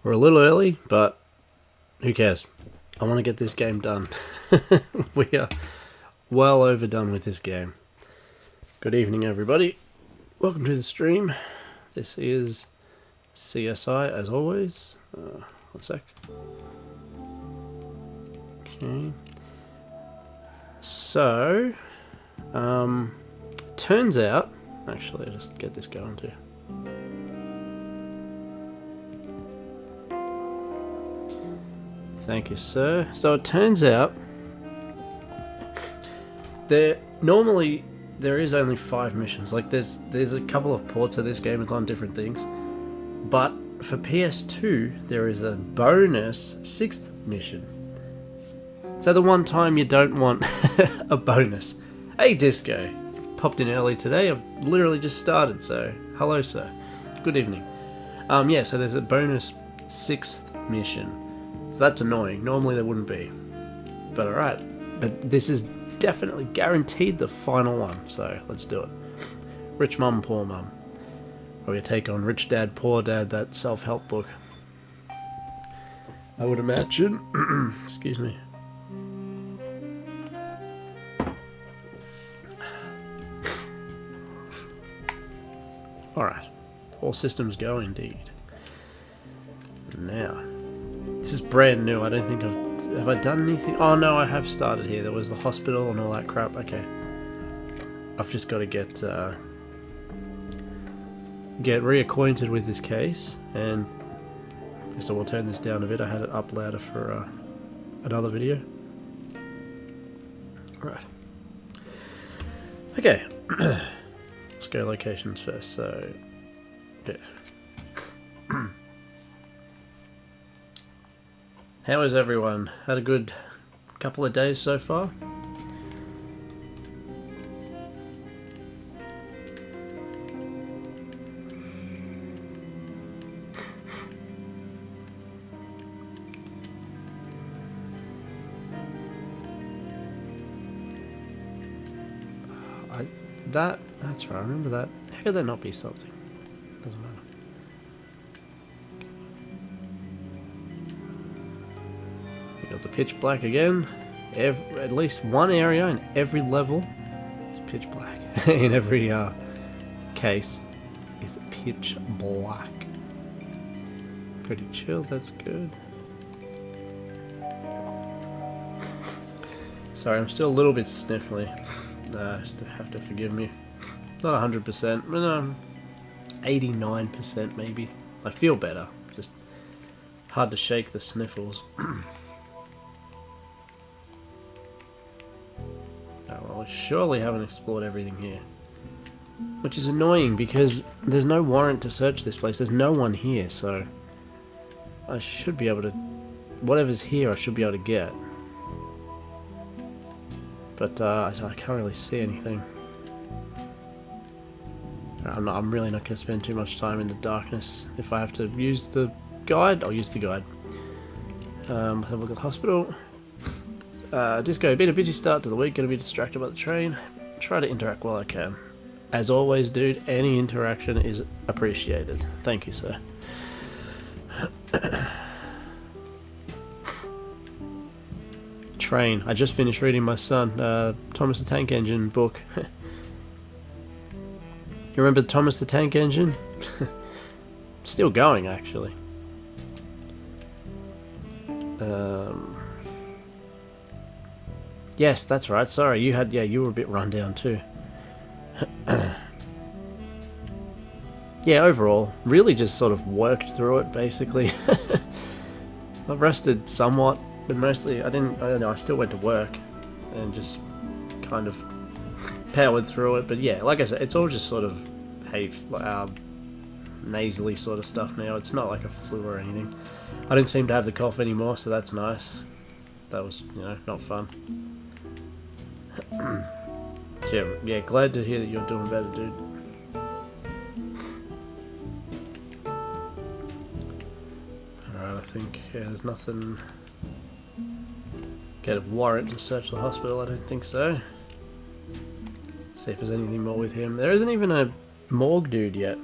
We're a little early, but who cares? I want to get this game done. We are well overdone with this game. Good evening, everybody. Welcome to the stream. This is CSI, as always. One sec. Okay. So, turns out... Actually, I'll just get this going too. Thank you, sir. So it turns out there is only 5 missions. Like there's a couple of ports of this game. It's on different things, but for PS2 there is a bonus 6th mission. So the one time you don't want a bonus. Hey, Disco, you've popped in early today. I've literally just started. So hello, sir. Good evening. Yeah. So there's a bonus 6th mission. So that's annoying. Normally there wouldn't be. But alright. But this is definitely guaranteed the final one. So let's do it. Rich Mum, Poor Mum. Probably a take on Rich Dad, Poor Dad, that self-help book. I would imagine. Excuse me. Alright. All systems go indeed. Now... This is brand new. I don't think have I done anything? Oh no, I have started here. There was the hospital and all that crap. Okay. I've just got to get reacquainted with this case, and so we'll turn this down a bit. I had it up louder for another video. Right. Okay. Let's go locations first. So, yeah. How is everyone? Had a good couple of days so far? That's right, I remember that. How could that not be something? Doesn't matter. The pitch black again. At least one area in every level is pitch black. In every case is pitch black. Pretty chill, that's good. Sorry, I'm still a little bit sniffly. Just have to forgive me. Not 100%, but 89% maybe. I feel better. Just hard to shake the sniffles. We surely haven't explored everything here. Which is annoying because there's no warrant to search this place. There's no one here, so I should be able to... Whatever's here I should be able to get. But I can't really see anything. I'm really not going to spend too much time in the darkness. If I have to use the guide, I'll use the guide. Have a look at the hospital. Disco, been a busy start to the week, gonna be distracted by the train. Try to interact while I can. As always, dude, any interaction is appreciated. Thank you, sir. Train. I just finished reading my son, Thomas the Tank Engine book. You remember Thomas the Tank Engine? Still going, actually. Yes, that's right. Sorry, you were a bit run down too. Yeah, overall, really just sort of worked through it, basically. I've rested somewhat, but mostly I don't know, I still went to work and just kind of powered through it. But yeah, like I said, it's all just sort of nasally sort of stuff now. It's not like a flu or anything. I don't seem to have the cough anymore, so that's nice. That was, not fun. So yeah, glad to hear that you're doing better, dude. Alright, I think there's nothing. Get a warrant to search the hospital, I don't think so. See if there's anything more with him. There isn't even a morgue dude yet.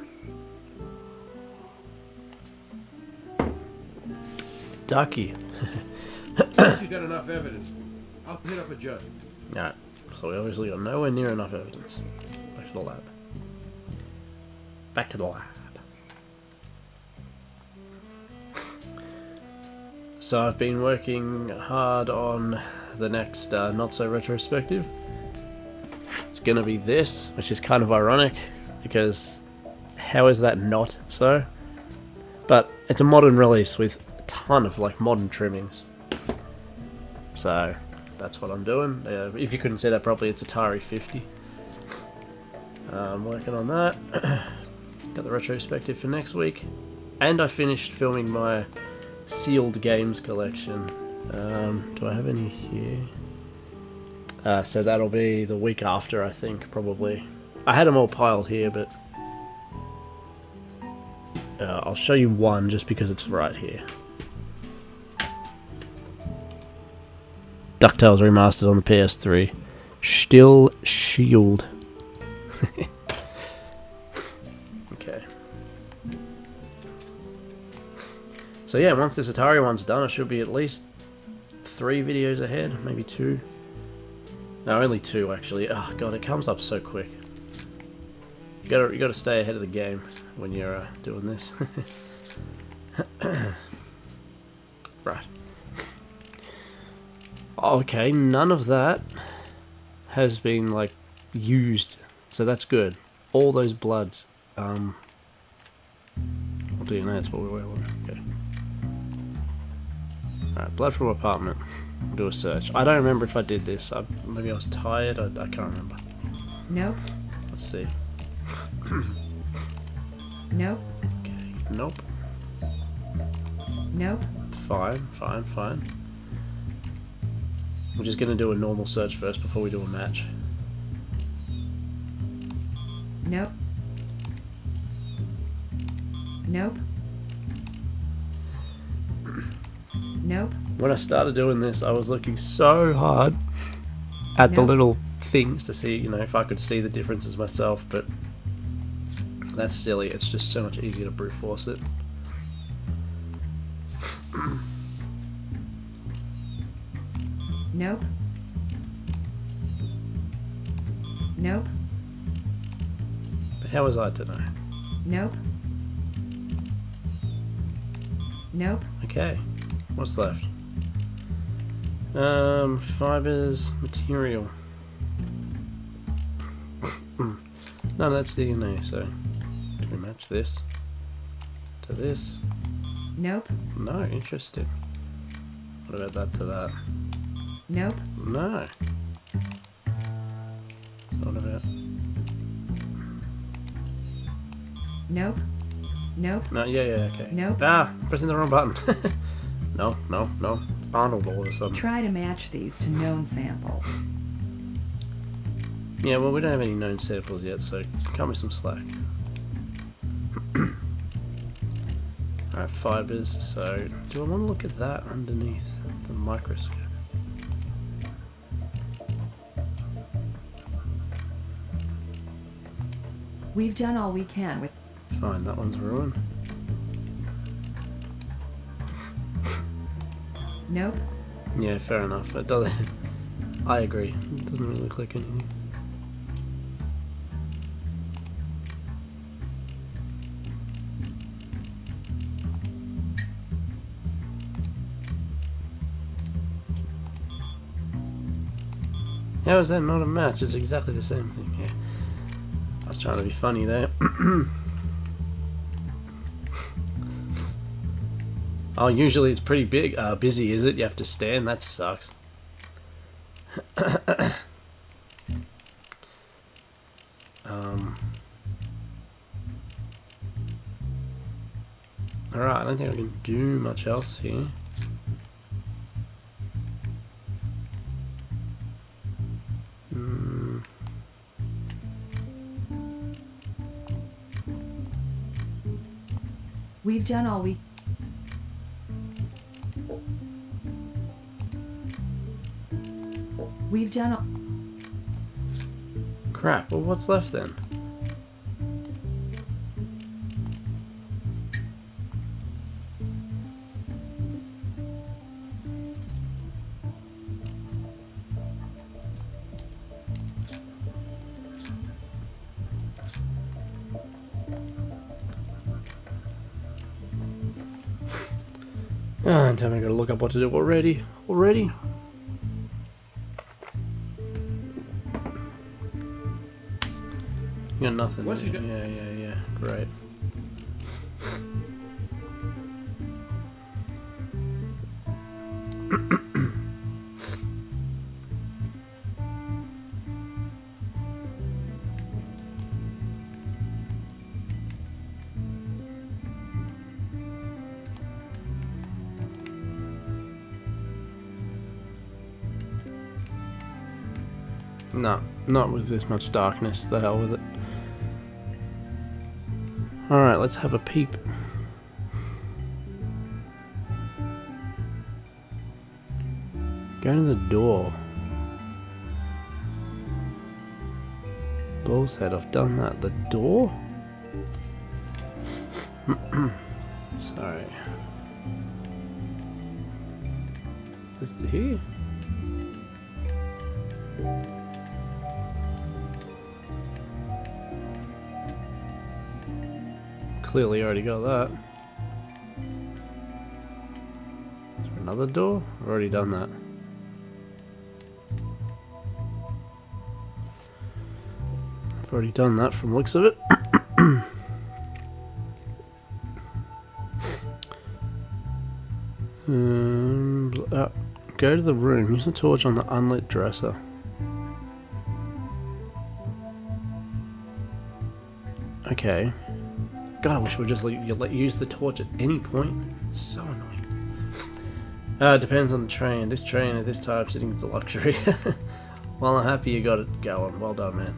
Ducky. Unless you got enough evidence, I'll hit up a judge. Alright, so we obviously got nowhere near enough evidence. Back to the lab. Back to the lab. So I've been working hard on the next not so retrospective. It's gonna be this, which is kind of ironic because how is that not so? But it's a modern release with a ton of like modern trimmings. So that's what I'm doing. If you couldn't see that properly, it's Atari 50. I'm working on that. Got the retrospective for next week, and I finished filming my sealed games collection. Do I have any here? So that'll be the week after, I think, probably. I had them all piled here, but I'll show you one just because it's right here. DuckTales Remastered on the PS3. Still Shield. Okay. So yeah, once this Atari one's done, I should be at least 3 videos ahead, maybe 2. No, only 2 actually. Oh god, it comes up so quick. You gotta stay ahead of the game when you're doing this. Right. Okay, none of that has been like used, so that's good. All those bloods. What do you know? That's what we were. Okay. Alright, blood from apartment. We'll do a search. I don't remember if I did this. Maybe I was tired. I can't remember. Nope. Let's see. Nope. Okay. Nope. Nope. Fine. We're just gonna do a normal search first before we do a match. Nope. Nope. Nope. When I started doing this, I was looking so hard at the little things to see, you know, if I could see the differences myself, but that's silly. It's just so much easier to brute force it. Nope. Nope. But how was I to know? Nope. Nope. Okay, what's left? Fibers, material. No, that's DNA, so do we match this to this? Nope. No, interesting. What about that to that? Nope. No. What about... Nope. Nope. No, yeah, okay. Nope. Ah, pressing the wrong button. No. It's Arnold all of a sudden. Try to match these to known samples. Yeah, well, we don't have any known samples yet, so cut me some slack. Alright, fibers, so do I want to look at that underneath the microscope? We've done all we can with... Fine, that one's ruined. Nope. Yeah, fair enough. It doesn't... I agree. It doesn't really look like anything. How is that not a match? It's exactly the same thing, yeah. I was trying to be funny there. Oh, usually it's pretty big. Busy, is it? You have to stand? That sucks. Alright, I don't think I can do much else here. We've done all we... We've done all... Crap, well what's left then? Ah, damn, I gotta look up what to do already. Already? You got nothing. What's he do- Yeah. Great. No, not with this much darkness. The hell with it. Alright, let's have a peep. Go to the door. Bull's head, I've done that. The door? Sorry. Is it here? Clearly already got that. Is there another door? I've already done that. I've already done that from the looks of it. Go to the room. Use the torch on the unlit dresser. Okay. God, I wish we just let use the torch at any point. So annoying. Depends on the train. This train at this time sitting is a luxury. Well, I'm happy you got it going. Well done, man.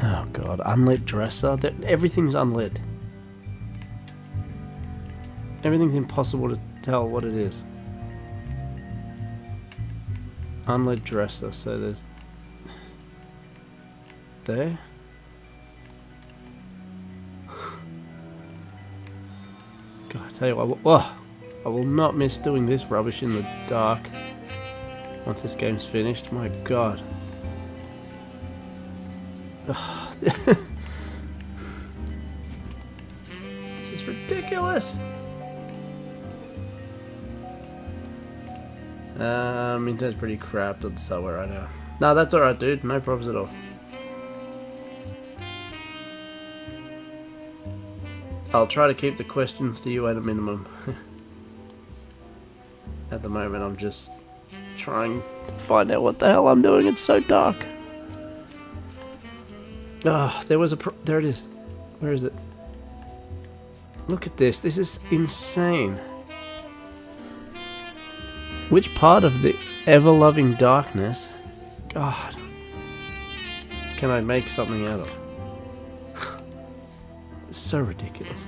Oh god, unlit dresser. Everything's unlit. Everything's impossible to tell what it is. Unlit dresser, so there's... There? God, I tell you what, I will not miss doing this rubbish in the dark once this game's finished. My god. This is ridiculous. Internet's pretty crap on somewhere right now. Nah, that's alright, dude. No problems at all. I'll try to keep the questions to you at a minimum. At the moment, I'm just trying to find out what the hell I'm doing. It's so dark. Ah, there was a there it is. Where is it? Look at this. This is insane. Which part of the ever-loving darkness, God, can I make something out of? It's so ridiculous.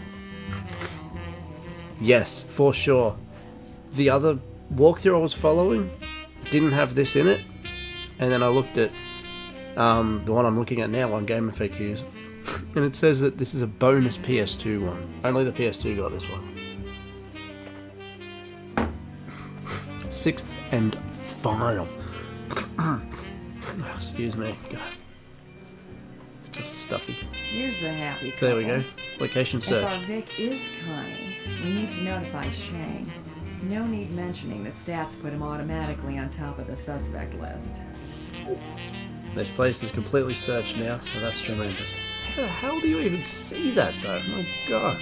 Yes, for sure. The other walkthrough I was following didn't have this in it, and then I looked at the one I'm looking at now on Game Effect Use, and it says that this is a bonus PS2 one. Only the PS2 got this one. Sixth and final. Oh, excuse me. God. It's stuffy. Here's the happy couple. So there we go. Location If search. our Vic is Connie, we need to notify Shane. No need mentioning that stats put him automatically on top of the suspect list. This place is completely searched now, so that's tremendous. How the hell do you even see that, though? My god.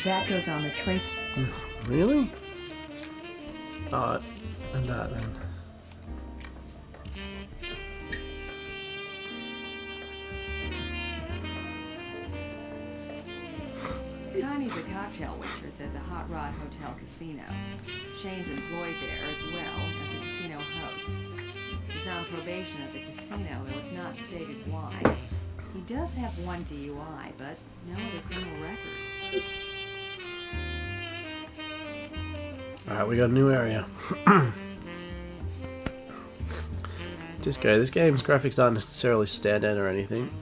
That goes on the trace. Really? Oh, and that then. Connie's a cocktail waitress at the Hot Rod Hotel Casino. Shane's employed there as well as a casino host. He's on probation at the casino, though it's not stated why. He does have one DUI, but no other criminal record. Alright, we got a new area. Disco, this game's graphics aren't necessarily standout or anything,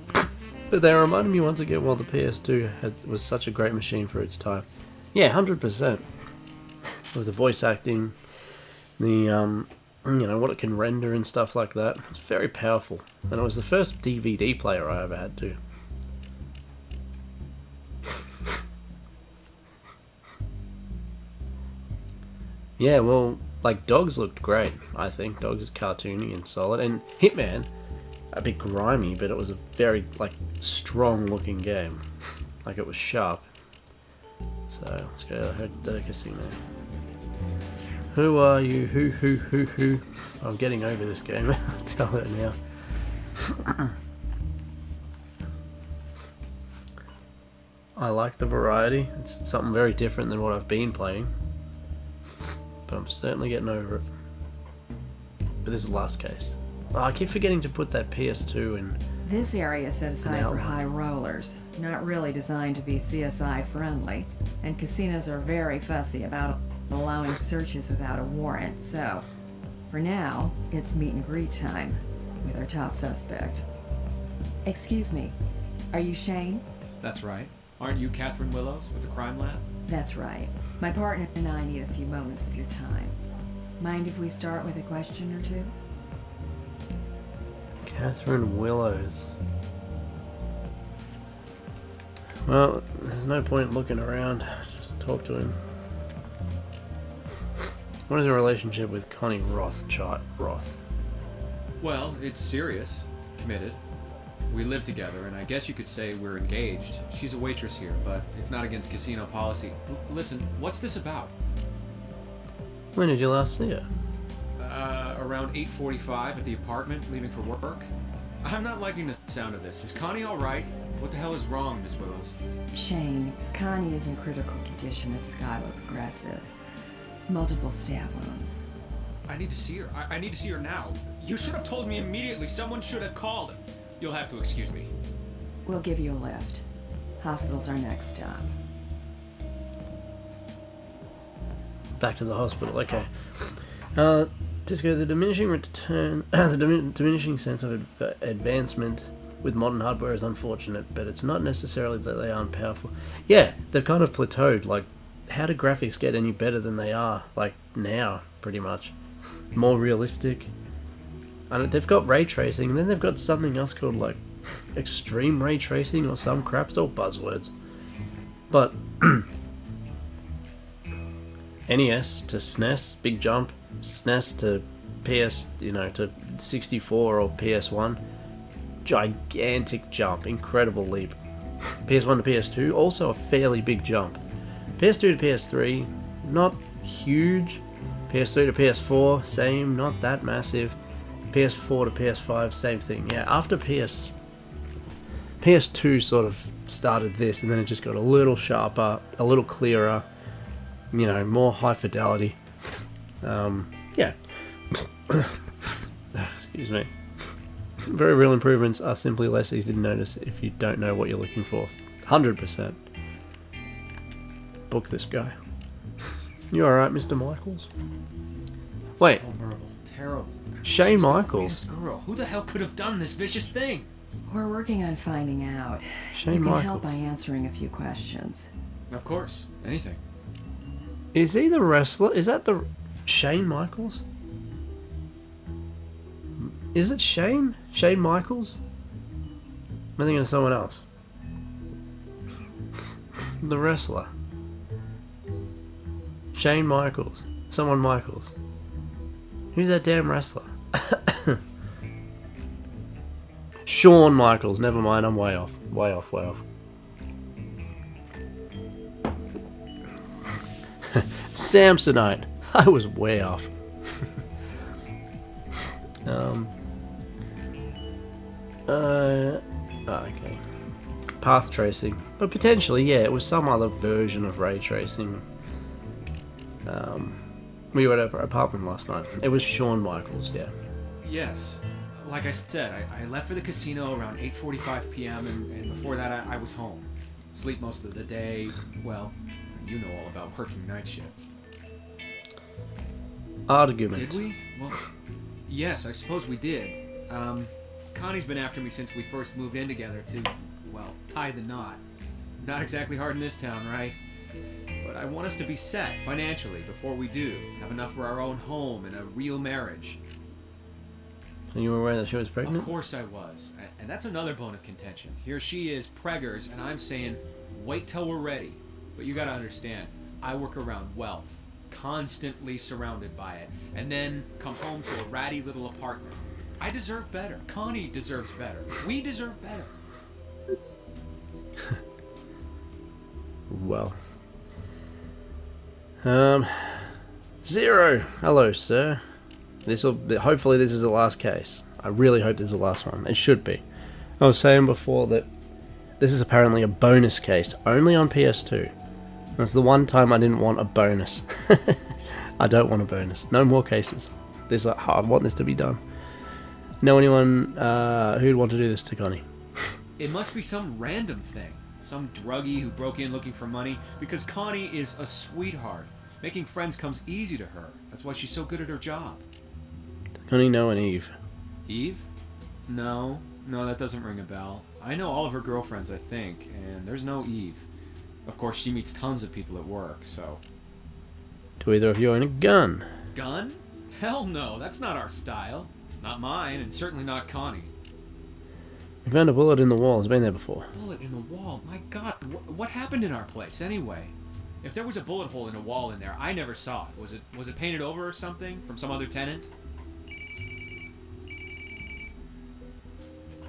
but they reminded me once again why the PS2 was such a great machine for its time. Yeah, 100%. With the voice acting, the what it can render and stuff like that. It's very powerful, and it was the first DVD player I ever had too. Yeah, well, like Dogs looked great. I think Dogs is cartoony and solid, and Hitman, a bit grimy, but it was a very strong-looking game. Like it was sharp. So let's go to the casino. Who are you? Who? I'm getting over this game. I'll tell her now. I like the variety. It's something very different than what I've been playing. But I'm certainly getting over it. But this is the last case. Oh, I keep forgetting to put that PS2 in. This area is set aside Now. for high rollers, not really designed to be CSI friendly, and casinos are very fussy about allowing searches without a warrant, so for now, it's meet and greet time with our top suspect. Excuse me, are you Shane? That's right. Aren't you Catherine Willows with the crime lab? That's right. My partner and I need a few moments of your time. Mind if we start with a question or two? Catherine Willows. Well, there's no point looking around. Just talk to him. What is your relationship with Connie Roth? Well, it's serious. Committed. We live together, and I guess you could say we're engaged. She's a waitress here, but it's not against casino policy. Listen, what's this about? When did you last see her? Around 8:45 at the apartment, leaving for work. I'm not liking the sound of this. Is Connie all right? What the hell is wrong, Miss Willows? Shane, Connie is in critical condition with Skylar Progressive. Multiple stab wounds. I need to see her. I need to see her now. You should have told me immediately. Someone should have called. You'll have to excuse me. We'll give you a lift. Hospital's our next stop. Back to the hospital. Okay. Disco, the diminishing sense of advancement with modern hardware is unfortunate, but it's not necessarily that they aren't powerful. Yeah, they've kind of plateaued. Like, how do graphics get any better than they are? Like, now, pretty much. More realistic. And they've got ray tracing, and then they've got something else called, like, extreme ray tracing or some crap. It's all buzzwords. But NES to SNES, big jump. SNES to PS, to 64 or PS1, gigantic jump, incredible leap. PS1 to PS2, also a fairly big jump. PS2 to PS3, not huge. PS3 to PS4, same, not that massive. PS4 to PS5, same thing. Yeah, after PS2 sort of started this, and then it just got a little sharper, a little clearer, more high fidelity. Yeah. Excuse me. Very real improvements are simply less easy to notice if you don't know what you're looking for. 100%. Book this guy. You alright, Mr. Michaels? Wait. Horrible. Terrible. Shane She's the Michaels. greatest girl. Who the hell could have done this vicious thing? We're working on finding out. Shane You can Michaels. help by answering a few questions. Of course. Anything. Is he the wrestler? Is that the Shane Michaels? Is it Shane? Shane Michaels? Am I thinking of someone else? The wrestler. Shane Michaels. Someone Michaels. Who's that damn wrestler? Shawn Michaels. Never mind, I'm way off. Way off. Samsonite. I was way off. Okay. Path tracing. But potentially, yeah, it was some other version of ray tracing. We were at our apartment last night. It was Shawn Michaels, yeah. Yes. Like I said, I left for the casino around 8:45 p.m. and before that I was home. Sleep most of the day. Well, you know all about working night shift. Argument. Did we? Well, yes, I suppose we did. Connie's been after me since we first moved in together to, well, tie the knot. Not exactly hard in this town, right? But I want us to be set financially before we do. Have enough for our own home and a real marriage. And you were aware that she was pregnant? Of course I was. And that's another bone of contention. Here she is, preggers, and I'm saying, wait till we're ready. But you gotta understand, I work around wealth, constantly surrounded by it, and then come home to a ratty little apartment. I deserve better. Connie deserves better. We deserve better. Well. Zero. Hello, sir. Hopefully this is the last case. I really hope this is the last one. It should be. I was saying before that this is apparently a bonus case, only on PS2. That's the one time I didn't want a bonus. I don't want a bonus. No more cases. I want this to be done. Know anyone who'd want to do this to Connie? It must be some random thing. Some druggie who broke in looking for money, because Connie is a sweetheart. Making friends comes easy to her. That's why she's so good at her job. Connie know an Eve? Eve? No, that doesn't ring a bell. I know all of her girlfriends, I think, and there's no Eve. Of course, she meets tons of people at work, so... Do either of you own a gun? Gun? Hell no, that's not our style. Not mine, and certainly not Connie. We found a bullet in the wall. It's been there before. Bullet in the wall? My god, what happened in our place, anyway? If there was a bullet hole in a wall in there, I never saw it. Was it painted over or something? From some other tenant?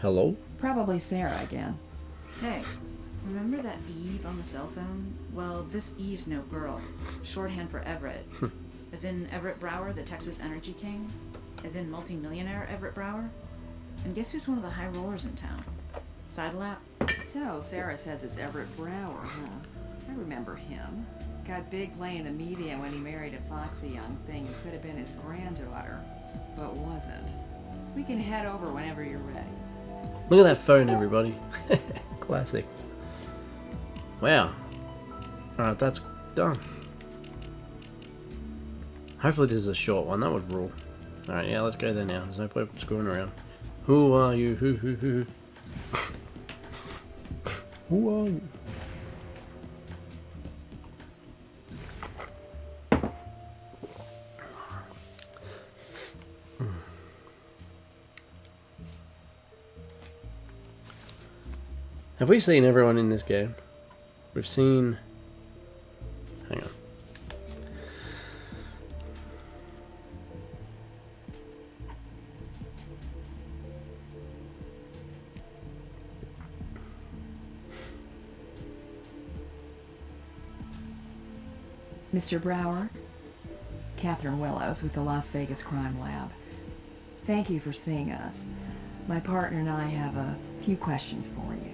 Hello? Probably Sarah again. Hey, remember that Eve on the cell phone? Well, this Eve's no girl. Shorthand for Everett. As in Everett Brower, the Texas Energy King? As in multi-millionaire Everett Brower? And guess who's one of the high rollers in town? Sidelap? So, Sarah says it's Everett Brower, huh? I remember him. Got big play in the media when he married a foxy young thing who could have been his granddaughter, but wasn't. We can head over whenever you're ready. Look at that phone, everybody. Classic. Wow. Alright, that's done. Hopefully this is a short one. That would rule. Alright, yeah, let's go there now. There's no point screwing around. Who are you? Who? Who are you? Have we seen everyone in this game? We've seen... Hang on. Mr. Brower? Catherine Willows with the Las Vegas Crime Lab. Thank you for seeing us. My partner and I have a few questions for you.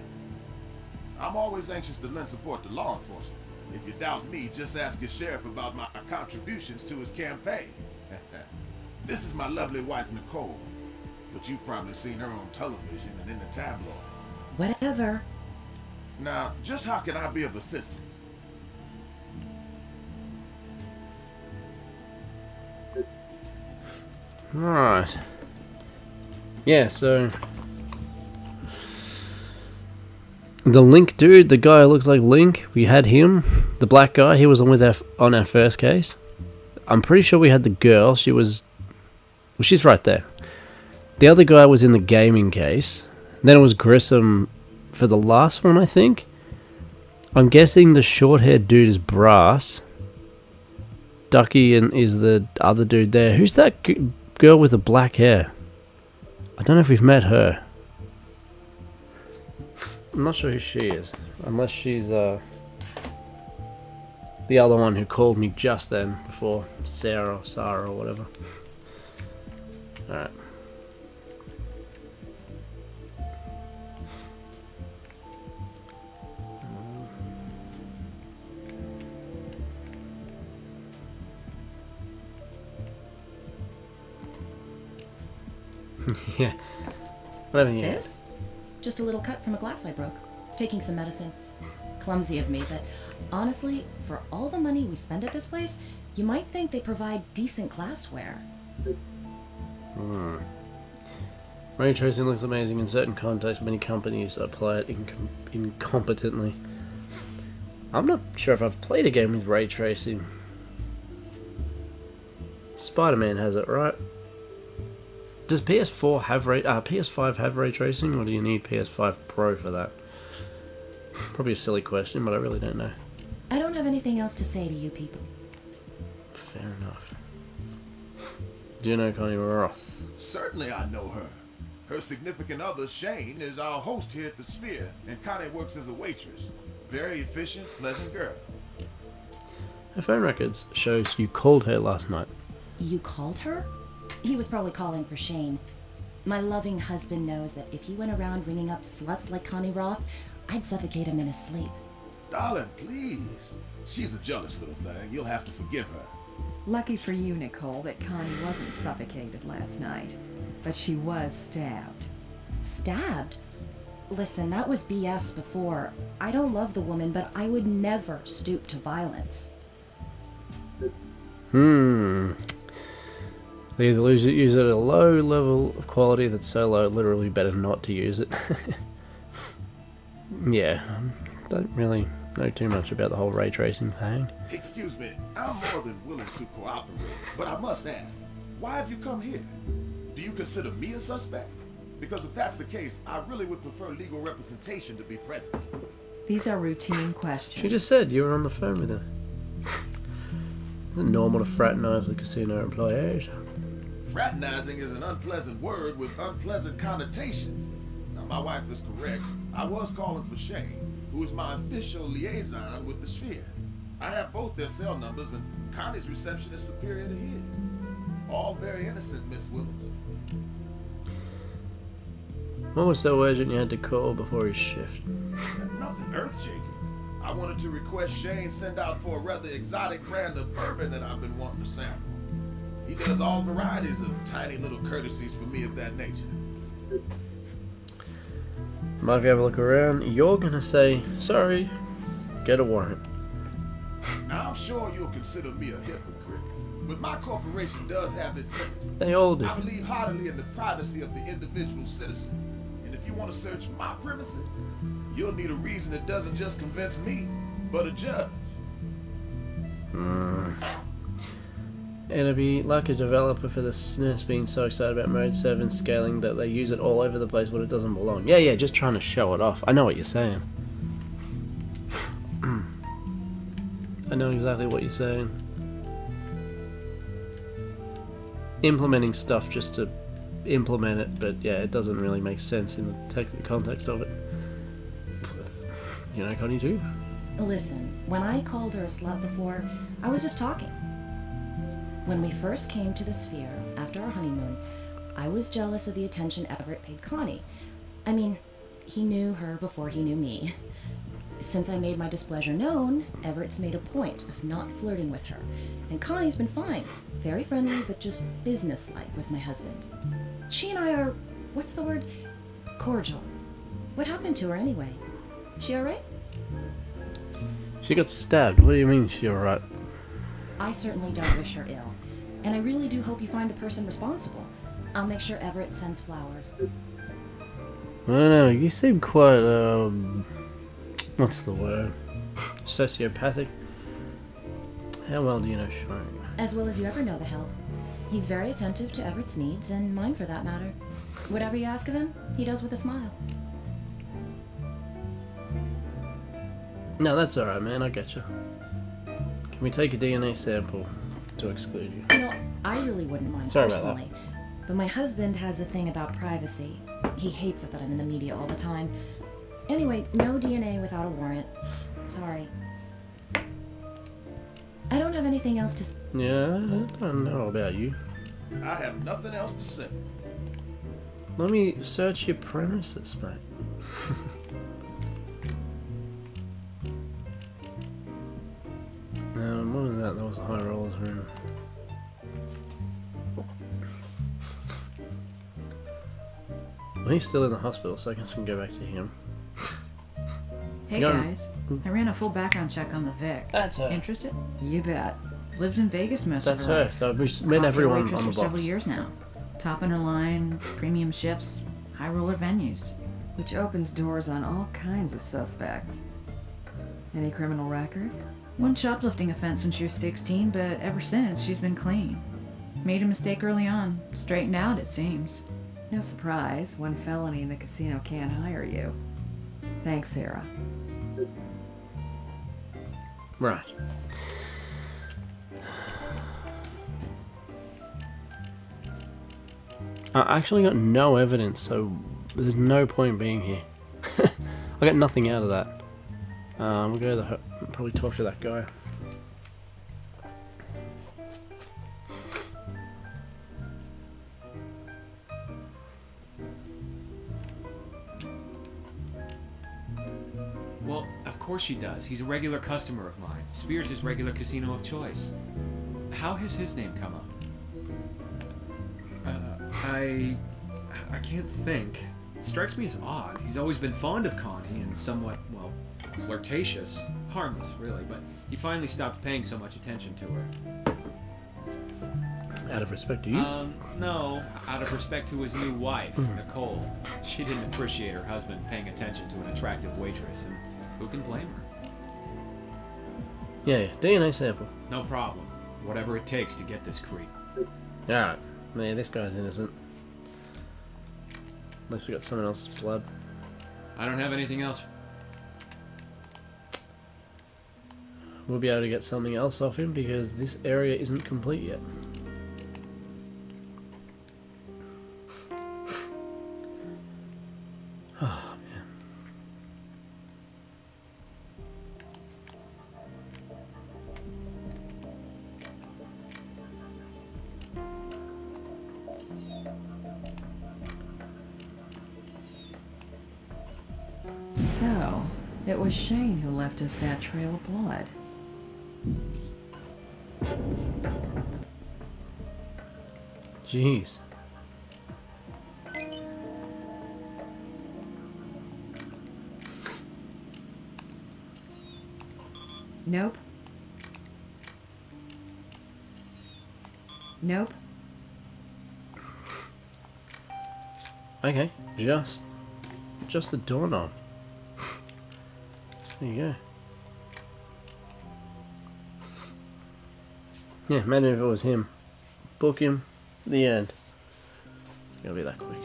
I'm always anxious to lend support to law enforcement. If you doubt me, just ask your sheriff about my contributions to his campaign. This is my lovely wife, Nicole. But you've probably seen her on television and in the tabloid. Whatever. Now, just how can I be of assistance? Alright. Yeah, so... The Link dude, the guy who looks like Link, we had him. The black guy, he was on our first case. I'm pretty sure we had the girl, she was... Well, she's right there. The other guy was in the gaming case. Then it was Grissom for the last one, I think. I'm guessing the short-haired dude is Brass. Ducky is the other dude there. Who's that girl with the black hair? I don't know if we've met her. I'm not sure who she is. Unless she's the other one who called me just then before Sarah or whatever. Alright. Yeah. Whatever you need. This? Just a little cut from a glass I broke. Taking some medicine. Clumsy of me, but honestly, for all the money we spend at this place, you might think they provide decent glassware. Ray tracing looks amazing in certain contexts. Many companies apply it incompetently. I'm not sure if I've played a game with ray tracing. Spider-Man has it, right? Does PS4 have PS5 have ray tracing, or do you need PS5 Pro for that? Probably a silly question, but I really don't know. I don't have anything else to say to you people. Fair enough. Do you know Connie Roth? Certainly I know her. Her significant other, Shane, is our host here at the Sphere, and Connie works as a waitress. Very efficient, pleasant girl. Her phone records shows you called her last night. You called her? He was probably calling for Shane. My loving husband knows that if he went around ringing up sluts like Connie Roth, I'd suffocate him in his sleep. Darling, please. She's a jealous little thing. You'll have to forgive her. Lucky for you, Nicole, that Connie wasn't suffocated last night. But she was stabbed. Stabbed? Listen, that was BS before. I don't love the woman, but I would never stoop to violence. They either use it at a low level of quality that's so low, literally better not to use it. Yeah, don't really know too much about the whole ray tracing thing. Excuse me, I'm more than willing to cooperate, but I must ask, why have you come here? Do you consider me a suspect? Because if that's the case, I really would prefer legal representation to be present. These are routine questions. She just said you were on the phone with her. Is it normal to fraternize with casino employees? Fraternizing is an unpleasant word with unpleasant connotations. Now, my wife is correct. I was calling for Shane, who is my official liaison with the Sphere. I have both their cell numbers, and Connie's reception is superior to his. All very innocent, Miss Willis. What was so urgent you had to call before his shift? Nothing earth-shaking. I wanted to request Shane send out for a rather exotic brand of bourbon that I've been wanting to sample. He does all varieties of tiny little courtesies for me of that nature. But if you have a look around, you're gonna say, sorry, get a warrant. Now, I'm sure you'll consider me a hypocrite, but my corporation does have its limits. They all do. I believe heartily in the privacy of the individual citizen. And if you want to search my premises, you'll need a reason that doesn't just convince me, but a judge. It'll be like a developer for the SNES being so excited about Mode 7 scaling that they use it all over the place when it doesn't belong. Yeah, just trying to show it off. I know what you're saying. I know exactly what you're saying. Implementing stuff just to implement it, but yeah, it doesn't really make sense in the context of it. You know Connie too? Listen, when I called her a slut before, I was just talking. When we first came to the Sphere after our honeymoon, I was jealous of the attention Everett paid Connie. I mean, he knew her before he knew me. Since I made my displeasure known, Everett's made a point of not flirting with her. And Connie's been fine. Very friendly, but just businesslike with my husband. She and I are, what's the word? Cordial. What happened to her anyway? She alright? She got stabbed. What do you mean she alright? I certainly don't wish her ill. And I really do hope you find the person responsible. I'll make sure Everett sends flowers. I don't know, you seem quite, what's the word? Sociopathic? How well do you know Shane? As well as you ever know the help. He's very attentive to Everett's needs, and mine for that matter. Whatever you ask of him, he does with a smile. No, that's alright, man, I get you. Can we take a DNA sample to exclude you? You know, I really wouldn't mind Sorry about personally. But my husband has a thing about privacy. He hates it that I'm in the media all the time. Anyway, no DNA without a warrant. Sorry. I don't have anything else to Yeah, I don't know about you. I have nothing else to say. Let me search your premises, mate. More than that, there was a high rollers room. Well, he's still in the hospital, so I guess we can go back to him. Hey You got- guys, I ran a full background check on the Vic. That's her. Interested? You bet. Lived in Vegas most That's of her her. life. So we've met Cocktail everyone waitress on the for several box. years now. Top in her line, premium shifts, high roller venues. Which opens doors on all kinds of suspects. Any criminal record? One shoplifting offense when she was 16, but ever since she's been clean. Made a mistake early on. Straightened out, it seems. No surprise, one felony in the casino can't hire you. Thanks, Sarah. Right. I actually got no evidence, so there's no point being here. I got nothing out of that. We'll go to the probably talk to that guy. Well, of course she does. He's a regular customer of mine. Sphere's his regular casino of choice. How has his name come up? I can't think. It strikes me as odd. He's always been fond of Connie and somewhat, well, flirtatious. Harmless, really, but he finally stopped paying so much attention to her. Out of respect to you? No, out of respect to his new wife, Nicole. She didn't appreciate her husband paying attention to an attractive waitress, and who can blame her? Yeah, DNA sample. No problem. Whatever it takes to get this creep. Alright. Yeah, this guy's innocent. Unless we got someone else's blood. I don't have anything else. We'll be able to get something else off him because this area isn't complete yet. Oh, man. So, it was Shane who left us that trail of blood. Jeez. Nope. Nope. Okay, just the doorknob. There you go. Yeah, imagine if it was him. Book him. The end. It's gonna be that quick.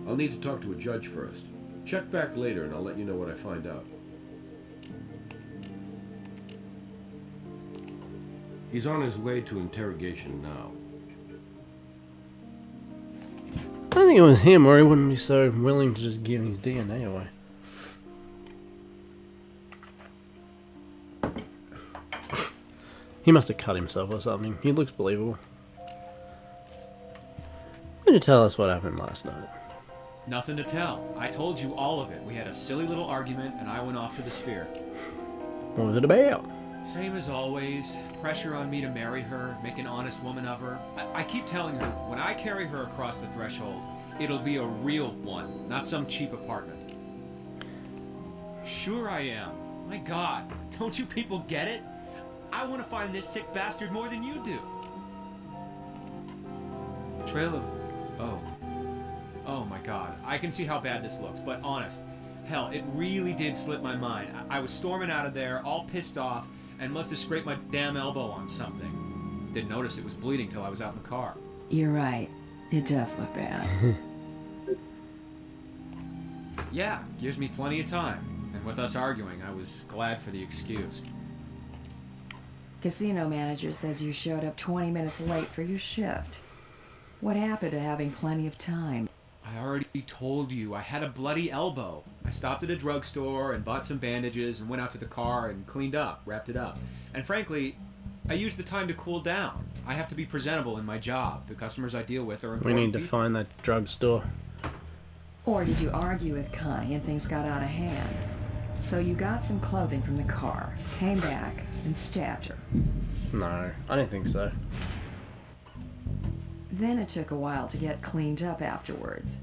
I'll need to talk to a judge first. Check back later and I'll let you know what I find out. He's on his way to interrogation now. I don't think it was him, or he wouldn't be so willing to just give his DNA away. He must have cut himself or something. He looks believable. Why don't you tell us what happened last night? Nothing to tell. I told you all of it. We had a silly little argument, and I went off to the Sphere. What was it about? Same as always. Pressure on me to marry her, make an honest woman of her. I keep telling her, when I carry her across the threshold, it'll be a real one, not some cheap apartment. Sure I am. My God, don't you people get it? I want to find this sick bastard more than you do. Trail of... Oh my God. I can see how bad this looks, but honest. Hell, it really did slip my mind. I was storming out of there, all pissed off, and must have scraped my damn elbow on something. Didn't notice it was bleeding till I was out in the car. You're right. It does look bad. Yeah, gives me plenty of time. And with us arguing, I was glad for the excuse. Casino manager says you showed up 20 minutes late for your shift. What happened to having plenty of time? I already told you, I had a bloody elbow. I stopped at a drugstore and bought some bandages and went out to the car and cleaned up, wrapped it up. And frankly, I used the time to cool down. I have to be presentable in my job. The customers I deal with are We important need to people. find that drugstore. Or did you argue with Connie and things got out of hand? So you got some clothing from the car, came back, and stabbed her. No, I don't think so. Then it took a while to get cleaned up afterwards.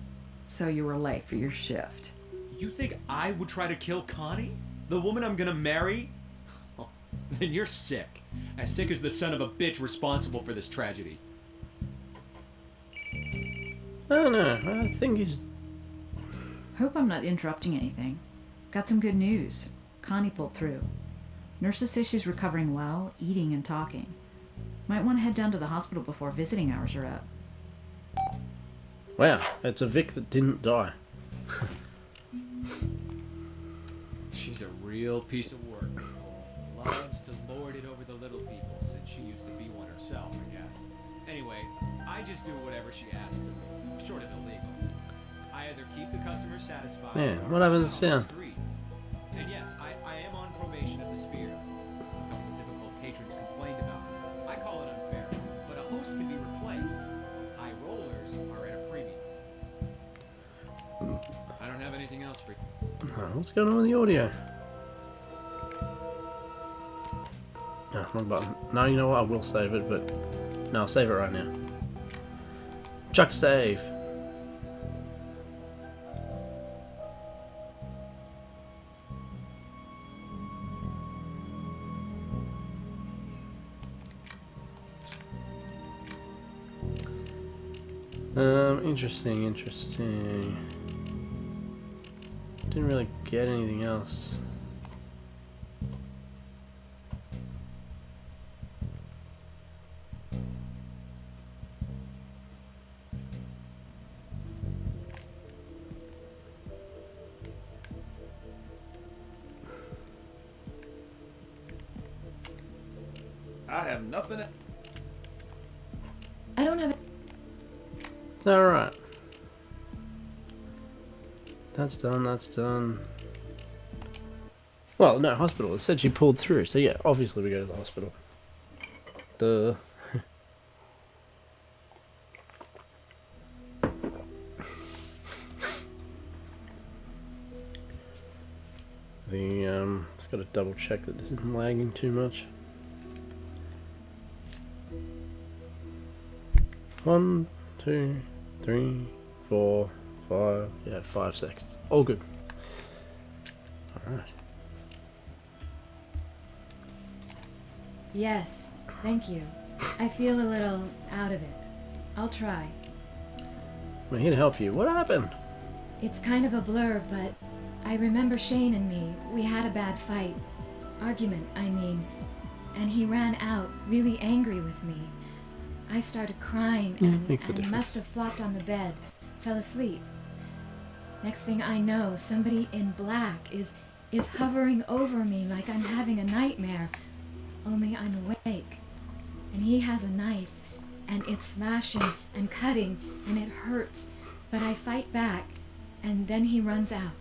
So you were late for your shift. You think I would try to kill Connie? The woman I'm gonna marry? Oh, then you're sick. As sick as the son of a bitch responsible for this tragedy. I don't know. I think he's... Hope I'm not interrupting anything. Got some good news. Connie pulled through. Nurses say she's recovering well, eating and talking. Might want to head down to the hospital before visiting hours are up. Wow, it's a Vic that didn't die. She's a real piece of work. Loves to lord it over the little people since she used to be one herself, I guess. Anyway, I just do whatever she asks of me, short of illegal. I either keep the customer satisfied Man, or what happened to I'm the out on sound? street. And yes, I am on probation at the Sphere. A couple of difficult patrons complained about me. I call it unfair, but a host can be replaced. High rollers are at a premium. I don't have anything else for you. Oh, what's going on with the audio? Oh, wrong button. No, you know what? I will save it, but... No, I'll save it right now. Chuck save! Interesting. Didn't really get anything else. I have nothing. I don't have. It's alright. That's done. Well, no, hospital. It said she pulled through, so yeah, obviously we go to the hospital. Duh. Just gotta double check that this isn't lagging too much. 1, 2, 3, 4, 5. Yeah, 5 seconds. All good. Alright. Yes, thank you. I feel a little out of it. I'll try. I'm here to help you. What happened? It's kind of a blur, but I remember Shane and me. We had a bad fight. Argument, I mean. And he ran out, really angry with me. I started crying makes a and difference. must have flopped on the bed, fell asleep. Next thing I know, somebody in black is hovering over me like I'm having a nightmare, only I'm awake. And he has a knife, and it's slashing and cutting, and it hurts, but I fight back, and then he runs out.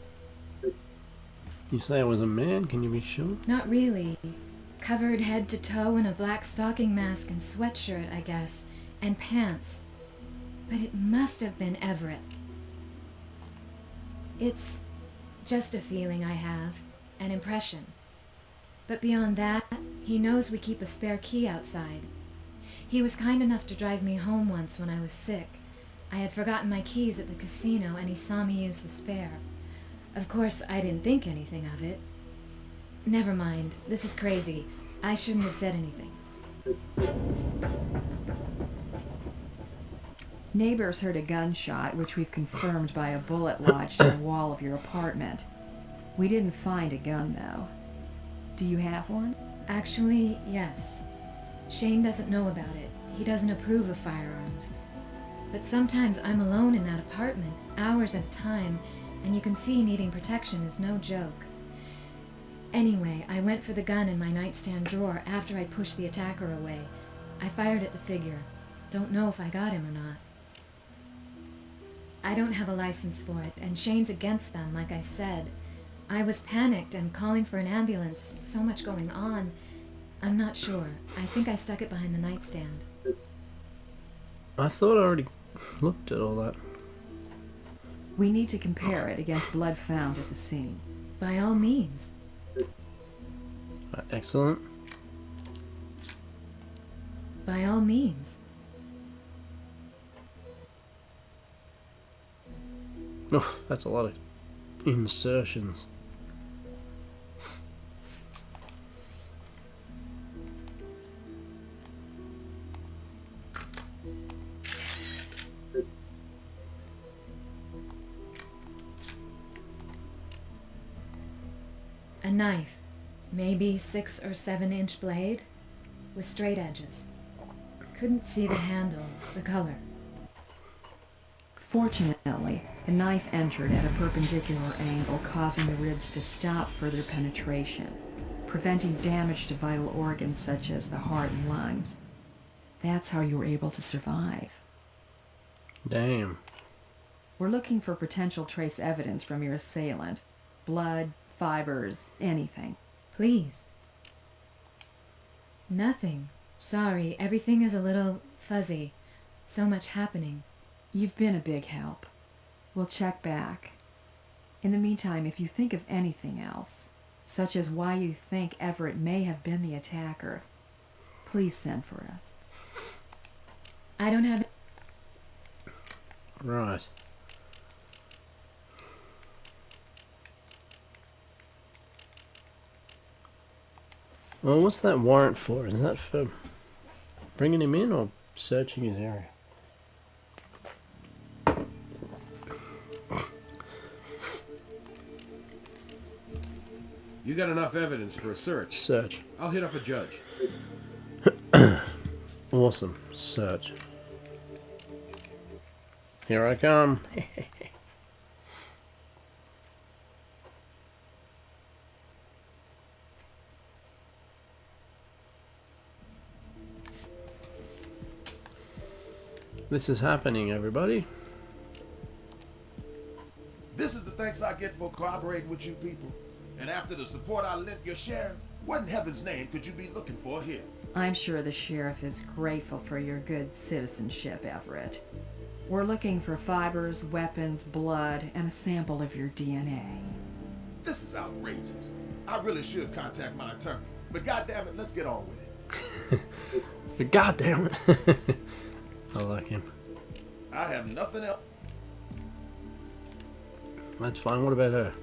You say it was a man? Can you be sure? Not really. Covered head to toe in a black stocking mask and sweatshirt, I guess, and pants. But it must have been Everett. It's just a feeling I have, an impression. But beyond that, he knows we keep a spare key outside. He was kind enough to drive me home once when I was sick. I had forgotten my keys at the casino and he saw me use the spare. Of course, I didn't think anything of it. Never mind, this is crazy. I shouldn't have said anything. Neighbors heard a gunshot, which we've confirmed by a bullet lodged in the wall of your apartment. We didn't find a gun, though. Do you have one? Actually, yes. Shane doesn't know about it. He doesn't approve of firearms. But sometimes I'm alone in that apartment, hours at a time, and you can see needing protection is no joke. Anyway, I went for the gun in my nightstand drawer after I pushed the attacker away. I fired at the figure. Don't know if I got him or not. I don't have a license for it, and Shane's against them, like I said. I was panicked and calling for an ambulance, so much going on. I'm not sure. I think I stuck it behind the nightstand. I thought I already looked at all that. We need to compare it against blood found at the scene. By all means. Right, excellent. By all means. Oh, that's a lot of insertions. A knife, maybe 6 or 7 inch blade, with straight edges. Couldn't see the handle, the color. Fortunately, the knife entered at a perpendicular angle, causing the ribs to stop further penetration, preventing damage to vital organs such as the heart and lungs. That's how you were able to survive. Damn. We're looking for potential trace evidence from your assailant. Blood, fibers, anything. Please. Nothing. Sorry, everything is a little fuzzy. So much happening. You've been a big help. We'll check back. In the meantime, if you think of anything else, such as why you think Everett may have been the attacker, please send for us. I don't have... Right. Well, what's that warrant for? Is that for bringing him in or searching his area? You got enough evidence for a search. Search. I'll hit up a judge. Awesome. Search. Here I come. This is happening, everybody. This is the thanks I get for cooperating with you people. And after the support I lent your sheriff, what in heaven's name could you be looking for here? I'm sure the sheriff is grateful for your good citizenship, Everett. We're looking for fibers, weapons, blood, and a sample of your DNA. This is outrageous. I really should contact my attorney. But goddammit, let's get on with it. But goddamn it. I like him. I have nothing else. That's fine. What about her?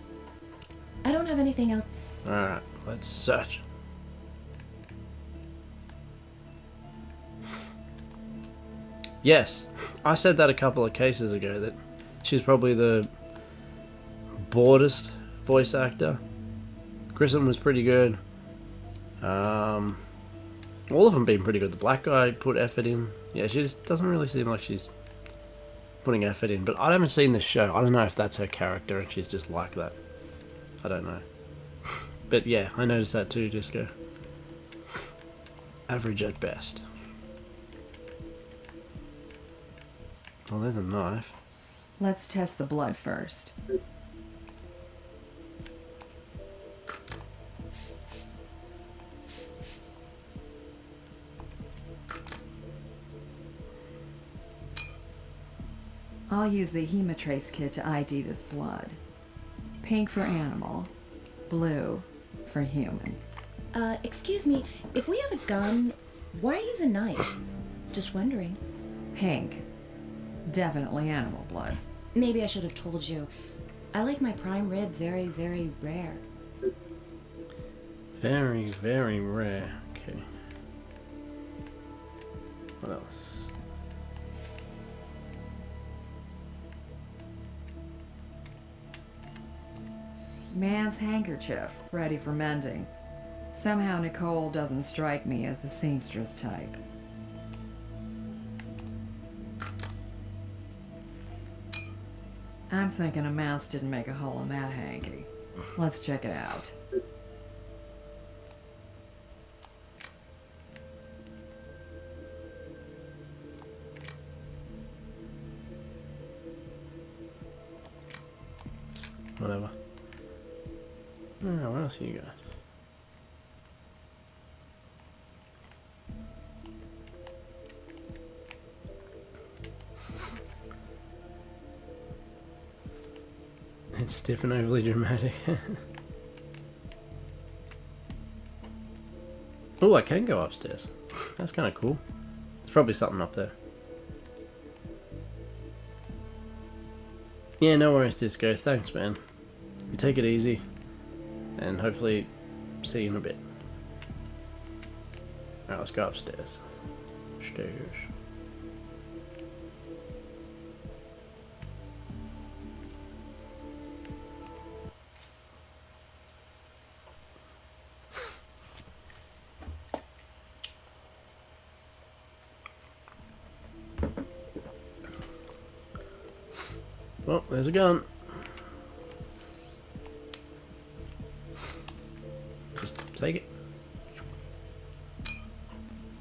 I don't have anything else. Alright, let's search. Yes, I said that a couple of cases ago, that she's probably the boredest voice actor. Grissom was pretty good. All of them been pretty good. The black guy put effort in. Yeah, she just doesn't really seem like she's putting effort in. But I haven't seen this show. I don't know if that's her character and she's just like that. I don't know. But yeah, I noticed that too, Disco. Average at best. Oh, there's a knife. Let's test the blood first. I'll use the hemotrace kit to ID this blood. Pink for animal, blue for human. Excuse me, if we have a gun, why use a knife? Just wondering. Pink. Definitely animal blood. Maybe I should have told you. I like my prime rib very, very rare. Very, very rare. Okay. What else? Man's handkerchief, ready for mending. Somehow Nicole doesn't strike me as the seamstress type. I'm thinking a mouse didn't make a hole in that hanky. Let's check it out. Whatever. Oh, what else you got? It's stiff and overly dramatic. Oh, I can go upstairs. That's kind of cool. There's probably something up there. Yeah, no worries, Disco. Thanks, man. You take it easy. And hopefully see you in a bit. Alright, let's go upstairs. Stairs. Well, there's a gun. Just take it.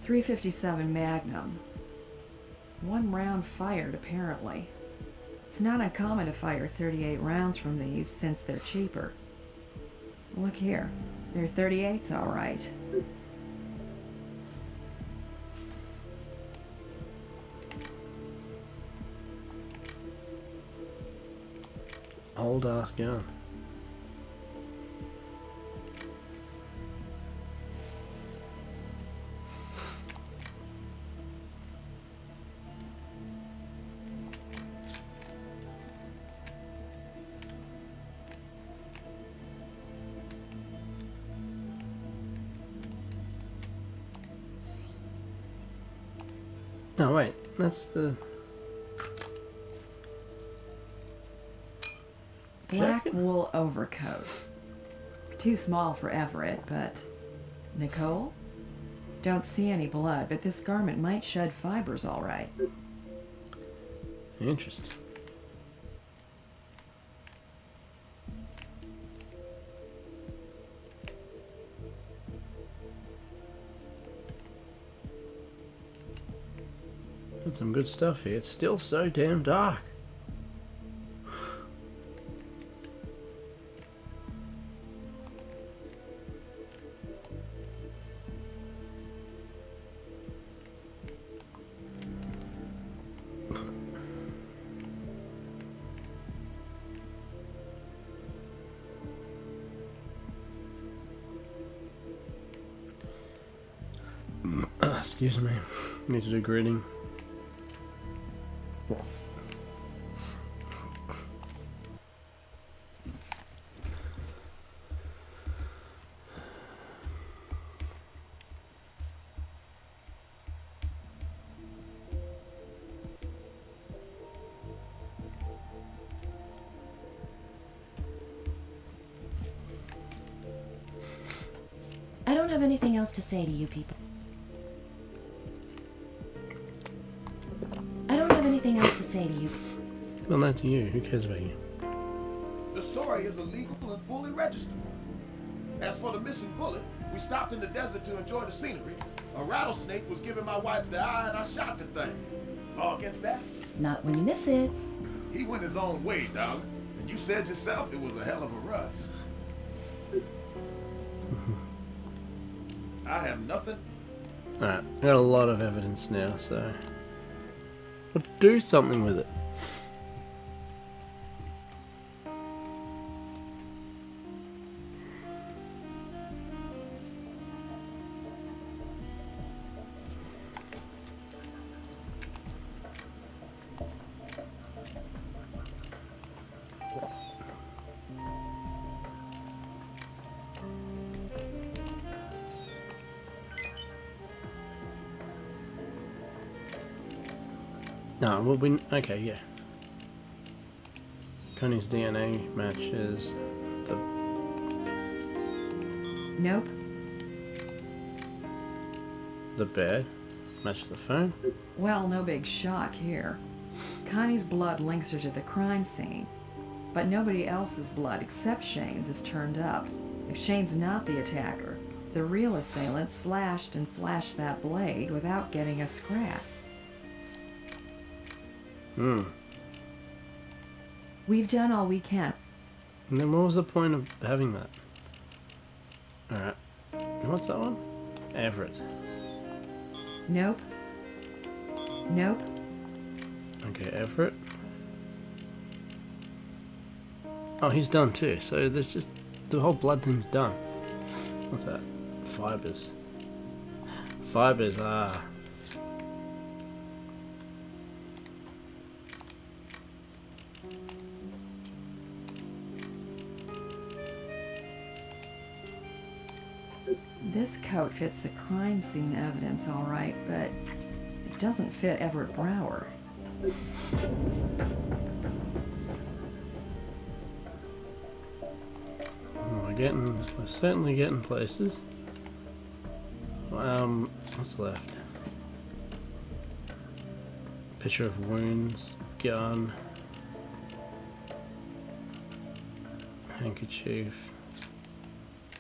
.357 Magnum. 1 round fired, apparently. It's not uncommon to fire 38 rounds from these since they're cheaper. Look here. They're 38s, all right. Old ass gun. No, wait, that's the... Black wool overcoat. Too small for Everett, but... Nicole? Don't see any blood, but this garment might shed fibers all right. Interesting. Got some good stuff here. It's still so damn dark. Excuse me. Need to do gritting. I don't have anything else to say to you people. I don't have anything else to say to you. Well, that's you. Who cares about you? The story is a legal and fully registered one. As for the missing bullet, we stopped in the desert to enjoy the scenery. A rattlesnake was giving my wife the eye and I shot the thing. Law against that? Not when you miss it. He went his own way, darling. And you said yourself it was a hell of a rush. I have nothing. Alright, I got a lot of evidence now, so... Let's do something with it. No, we'll be... Okay, yeah. Connie's DNA matches the... Nope. the bed. Matches the phone. Well, no big shock here. Connie's blood links her to the crime scene, but nobody else's blood except Shane's is turned up. If Shane's not the attacker, the real assailant slashed and flashed that blade without getting a scratch. We've done all we can. And then what was the point of having that? Alright. What's that one? Everett. Nope. Nope. Okay, Everett. Oh, he's done too, so there's just... the whole blood thing's done. What's that? Fibers. Fibers, ah. This coat fits the crime scene evidence all right, but it doesn't fit Everett Brower. We're certainly getting places. What's left? Picture of wounds, gun. handkerchief.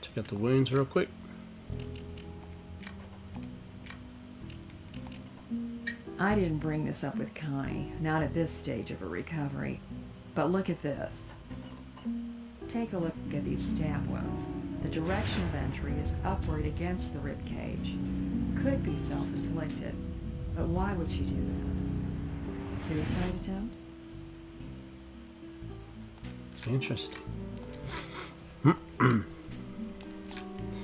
Check out the wounds real quick. I didn't bring this up with Connie, not at this stage of her recovery. But look at this. Take a look at these stab wounds. The direction of entry is upward against the rib cage. Could be self-inflicted, but why would she do that? Suicide attempt? Interesting.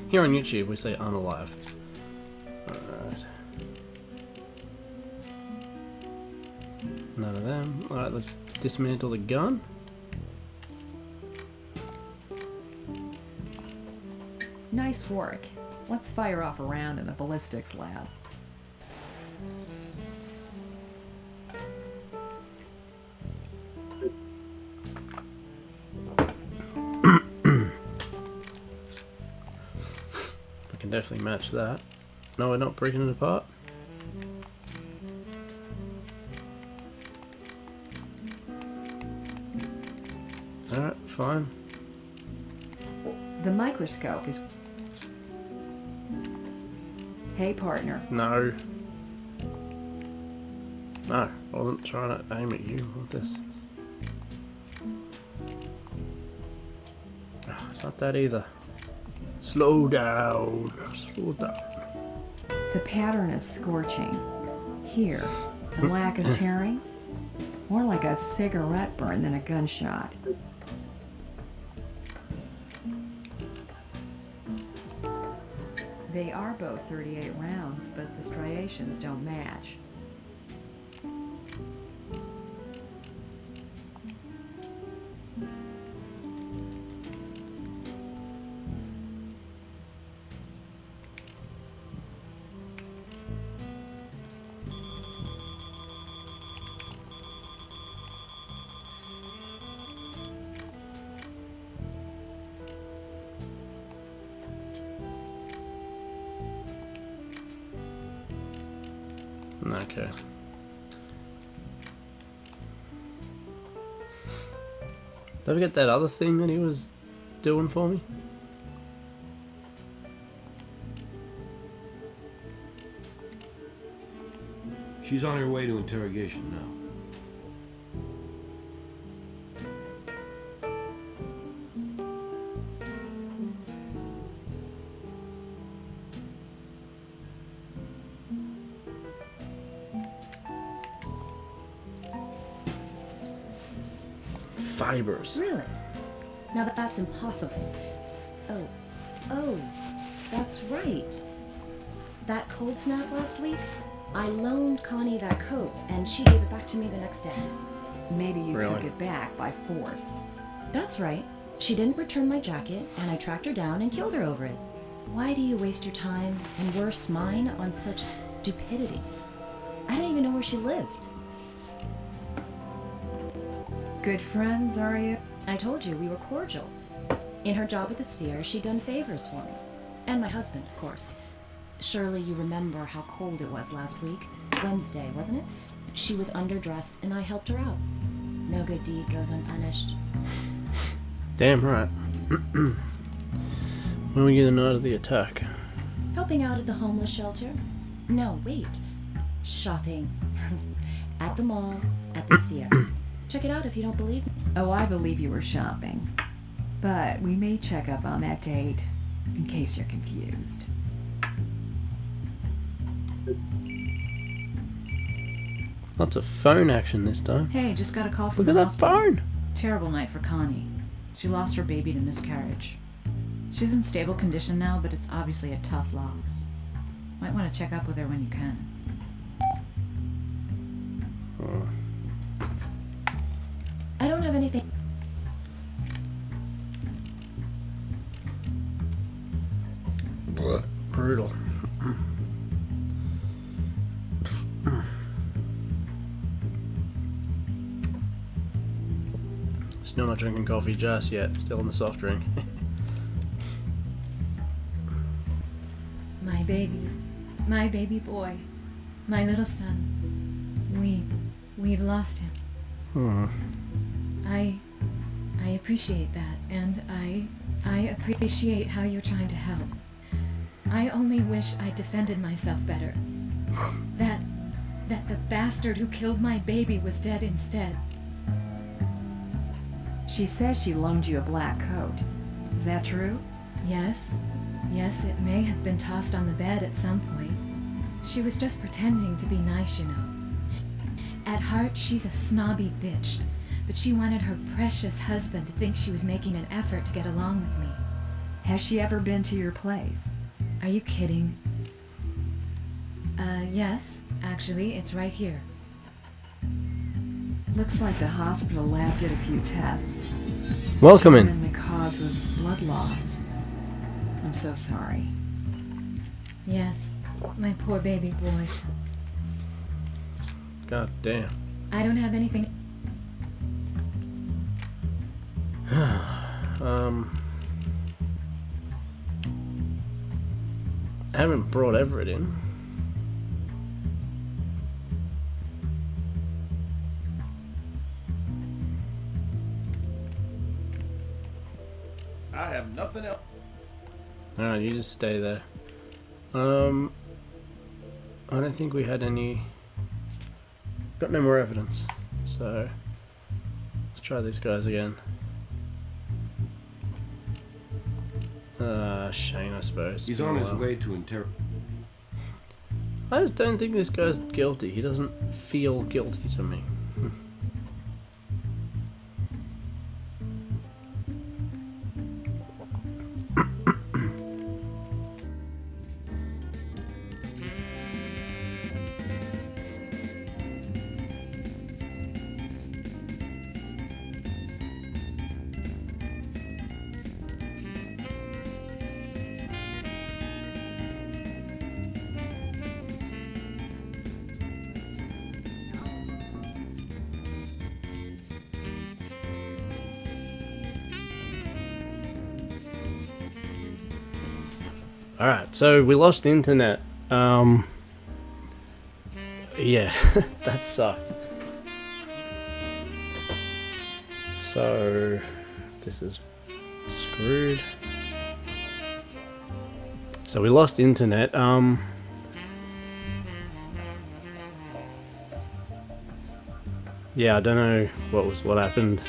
Here on YouTube we say unalive. Alright. None of them. Alright, let's dismantle the gun. Nice work. Let's fire off a round in the ballistics lab. I can definitely match that. No, we're not breaking it apart. Alright, fine. The microscope is... Hey, partner. No. No, I wasn't trying to aim at you with this. Not that either. Slow down. Slow down. The pattern is scorching. Here, the lack of tearing. More like a cigarette burn than a gunshot. They are both 38 rounds, but the striations don't match. Okay. Don't forget that other thing that he was doing for me. She's on her way to interrogation now. Fibers. Really? Now that's impossible. Oh, that's right. That cold snap last week, I loaned Connie that coat, and she gave it back to me the next day. Maybe you Really? took it back by force. That's right. She didn't return my jacket, and I tracked her down and killed her over it. Why do you waste your time, and worse, mine, on such stupidity? I don't even know where she lived. Good friends, are you? I told you we were cordial. In her job at the Sphere, she'd done favors for me. And my husband, of course. Surely you remember how cold it was last week. Wednesday, wasn't it? She was underdressed, and I helped her out. No good deed goes unpunished. Damn right. When we get the night of the attack. Helping out at the homeless shelter? No, wait. Shopping. At the mall, at the Sphere. Check it out if you don't believe me. Oh, I believe you were shopping. But we may check up on that date, in case you're confused. Lots of phone action this time. Hey, just got a call from Look at the that hospital. phone. Terrible night for Connie. She lost her baby to miscarriage. She's in stable condition now, but it's obviously a tough loss. Might want to check up with her when you can. I don't have anything. Brutal. Still not drinking coffee just yet. Still on the soft drink. My baby boy, my little son. We've lost him. Hmm. I I appreciate that, and I appreciate how you're trying to help. I only wish I'd defended myself better. That the bastard who killed my baby was dead instead. She says she loaned you a black coat. Is that true? Yes. Yes, it may have been tossed on the bed at some point. She was just pretending to be nice, you know. At heart, she's a snobby bitch, but she wanted her precious husband to think she was making an effort to get along with me. Has she ever been to your place? Are you kidding? Yes. Actually, it's right here. Looks like the hospital lab did a few tests. Welcome in. And the cause was blood loss. I'm so sorry. Yes. My poor baby boy. God damn. I don't have anything... I haven't brought Everett in. I have nothing else. Alright, you just stay there. I don't think we had any... Got no more evidence. So... Let's try these guys again. Shane, I suppose. He's on his way to interrogate. I just don't think this guy's guilty. He doesn't feel guilty to me. Alright, so we lost internet. Yeah, that sucked. So, this is screwed. So we lost internet. Yeah, I don't know what happened.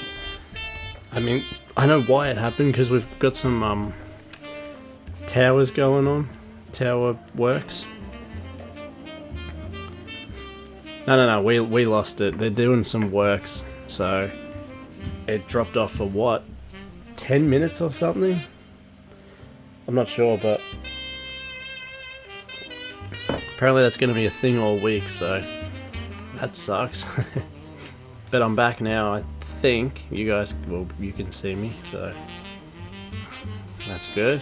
I mean, I know why it happened because we've got some towers going on. Tower works. No, we lost it. They're doing some works, so it dropped off for what? 10 minutes or something? I'm not sure, but apparently that's going to be a thing all week, so that sucks. But I'm back now, I think. You guys, well, you can see me, so that's good.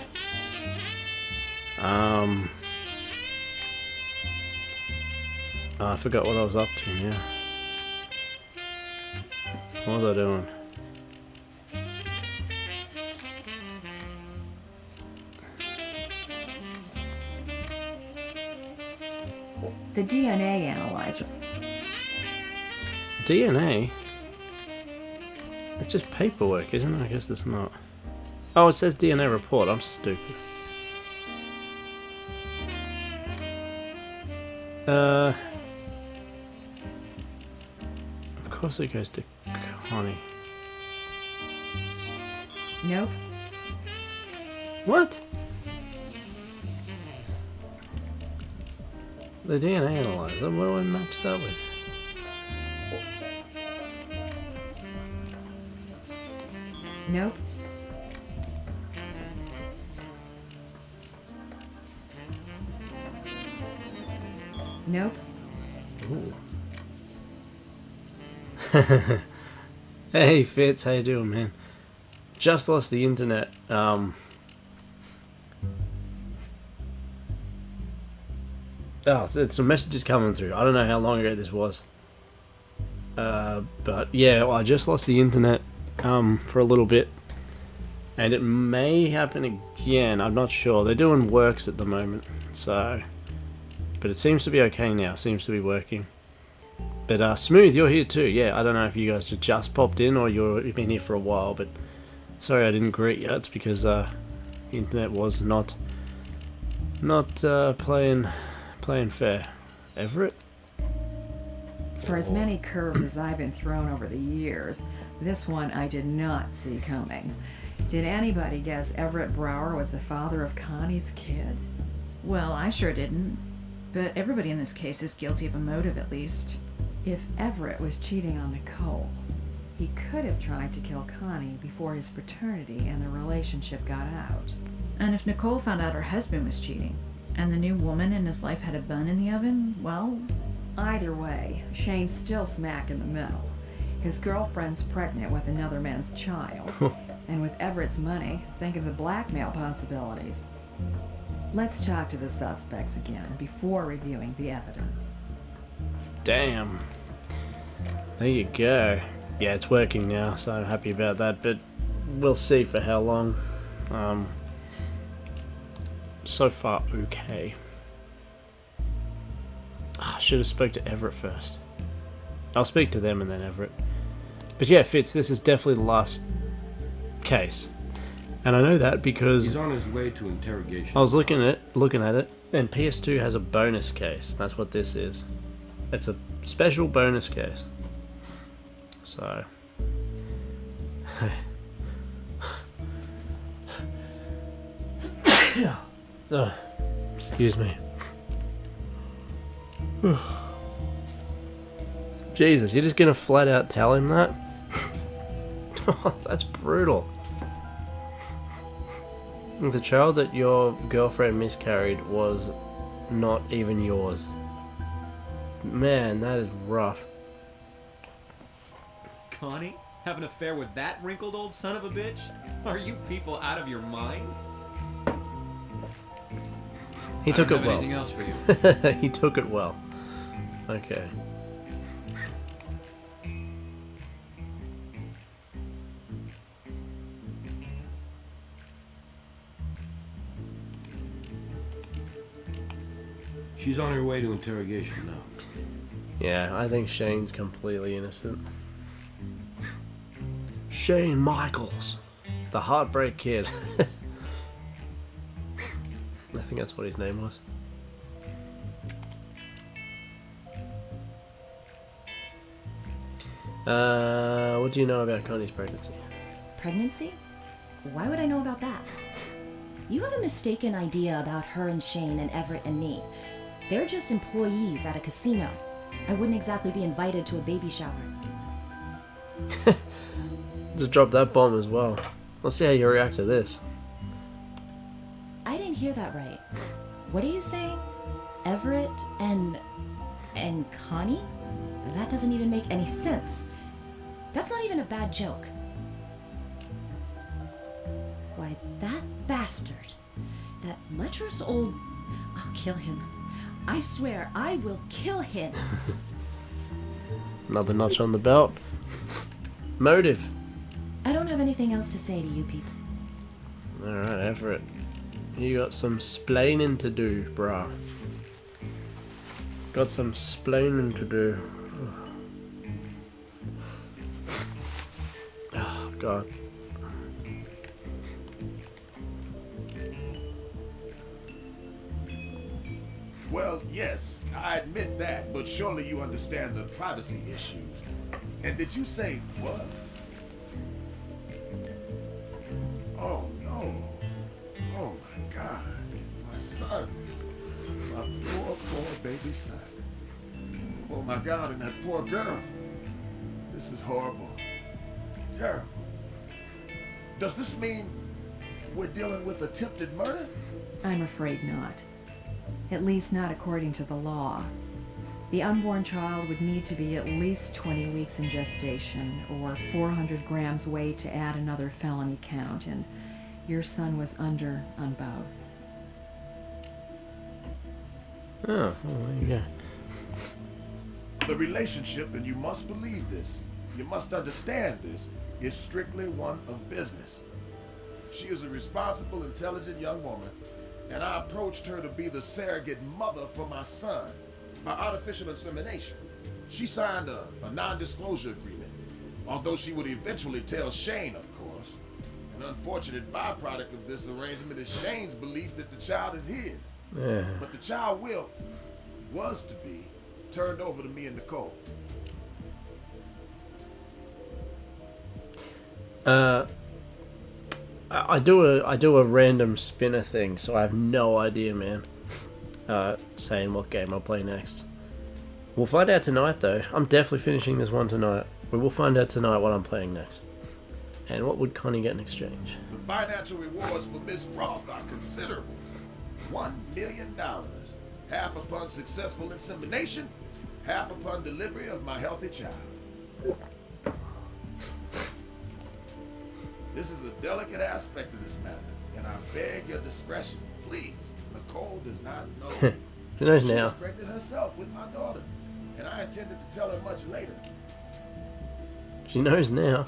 I forgot what I was up to now. What was I doing? The DNA analyzer. DNA? It's just paperwork, isn't it? I guess it's not. Oh, it says DNA report. I'm stupid. Of course it goes to Connie. Nope. What? The DNA analyzer? What do I match that with? Nope. Nope. Ooh. Hey Fitz, how you doing, man? Just lost the internet. Oh, so some messages coming through. I don't know how long ago this was. But yeah, well, I just lost the internet for a little bit. And it may happen again, I'm not sure. They're doing works at the moment, so... But it seems to be okay now, seems to be working. But Smooth, you're here too. Yeah, I don't know if you guys just popped in or you've been here for a while, but sorry I didn't greet you. It's because the internet was not playing fair. Everett? For as many curves as I've been thrown over the years, this one I did not see coming. Did anybody guess Everett Brower was the father of Connie's kid? Well, I sure didn't. But everybody in this case is guilty of a motive, at least. If Everett was cheating on Nicole, he could have tried to kill Connie before his fraternity and the relationship got out. And if Nicole found out her husband was cheating, and the new woman in his life had a bun in the oven, well... Either way, Shane's still smack in the middle. His girlfriend's pregnant with another man's child. And with Everett's money, think of the blackmail possibilities. Let's talk to the suspects again before reviewing the evidence. Damn. There you go. Yeah, it's working now, so I'm happy about that, but we'll see for how long. So far, okay. I should have spoke to Everett first. I'll speak to them and then Everett. But yeah, Fitz, this is definitely the last case. And I know that because He's on his way to interrogation. I was looking at it, and PS2 has a bonus case. That's what this is. It's a special bonus case. So... excuse me. Jesus, you're just gonna flat out tell him that? That's brutal. The child that your girlfriend miscarried was not even yours. Man, that is rough. Connie? Have an affair with that wrinkled old son of a bitch? Are you people out of your minds? He took I it don't have well. anything else for you. He took it well. Okay. She's on her way to interrogation now. Yeah, I think Shane's completely innocent. Shane Michaels, the Heartbreak Kid. I think that's what his name was. What do you know about Connie's pregnancy? Pregnancy? Why would I know about that? You have a mistaken idea about her and Shane and Everett and me. They're just employees at a casino. I wouldn't exactly be invited to a baby shower. Just drop that bomb as well. Let's see how you react to this. I didn't hear that right. What are you saying? Everett and Connie? That doesn't even make any sense. That's not even a bad joke. Why, that bastard, that lecherous old... I'll kill him. I swear, I will kill him. Another notch on the belt. Motive. I don't have anything else to say to you people. Alright, Everett. You got some splaining to do, brah. Got some splaining to do. Oh, God. Well, yes, I admit that, but surely you understand the privacy issues. And did you say what? Oh, no. Oh, my God. My son. My poor, poor baby son. Oh, my God, and that poor girl. This is horrible. Terrible. Does this mean we're dealing with attempted murder? I'm afraid not. At least not according to the law. The unborn child would need to be at least 20 weeks in gestation, or 400 grams weight to add another felony count, and your son was under on both. Oh, well, there you go. The relationship, and you must believe this, you must understand this, is strictly one of business. She is a responsible, intelligent young woman, and I approached her to be the surrogate mother for my son by artificial insemination. She signed a non-disclosure agreement, although she would eventually tell Shane, of course. An unfortunate byproduct of this arrangement is Shane's belief that the child is his. Yeah. But the child was to be, turned over to me and Nicole. I do a random spinner thing, so I have no idea, man. Saying what game I'll play next. We'll find out tonight, though. I'm definitely finishing this one tonight. We will find out tonight what I'm playing next. And what would Connie get in exchange? The financial rewards for Miss Roth are considerable. $1 million. Half upon successful insemination, half upon delivery of my healthy child. This is a delicate aspect of this matter, and I beg your discretion. Please, Nicole does not know. She knows She now. was pregnant herself with my daughter, and I intended to tell her much later. She knows now.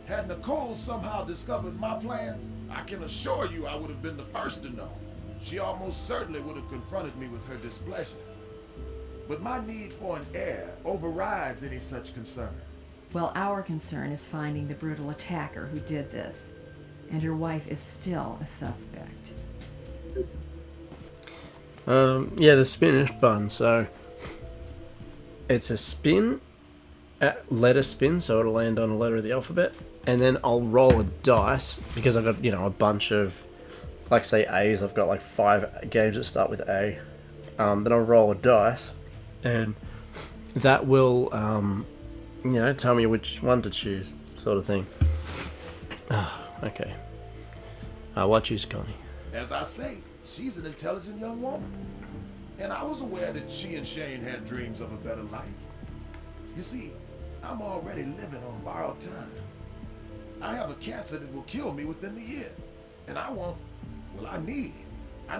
Had Nicole somehow discovered my plans, I can assure you I would have been the first to know. She almost certainly would have confronted me with her displeasure. But my need for an heir overrides any such concern. Well, our concern is finding the brutal attacker who did this, and your wife is still a suspect. Yeah, the spinach bun. So it's a spin, letter spin, so it'll land on a letter of the alphabet, and then I'll roll a dice because I've got a bunch of, like say A's. I've got like 5 games that start with A. Then I'll roll a dice, and that will tell me which one to choose, sort of thing. Okay. What choose Connie? As I say, she's an intelligent young woman. And I was aware that she and Shane had dreams of a better life. You see, I'm already living on borrowed time. I have a cancer that will kill me within the year. And I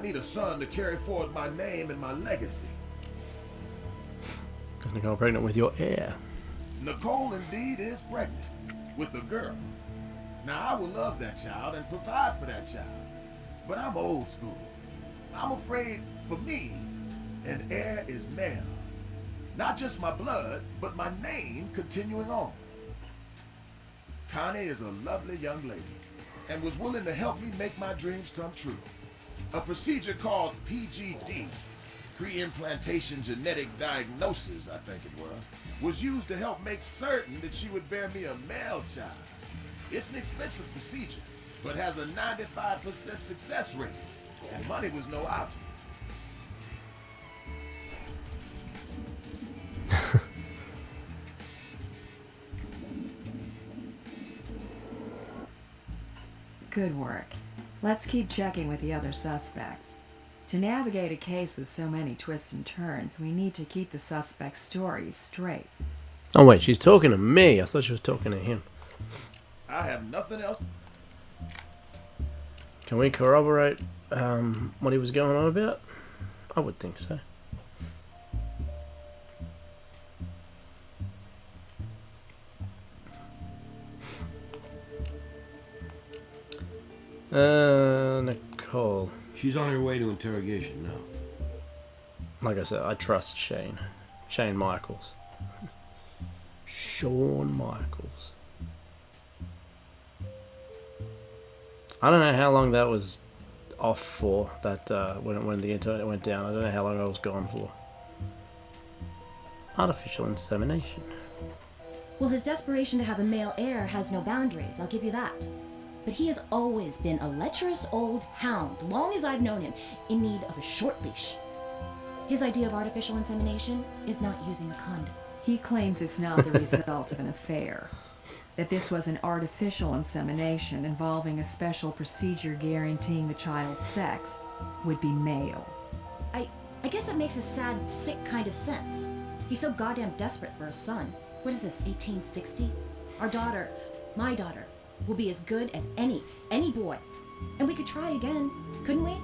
need a son to carry forward my name and my legacy. I'm gonna go pregnant with your heir. Nicole indeed is pregnant with a girl. Now I will love that child and provide for that child. But I'm old school. I'm afraid for me, an heir is male. Not just my blood, but my name continuing on. Connie is a lovely young lady and was willing to help me make my dreams come true. A procedure called PGD, pre-implantation genetic diagnosis, I think it was used to help make certain that she would bear me a male child. It's an expensive procedure, but has a 95% success rate, and money was no object. Good work. Let's keep checking with the other suspects. To navigate a case with so many twists and turns, we need to keep the suspect's stories straight. Oh wait, she's talking to me. I thought she was talking to him. I have nothing else. Can we corroborate what he was going on about? I would think so. Nicole. She's on her way to interrogation now. Like I said, I trust Shane. Shane Michaels. Shawn Michaels. I don't know how long that was off for, that when the internet went down. I don't know how long I was gone for. Artificial insemination. Well, his desperation to have a male heir has no boundaries, I'll give you that. But he has always been a lecherous old hound, long as I've known him, in need of a short leash. His idea of artificial insemination is not using a condom. He claims it's not the result of an affair, that this was an artificial insemination involving a special procedure guaranteeing the child's sex would be male. I guess it makes a sad, sick kind of sense. He's so goddamn desperate for a son. What is this, 1860? Our daughter, my daughter, will be as good as any boy. And we could try again, couldn't we?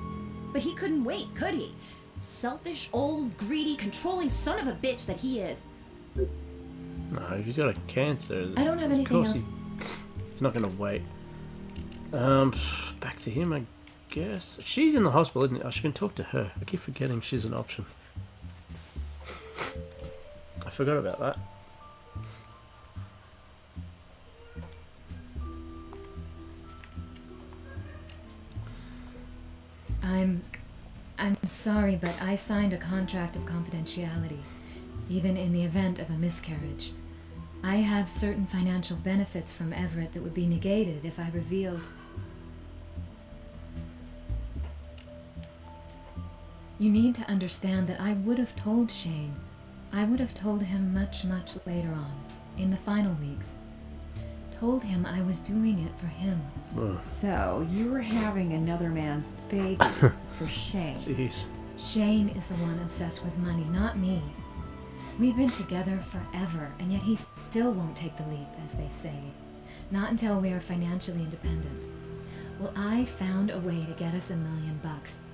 But he couldn't wait, could he? Selfish, old, greedy, controlling son of a bitch that he is. No, if he's got a cancer. I don't have anything else. He's not going to wait. Back to him, I guess. She's in the hospital, isn't it? I can talk to her. I keep forgetting she's an option. I forgot about that. I'm sorry, but I signed a contract of confidentiality, even in the event of a miscarriage. I have certain financial benefits from Everett that would be negated if I revealed. You need to understand that I would have told Shane. I would have told him much, much later on, in the final weeks. Told him I was doing it for him. So, you were having another man's baby for Shane. Jeez. Shane is the one obsessed with money, not me. We've been together forever, and yet he still won't take the leap, as they say. Not until we are financially independent. Well, I found a way to get us $1 million,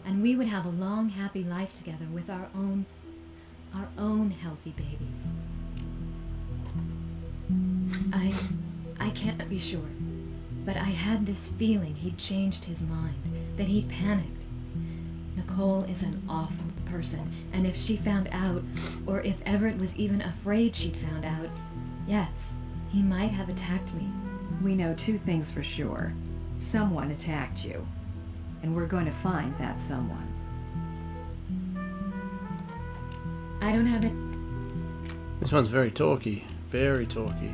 and we would have a long, happy life together with our own healthy babies. I can't be sure, but I had this feeling he'd changed his mind, that he'd panicked. Nicole is an awful person, and if she found out, or if Everett was even afraid she'd found out, yes, he might have attacked me. We know two things for sure. Someone attacked you, and we're going to find that someone. I don't have it. This one's very talky. Very talky.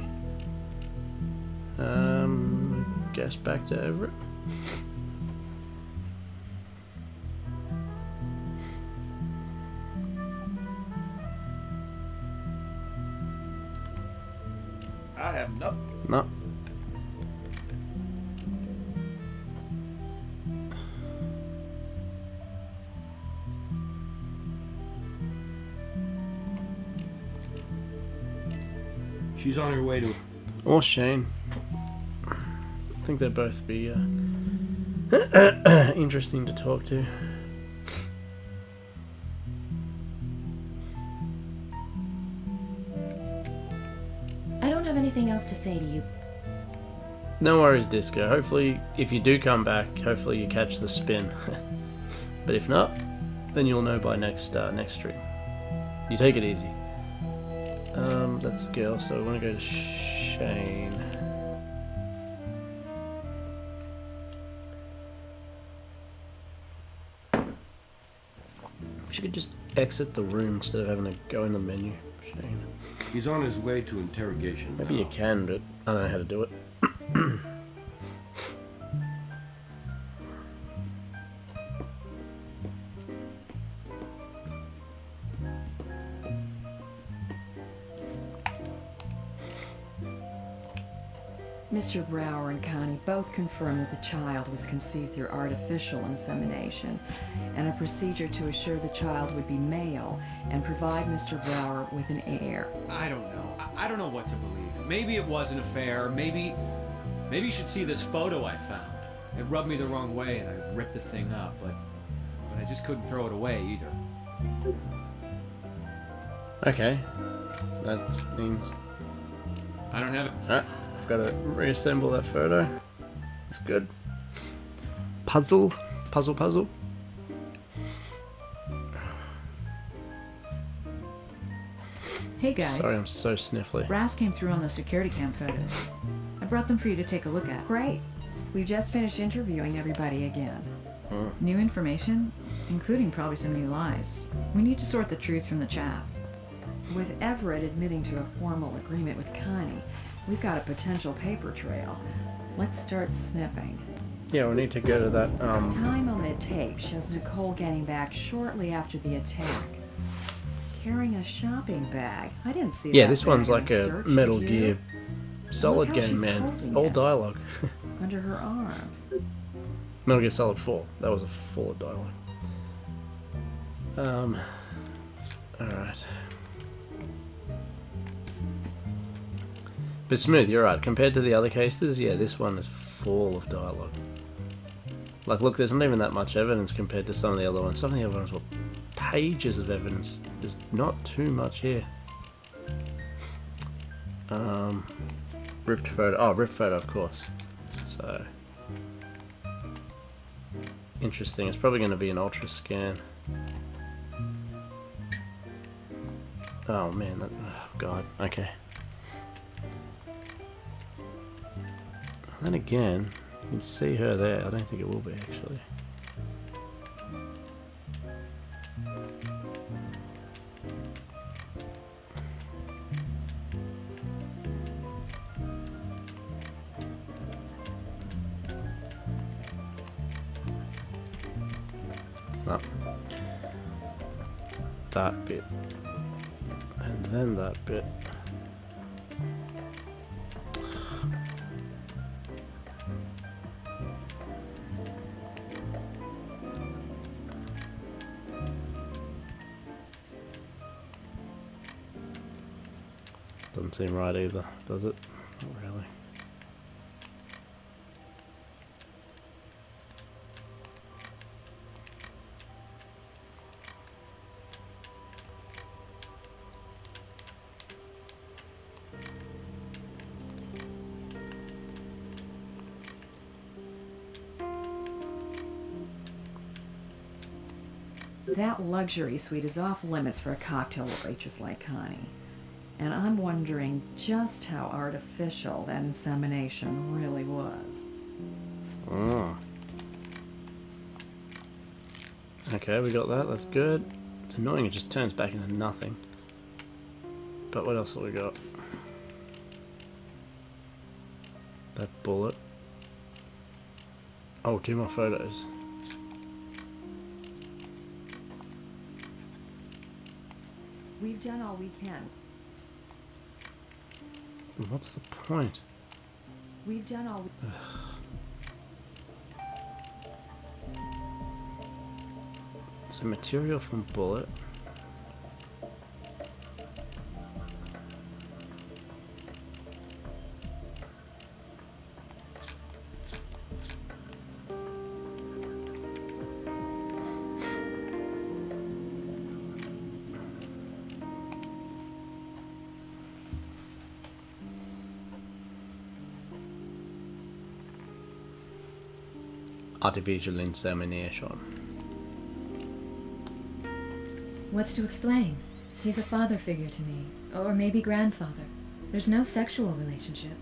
Guess back to Everett. I have nothing. No. She's on her way to... Or Shane. I think they'd both be interesting to talk to. I don't have anything else to say to you. No worries, Disco. Hopefully, if you do come back, hopefully you catch the spin. But if not, then you'll know by next stream. You take it easy. That's the girl, so I want to go to Shane. She could just exit the room instead of having to go in the menu. Shane. He's on his way to interrogation. Maybe now. you can, but I don't know how to do it. Mr. Brower and Connie both confirmed that the child was conceived through artificial insemination, and a procedure to assure the child would be male and provide Mr. Brower with an heir. I don't know. I don't know what to believe. Maybe it was an affair. Maybe you should see this photo I found. It rubbed me the wrong way, and I ripped the thing up, but I just couldn't throw it away either. Okay. That means... I don't have it. Alright. I've got to reassemble that photo. That's good. Puzzle. Hey guys. Sorry, I'm so sniffly. Brass came through on the security cam photos. I brought them for you to take a look at. Great. We've just finished interviewing everybody again. New information, including probably some new lies. We need to sort the truth from the chaff. With Everett admitting to a formal agreement with Connie, we've got a potential paper trail. Let's start sniffing. Yeah, we need to go to that, Time on the tape shows Nicole getting back shortly after the attack. Carrying a shopping bag. I didn't see yeah, that this bag one's in like a search, Metal did you? Gear Solid Look how game, she's man. holding All it. dialogue. Under her arm. Metal Gear Solid 4. That was a full of dialogue. Alright. But Smooth, you're right. Compared to the other cases, yeah, this one is full of dialogue. Like, look, there's not even that much evidence compared to some of the other ones. Some of the other ones were pages of evidence. There's not too much here. Ripped photo. Oh, ripped photo, of course. So... interesting. It's probably going to be an ultra scan. Oh man, that, oh god, okay. Then again, you can see her there. I don't think it will be actually. No. That bit. And then that bit. Doesn't seem right either, does it? Not really. That luxury suite is off limits for a cocktail waitress like Connie. And I'm wondering just how artificial that insemination really was. Oh. Okay, we got that. That's good. It's annoying. It just turns back into nothing. But what else have we got? That bullet. Oh, 2 more photos. We've done all we can. What's the point? We've done all we So material from bullet. Artificial insemination. What's to explain? He's a father figure to me. Or maybe grandfather. There's no sexual relationship.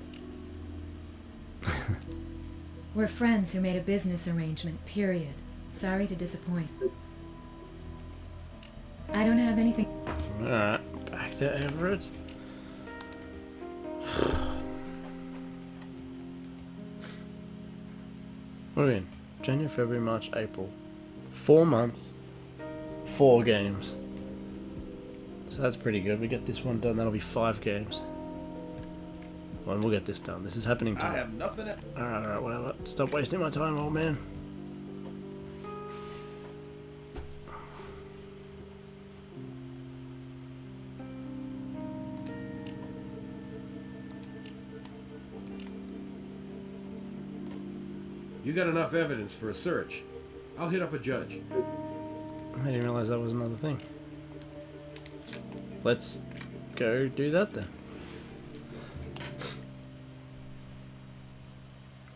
We're friends who made a business arrangement, period. Sorry to disappoint. I don't have anything... Alright, back to Everett. What are we in? January, February, March, April. 4 months. 4 games. So that's pretty good. We get this one done, that'll be 5 games. Well, and we'll get this done. This is happening I tonight. have nothing. Alright, whatever. Stop wasting my time, old man. You got enough evidence for a search. I'll hit up a judge. I didn't realize that was another thing. Let's go do that then.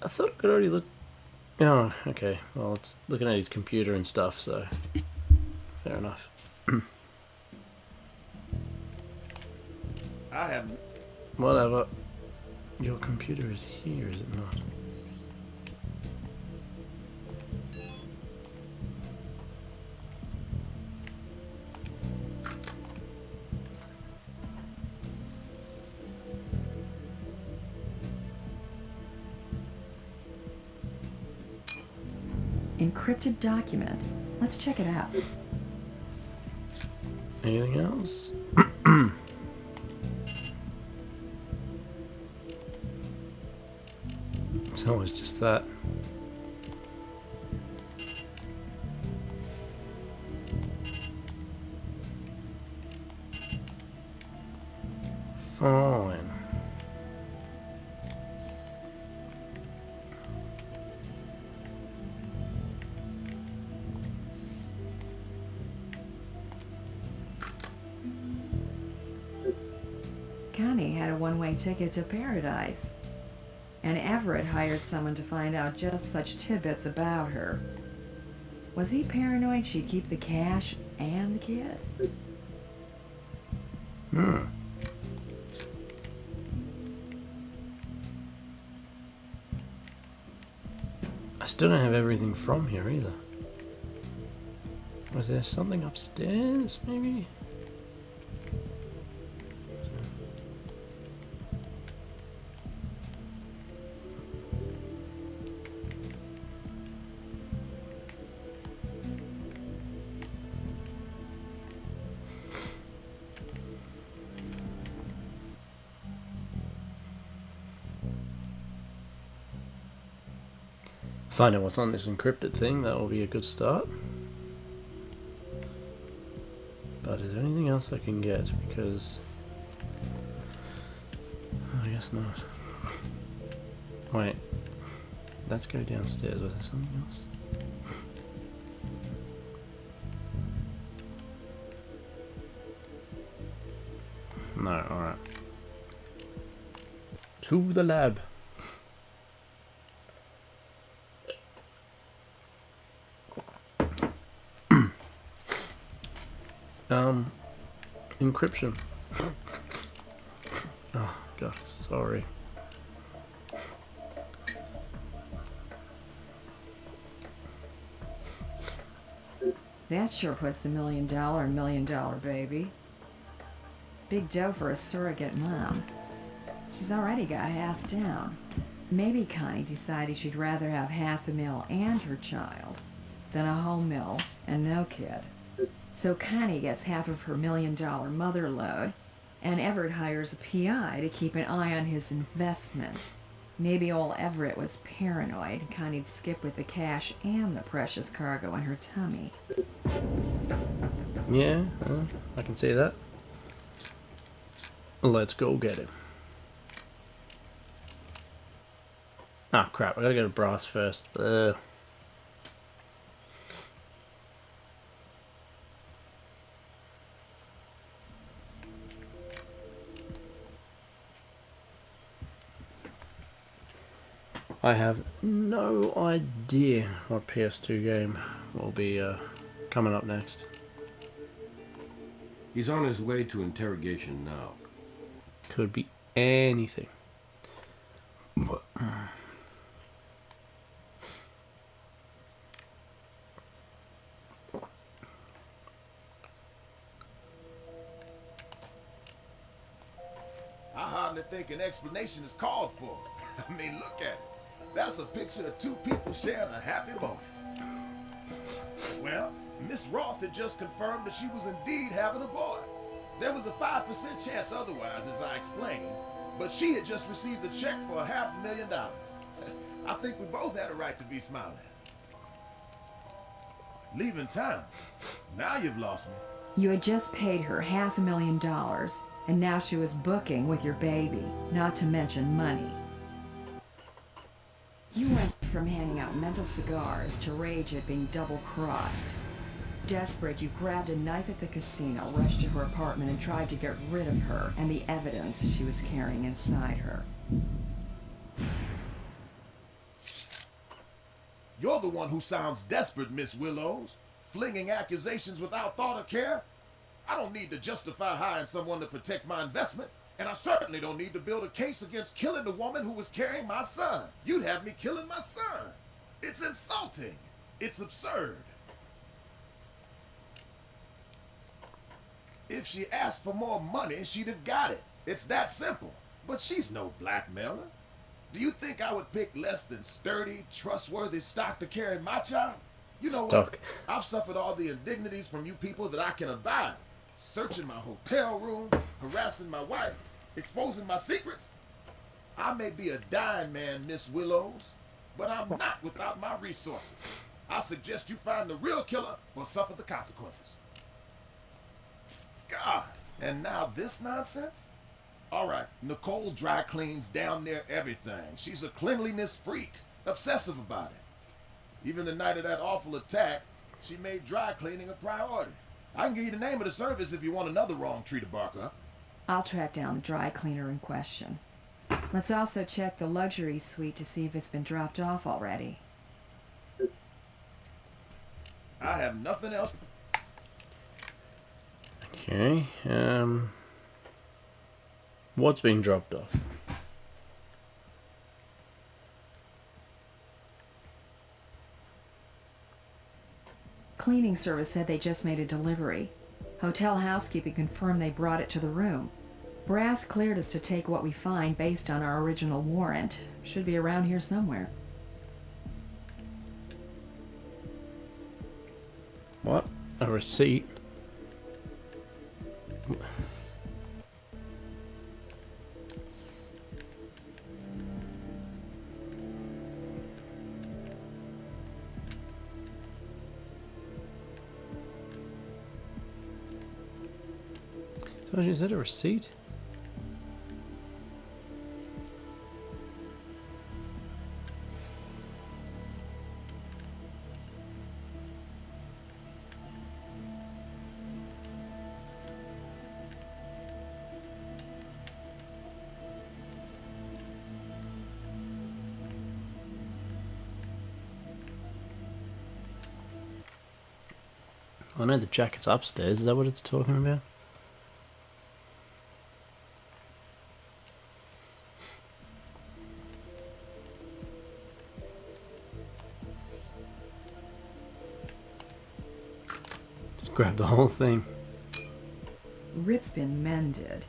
I thought I could already look... Oh, okay. Well, it's looking at his computer and stuff, so... Fair enough. I have. Whatever. Your computer is here, is it not? Encrypted document. Let's check it out. Anything else? It's always just that. Fine. Connie had a one-way ticket to paradise. And Everett hired someone to find out just such tidbits about her. Was he paranoid she'd keep the cash and the kid? I still don't have everything from here either. Was there something upstairs, maybe? Find out what's on this encrypted thing, that will be a good start. But is there anything else I can get? Because I guess not. Wait, let's go downstairs. Was there something else? No, alright. To the lab. Encryption. Oh, God, sorry. That sure puts the $1 million in $1 million, baby. Big dough for a surrogate mom. She's already got half down. Maybe Connie decided she'd rather have $500,000 and her child than a whole mill and no kid. So Connie gets half of her $1 million mother load, and Everett hires a PI to keep an eye on his investment. Maybe old Everett was paranoid Connie'd skip with the cash and the precious cargo in her tummy. Yeah, I can see that. Let's go get it. Ah, crap, I gotta go to brass first. I have no idea what PS2 game will be coming up next. He's on his way to interrogation now. Could be anything. I hardly think an explanation is called for. I mean, look at it. That's a picture of two people sharing a happy moment. Well, Miss Roth had just confirmed that she was indeed having a boy. There was a 5% chance otherwise, as I explained, but she had just received a check for $500,000. I think we both had a right to be smiling. Leaving town. Now you've lost me. You had just paid her $500,000, and now she was booking with your baby, not to mention money. You went from handing out mental cigars to rage at being double-crossed. Desperate, you grabbed a knife at the casino, rushed to her apartment, and tried to get rid of her and the evidence she was carrying inside her. You're the one who sounds desperate, Miss Willows. Flinging accusations without thought or care. I don't need to justify hiring someone to protect my investment. And I certainly don't need to build a case against killing the woman who was carrying my son. You'd have me killing my son. It's insulting. It's absurd. If she asked for more money, she'd have got it. It's that simple. But she's no blackmailer. Do you think I would pick less than sturdy, trustworthy stock to carry my child? You know what? I've suffered all the indignities from you people that I can abide. Searching my hotel room, harassing my wife, exposing my secrets. I may be a dying man, Miss Willows, but I'm not without my resources. I suggest you find the real killer or suffer the consequences. God, and now this nonsense? All right, Nicole dry cleans damn near everything. She's a cleanliness freak, obsessive about it. Even the night of that awful attack, she made dry cleaning a priority. I can give you the name of the service if you want another wrong tree to bark up. I'll track down the dry cleaner in question. Let's also check the luxury suite to see if it's been dropped off already. I have nothing else. Okay, What's being dropped off? Cleaning service said they just made a delivery. Hotel housekeeping confirmed they brought it to the room. Brass cleared us to take what we find based on our original warrant. Should be around here somewhere. What? A receipt? So is that a receipt? I know the jacket's upstairs. Is that what it's talking about? Just grab the whole thing. Rib's been mended.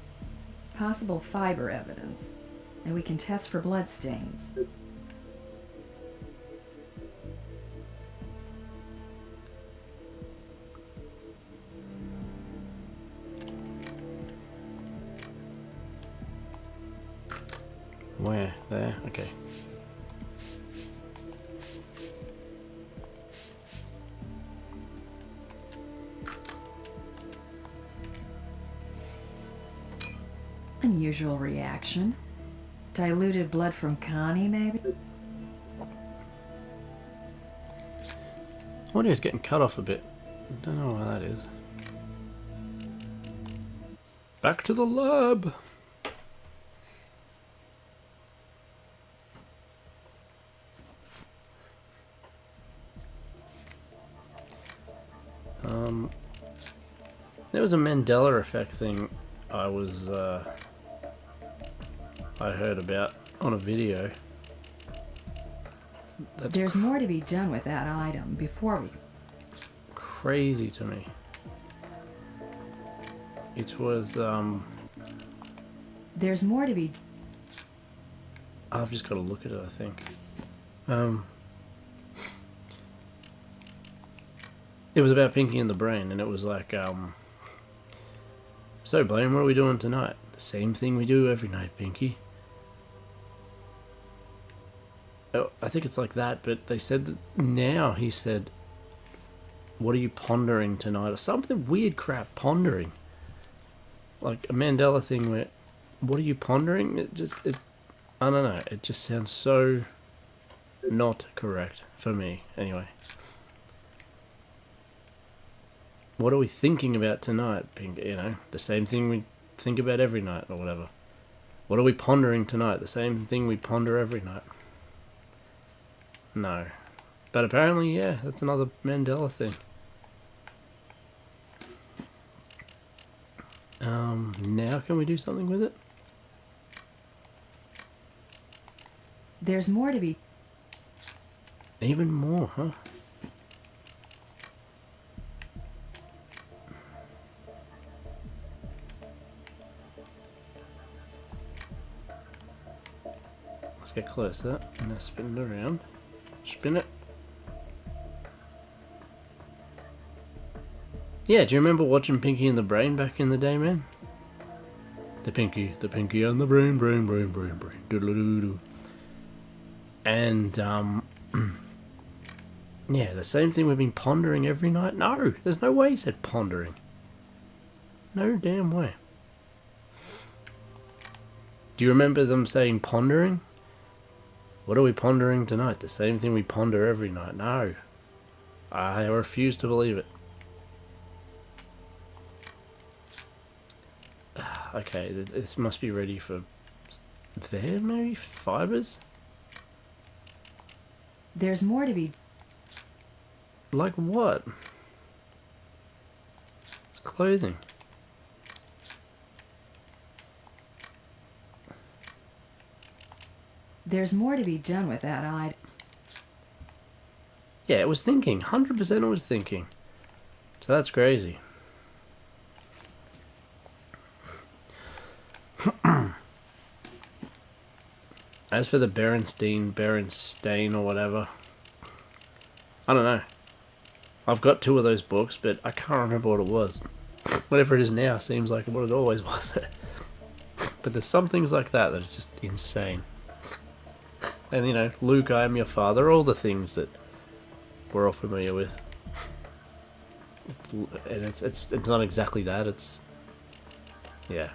Possible fiber evidence. And we can test for blood stains. Where? There? Okay. Unusual reaction. Diluted blood from Connie, maybe? Audio's getting cut off a bit. Don't know why that is. Back to the lab. There was a Mandela effect thing I heard about on a video. That's There's more to be done with that item before we... crazy to me. It was, There's more to be... I've just got to look at it, I think. It was about Pinky and the Brain, and it was like, so Blaine, what are we doing tonight? The same thing we do every night, Pinky. Oh, I think it's like that, but they said that now, he said, what are you pondering tonight? Or something weird crap, pondering. Like a Mandela thing where, what are you pondering? I don't know, it just sounds so not correct for me, anyway. What are we thinking about tonight, Pink? You know, the same thing we think about every night, or whatever. What are we pondering tonight? The same thing we ponder every night. No. But apparently, yeah, that's another Mandela thing. Now can we do something with it? There's more to be... Even more, huh? Let's get closer. Now spin it around. Spin it. Yeah, do you remember watching Pinky and the Brain back in the day, man? The Pinky and the Brain. Doodle-doo-doo. And, yeah, the same thing we've been pondering every night. No, there's no way he said pondering. No damn way. Do you remember them saying pondering? What are we pondering tonight? The same thing we ponder every night. No. I refuse to believe it. Okay, this must be ready for... There, maybe? Fibers? There's more to be... Like what? It's clothing. There's more to be done with that eye. Yeah, it was thinking. 100% it was thinking. So that's crazy. As for the Berenstain or whatever, I don't know. I've got 2 of those books, but I can't remember what it was. Whatever it is now seems like what it always was. But there's some things like that that are just insane. And you know, Luke, I am your father, all the things that we're all familiar with. And it's not exactly that, it's... Yeah.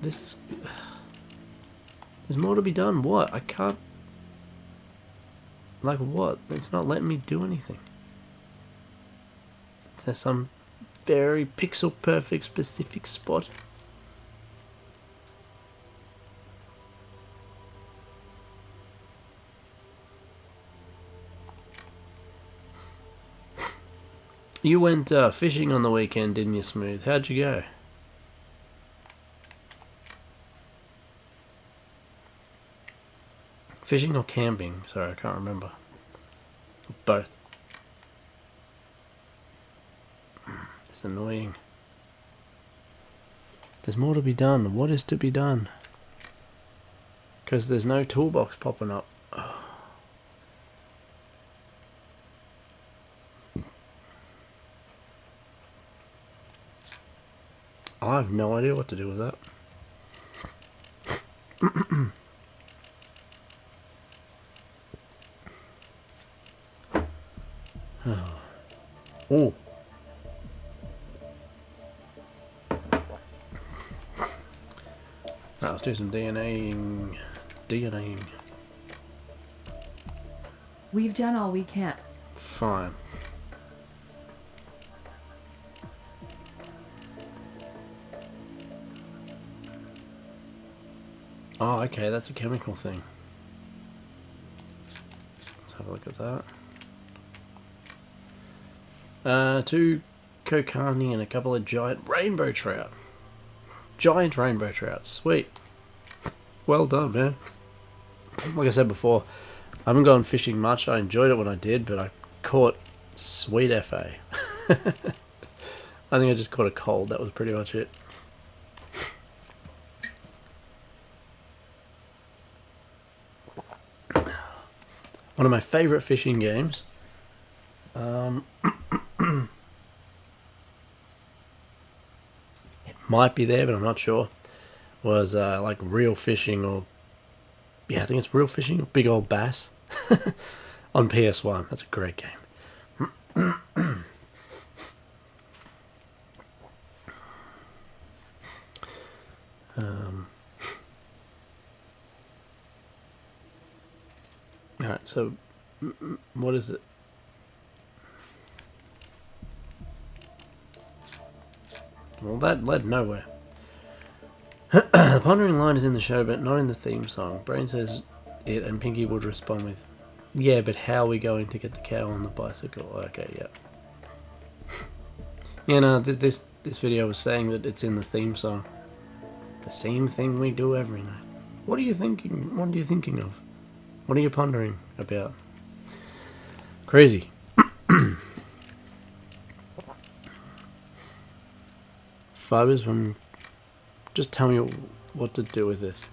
This is... There's more to be done. What? I can't... Like what? It's not letting me do anything. There's some very pixel perfect specific spot. You went fishing on the weekend, didn't you, Smooth? How'd you go? Fishing or camping? Sorry, I can't remember. Both. It's annoying. There's more to be done. What is to be done? Because there's no toolbox popping up. I have no idea what to do with that. Oh. Right, let's do some DNAing. We've done all we can. Fine. Oh, okay, that's a chemical thing. Let's have a look at that. 2 kokanee and a couple of giant rainbow trout. Giant rainbow trout. Sweet. Well done, man. Like I said before, I haven't gone fishing much. I enjoyed it when I did, but I caught sweet FA. I think I just caught a cold. That was pretty much it. One of my favourite fishing games. It might be there, but I'm not sure. Was like Real Fishing, or yeah, I think it's Real Fishing or Big Old Bass on PS1. That's a great game. Alright, so what is it? Well, that led nowhere. The pondering line is in the show, but not in the theme song. Brain says it, and Pinky would respond with, "Yeah, but how are we going to get the cow on the bicycle?" Okay, yeah. Yeah, no, this video was saying that it's in the theme song. The same thing we do every night. What are you thinking? What are you thinking of? What are you pondering about? Crazy. Fibers from... Just tell me what to do with this.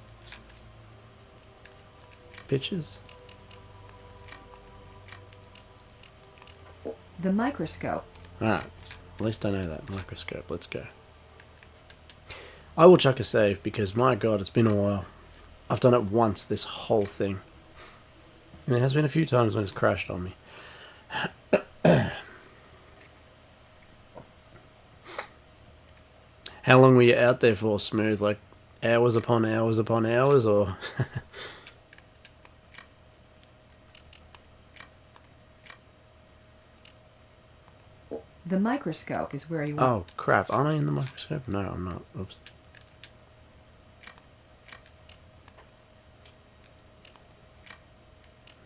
Pictures? The microscope. Alright. At least I know that. Microscope. Let's go. I will chuck a save because, my god, it's been a while. I've done it once, this whole thing. And it has been a few times when it's crashed on me. How long were you out there for, Smooth? Like hours upon hours upon hours, or? The microscope is where you... Oh crap, aren't I in the microscope? No, I'm not. Oops.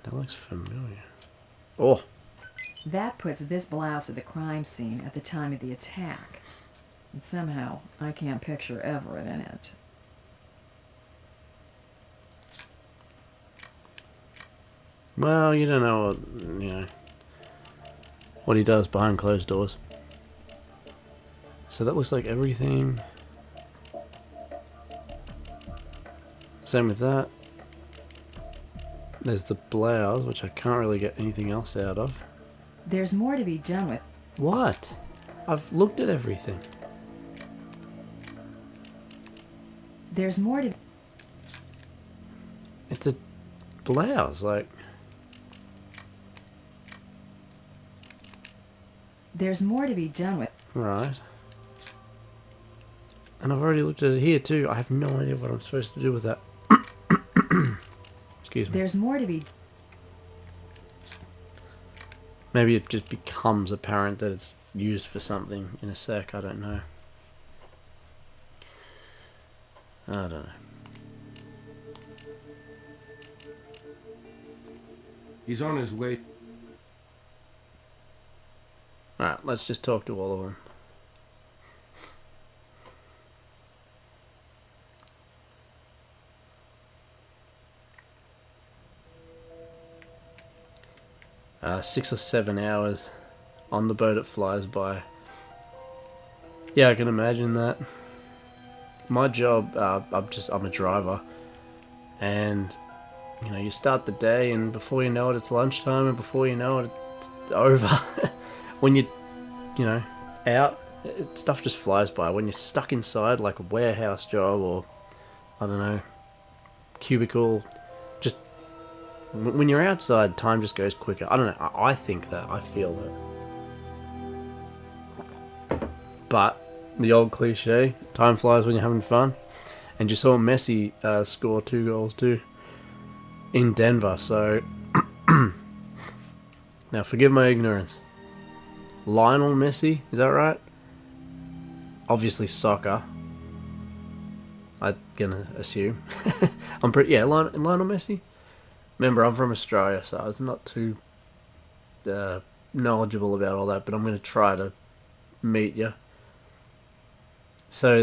That looks familiar. Oh! That puts this blouse at the crime scene at the time of the attack. And somehow, I can't picture Everett in it. Well, you don't know what he does behind closed doors. So that looks like everything. Same with that. There's the blouse, which I can't really get anything else out of. There's more to be done with. What? I've looked at everything. There's more to. It's a blouse, like. There's more to be done with. Right. And I've already looked at it here too. I have no idea what I'm supposed to do with that. Excuse me. There's more to be. Maybe it just becomes apparent that it's used for something in a sec. I don't know. I don't know. He's on his way. Alright, let's just talk to all of them. Uh, 6 or 7 hours on the boat. It flies by. Yeah, I can imagine that. My job, I'm a driver, and you start the day, and before you know it, it's lunchtime, and before you know it, it's over. When out, stuff just flies by. When you're stuck inside, like a warehouse job or, I don't know, cubicle, just when you're outside, time just goes quicker. I don't know. I think that. I feel that. But the old cliche, time flies when you're having fun. And you saw Messi score 2 goals too in Denver. So now, forgive my ignorance. Lionel Messi, is that right? Obviously soccer. I'm gonna assume. Lionel Messi. Remember, I'm from Australia, so I was not too knowledgeable about all that, but I'm gonna try to meet you. So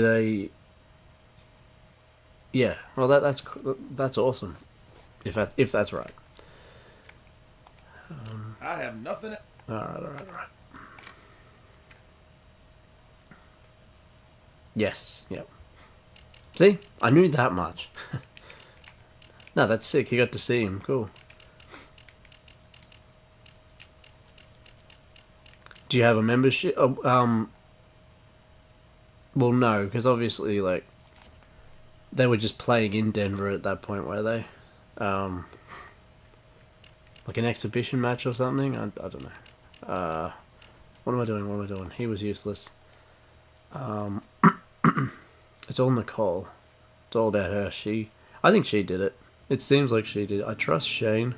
well that's awesome. If that's right. I have nothing. All right. Yes, yep. See? I knew that much. No, that's sick. You got to see him. Cool. Do you have a membership? Well, no, because obviously, like, they were just playing in Denver at that point, were they? Like an exhibition match or something? I don't know. What am I doing? He was useless. It's all Nicole. It's all about her. I think she did it. It seems like she did. I trust Shane.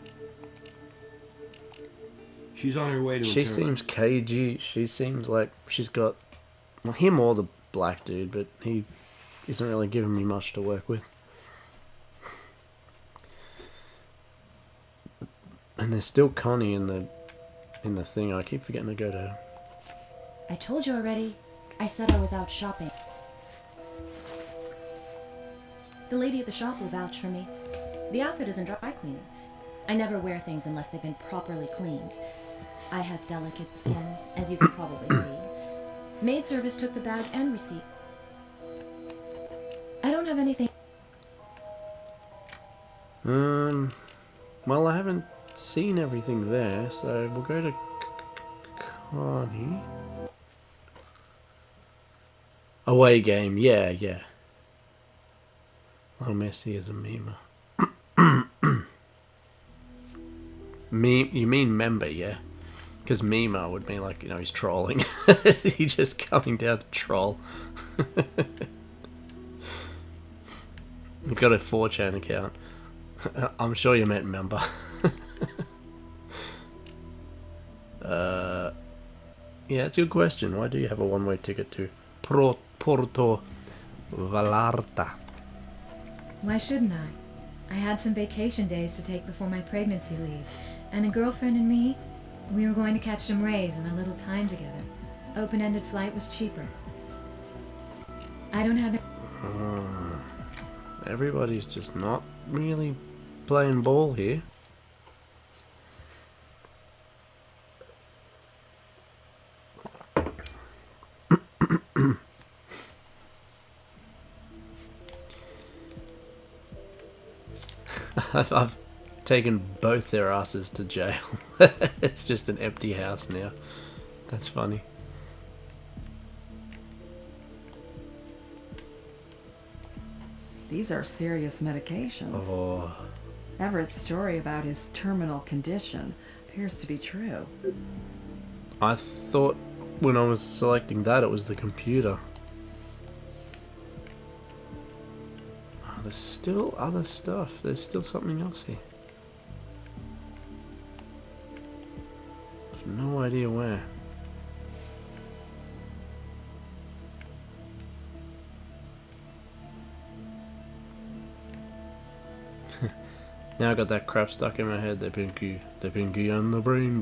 She's on her way to. She seems cagey. She seems like she's got, well, him or the black dude, but he isn't really giving me much to work with. And there's still Connie in the thing. I keep forgetting to go to her. I told you already. I said I was out shopping. The lady at the shop will vouch for me. The outfit isn't dry cleaning. I never wear things unless they've been properly cleaned. I have delicate skin, as you can probably see. Maid service took the bag and receipt. I don't have anything. Well, I haven't seen everything there, so we'll go to Connie. Away game, yeah. Oh, Messi is a meme. You mean member, yeah? Because meme would mean like, he's trolling. He's just coming down to troll. He's got a 4chan account. I'm sure you meant member. Yeah, it's a good question. Why do you have a one-way ticket to Porto Vallarta? Why shouldn't I? I had some vacation days to take before my pregnancy leave, and a girlfriend and me, we were going to catch some rays and a little time together. Open-ended flight was cheaper. I don't have. Everybody's just not really playing ball here. I've taken both their asses to jail. It's just an empty house now. That's funny. These are serious medications. Oh, Everett's story about his terminal condition appears to be true. I thought when I was selecting that it was the computer. Oh, there's still other stuff. There's still something else here. I've no idea where. Now I got that crap stuck in my head. The pinky and the brain.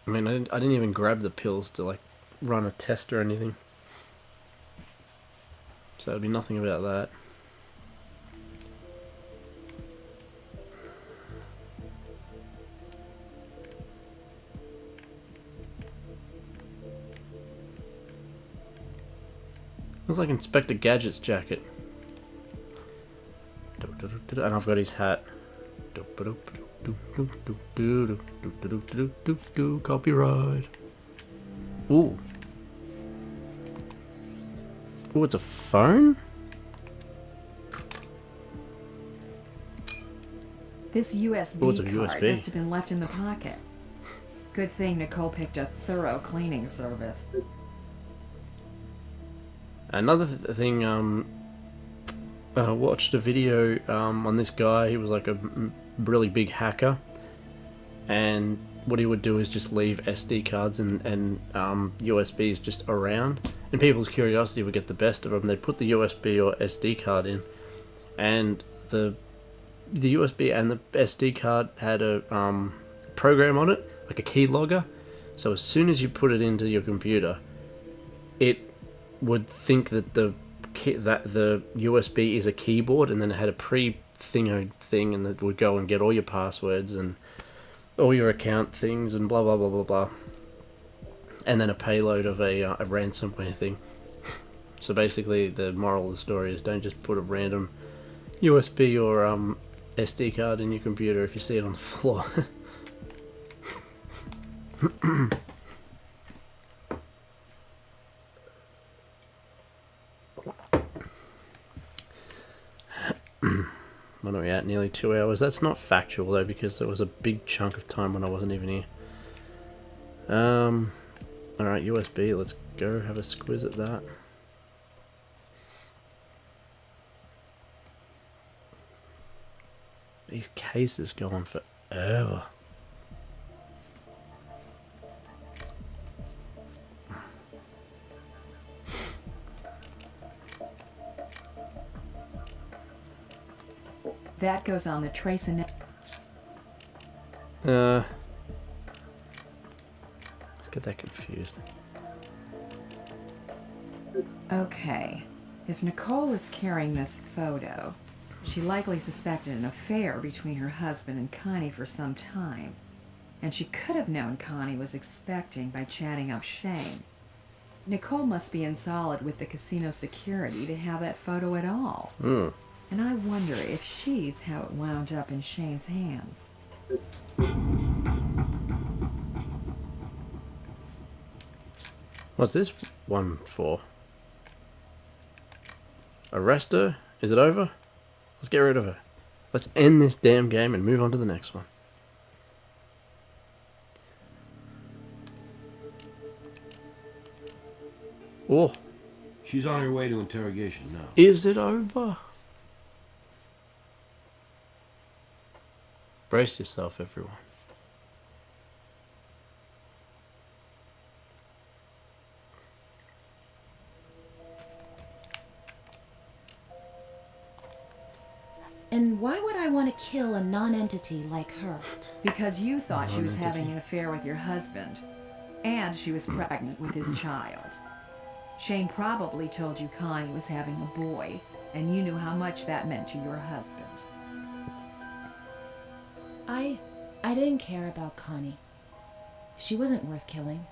I mean, I didn't even grab the pills to like run a test or anything. So it'd be nothing about that. Looks like Inspector Gadget's jacket. And I've got his hat. Copyright. Ooh. Ooh, it's a phone? This USB Oh, it's a card USB. must have been left in the pocket. Good thing Nicole picked a thorough cleaning service. Another thing, I watched a video on this guy. He was like a really big hacker, and what he would do is just leave SD cards and USBs just around, and people's curiosity would get the best of them. They'd put the USB or SD card in, and the USB and the SD card had a program on it, like a keylogger. So as soon as you put it into your computer, it would think that the USB is a keyboard, and then it had a pre-thing, and it would go and get all your passwords and all your account things and blah blah blah blah blah, and then a payload of a ransomware thing. So basically, the moral of the story is don't just put a random USB or SD card in your computer if you see it on the floor. What are we at? Nearly 2 hours. That's not factual though, because there was a big chunk of time when I wasn't even here. Alright, USB, let's go have a squiz at that. These cases go on forever. That goes on the trace and... Let's get that confused. Okay. If Nicole was carrying this photo, she likely suspected an affair between her husband and Connie for some time. And she could have known Connie was expecting by chatting up Shane. Nicole must be in solid with the casino security to have that photo at all. And I wonder if she's how it wound up in Shane's hands. What's this one for? Arrest her? Is it over? Let's get rid of her. Let's end this damn game and move on to the next one. Oh, She's on her way to interrogation now. is it over? Brace yourself, everyone. And why would I want to kill a non-entity like her? Because you thought she was having an affair with your husband. And she was pregnant with his child. Shane probably told you Connie was having a boy, and you knew how much that meant to your husband. I didn't care about Connie. She wasn't worth killing.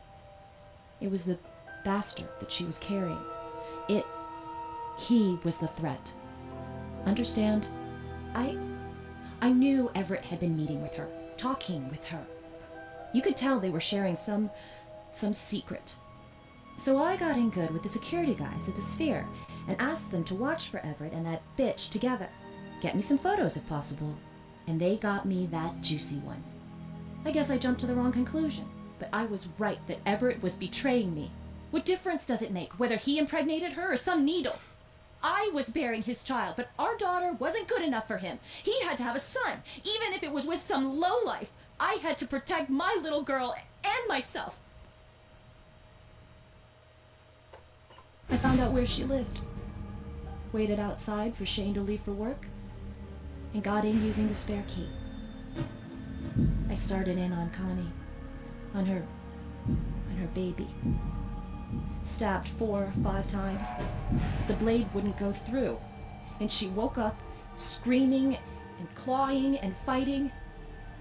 It was the bastard that she was carrying. He was the threat. Understand? I knew Everett had been meeting with her, talking with her. You could tell they were sharing some secret. So I got in good with the security guys at the Sphere and asked them to watch for Everett and that bitch together. Get me some photos if possible. And they got me that juicy one. I guess I jumped to the wrong conclusion, but I was right that Everett was betraying me. What difference does it make whether he impregnated her or some needle? I was bearing his child, but our daughter wasn't good enough for him. He had to have a son, even if it was with some lowlife. I had to protect my little girl and myself. I found out where she lived, waited outside for Shane to leave for work, and got in using the spare key. I started in on Connie, on her baby. Stabbed 4 or 5 times. The blade wouldn't go through, and she woke up screaming and clawing and fighting.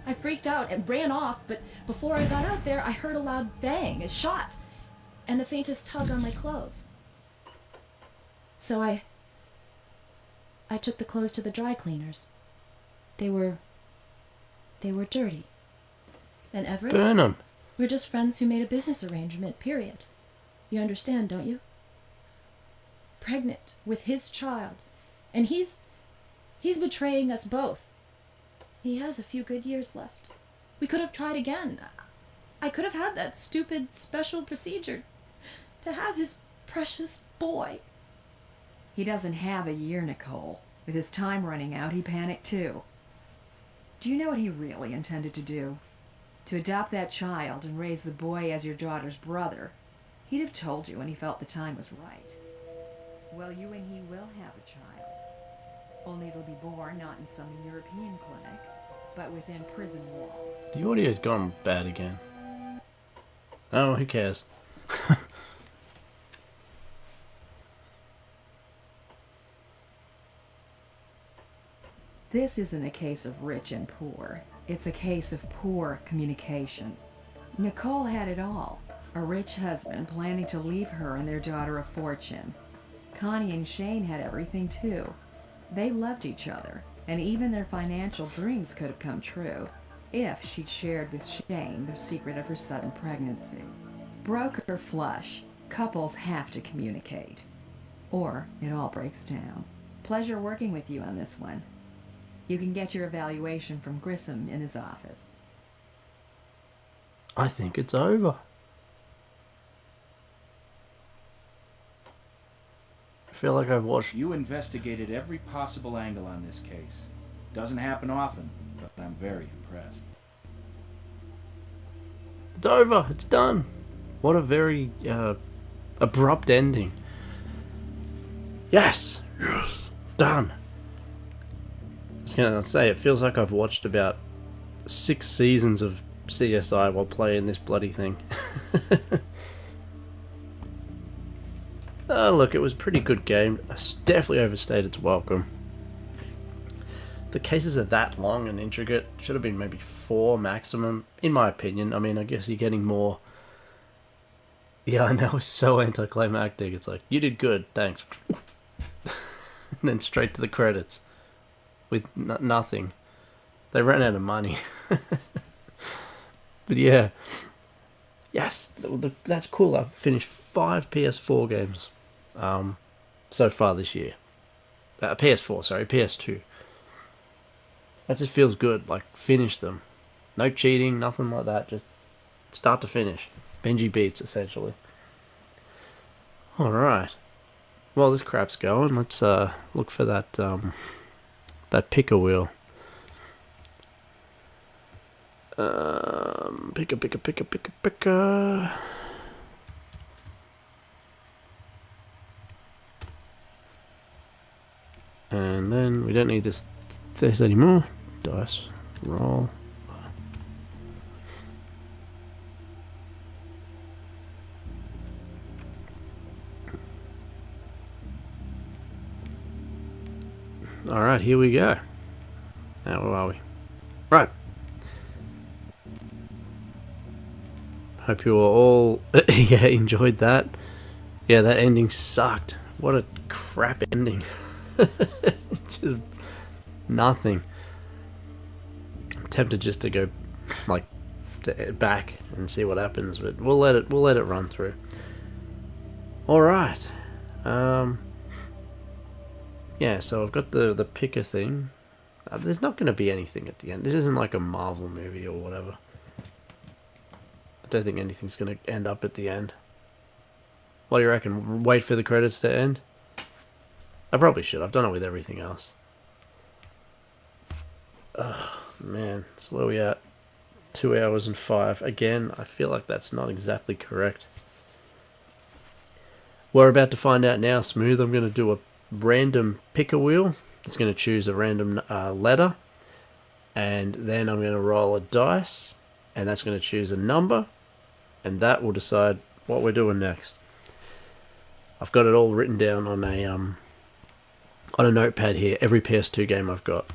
I freaked out and ran off, but before I got out there, I heard a loud bang, a shot, and the faintest tug on my clothes. So I took the clothes to the dry cleaners. They were dirty. And Everett? Burn 'em. We're just friends who made a business arrangement, period. You understand, don't you? Pregnant with his child. And he's betraying us both. He has a few good years left. We could have tried again. I could have had that stupid special procedure to have his precious boy. He doesn't have a year, Nicole. With his time running out, he panicked too. Do you know what he really intended to do? To adopt that child and raise the boy as your daughter's brother. He'd have told you when he felt the time was right. Well, you and he will have a child. Only it'll be born not in some European clinic, but within prison walls. The audio's gone bad again. Oh, who cares? This isn't a case of rich and poor. It's a case of poor communication. Nicole had it all. A rich husband planning to leave her and their daughter a fortune. Connie and Shane had everything too. They loved each other, and even their financial dreams could have come true if she'd shared with Shane the secret of her sudden pregnancy. Broke or flush, couples have to communicate, or it all breaks down. Pleasure working with you on this one. You can get your evaluation from Grissom in his office. I think it's over. I feel like I've watched... You investigated every possible angle on this case. Doesn't happen often, but I'm very impressed. It's over. It's done. What a very abrupt ending. Yes. Yes. Done. I was going to say, it feels like I've watched about 6 seasons of CSI while playing this bloody thing. Look, it was a pretty good game. It's definitely overstayed its welcome. The cases are that long and intricate. Should have been maybe 4 maximum, in my opinion. I mean, I guess you're getting more... Yeah, I know, it's so anticlimactic. It's like, you did good, thanks. And then straight to the credits. With nothing. They ran out of money. But yeah. Yes, that's cool. I've finished 5 PS4 games so far this year. PS4, sorry, PS2. That just feels good, like, finish them. No cheating, nothing like that, just start to finish. Benji beats, essentially. Alright. Well, this crap's going. Let's look for that that picker wheel. Picker. And then we don't need this there's any more, dice roll. Alright, here we go. Now, where are we? Right. Hope you all yeah, enjoyed that. Yeah, that ending sucked. What a crap ending. Just nothing. I'm tempted just to go like back and see what happens, but we'll let it run through. Alright. Yeah, so I've got the picker thing. There's not going to be anything at the end. This isn't like a Marvel movie or whatever. I don't think anything's going to end up at the end. What do you reckon? Wait for the credits to end? I probably should. I've done it with everything else. Oh, man. So where are we at? 2 hours and 5. Again, I feel like that's not exactly correct. We're about to find out now, Smooth. I'm going to do a random picker wheel. It's going to choose a random letter, and then I'm going to roll a dice, and that's going to choose a number, and that will decide what we're doing next. I've got it all written down on a notepad here. Every PS2 game I've got.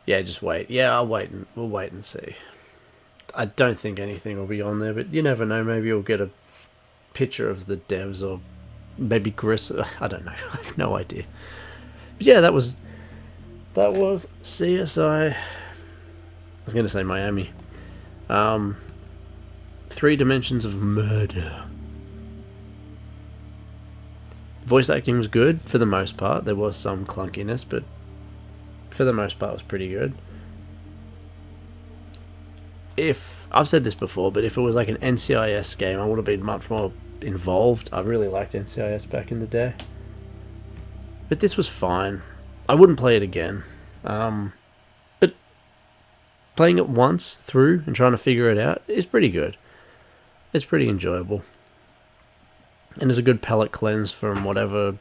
Yeah, just wait. Yeah, we'll wait and see. I don't think anything will be on there, but you never know. Maybe you'll get a picture of the devs, or maybe Gris. I don't know. I have no idea. But yeah, that was CSI. I was going to say Miami. 3 Dimensions of Murder. Voice acting was good for the most part. There was some clunkiness, but for the most part it was pretty good. If I've said this before, but if it was like an NCIS game, I would have been much more involved. I really liked NCIS back in the day, but this was fine. I wouldn't play it again, but playing it once through and trying to figure it out is pretty good. It's pretty enjoyable, and it's a good palate cleanse from whatever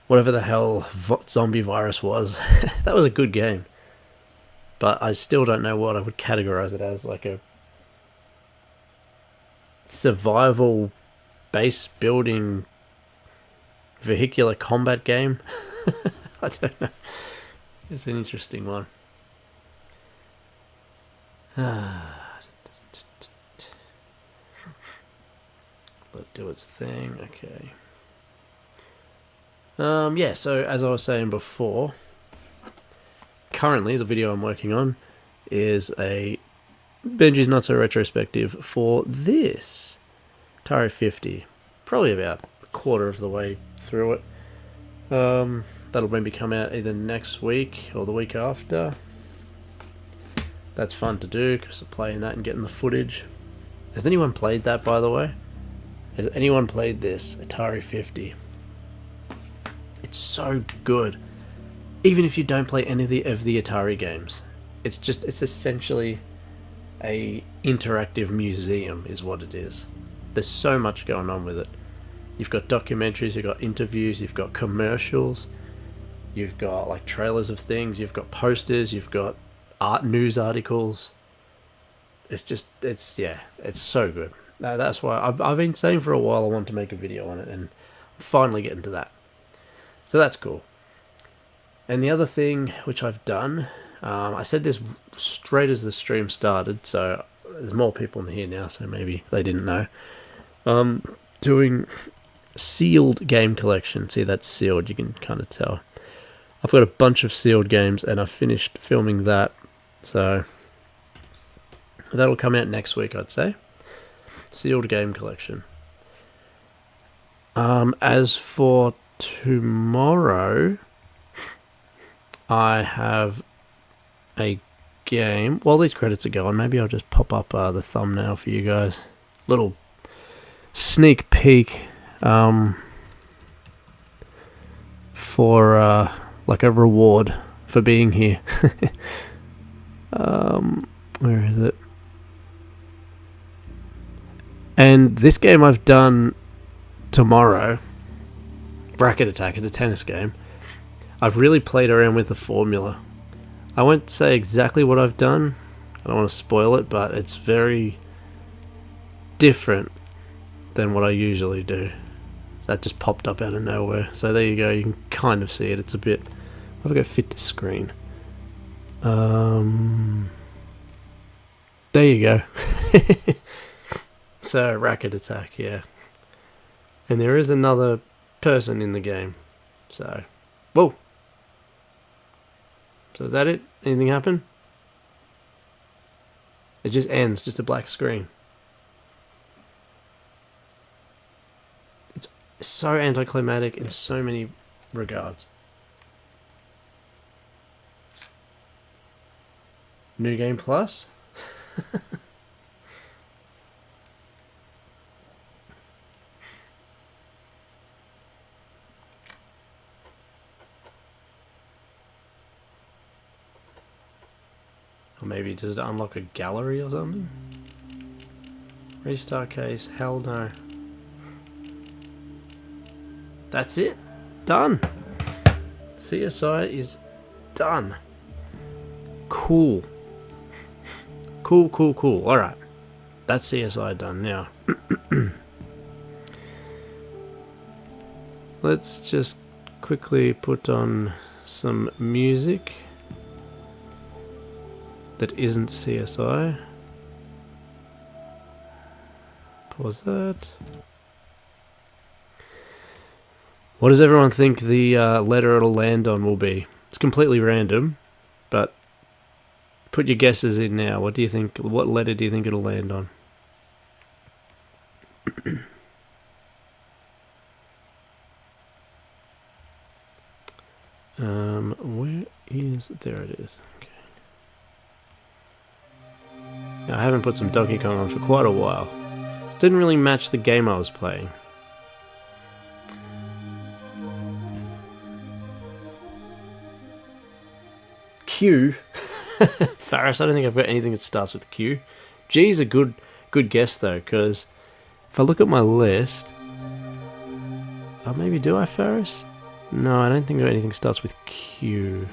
the hell zombie virus was. That was a good game, but I still don't know what I would categorize it as. Like a survival base building vehicular combat game. I don't know. It's an interesting one. Let it do its thing. Okay. Yeah, so as I was saying before, currently the video I'm working on is a Benji's Not So retrospective for this Atari 50. Probably about a quarter of the way through it. That'll maybe come out either next week or the week after. That's fun to do because I'm playing that and getting the footage. Has anyone played that, by the way? Has anyone played this Atari 50? It's so good. Even if you don't play any of the Atari games, it's essentially a interactive museum is what it is. There's so much going on with it. You've got documentaries, you've got interviews, you've got commercials, you've got like trailers of things, you've got posters, you've got news articles. It's so good. That's why I've been saying for a while I want to make a video on it, and I'm finally getting to that. So that's cool. And the other thing which I've done, I said this straight as the stream started, so there's more people in here now, so maybe they didn't know. Doing sealed game collection. See, that's sealed, you can kind of tell. I've got a bunch of sealed games, and I've finished filming that, so that'll come out next week, I'd say. Sealed game collection. As for tomorrow, I have a game. While these credits are going, maybe I'll just pop up the thumbnail for you guys. Little sneak peek for like a reward for being here. Where is it? And this game I've done tomorrow, Bracket Attack, is a tennis game. I've really played around with the formula. I won't say exactly what I've done. I don't want to spoil it, but it's very different than what I usually do. That just popped up out of nowhere. So there you go. You can kind of see it. It's a bit... I've got fit to screen. There you go. So, racket attack, yeah. And there is another person in the game. So, whoa. So is that it? Anything happen? It just ends, just a black screen. It's so anticlimactic in so many regards. New Game Plus? Or maybe does it unlock a gallery or something? Restart case, hell no. That's it. Done. CSI is done. Cool. Cool. Alright. That's CSI done now. Let's just quickly put on some music that isn't CSI. Pause that. What does everyone think the letter it'll land on will be? It's completely random, but put your guesses in now. What do you think? What letter do you think it'll land on? Where is... There it is. Okay. Now, I haven't put some Donkey Kong on for quite a while. Didn't really match the game I was playing. Q. Faris, I don't think I've got anything that starts with Q. G's a good guess though, because if I look at my list... Oh, maybe do I, Faris? No, I don't think anything starts with Q.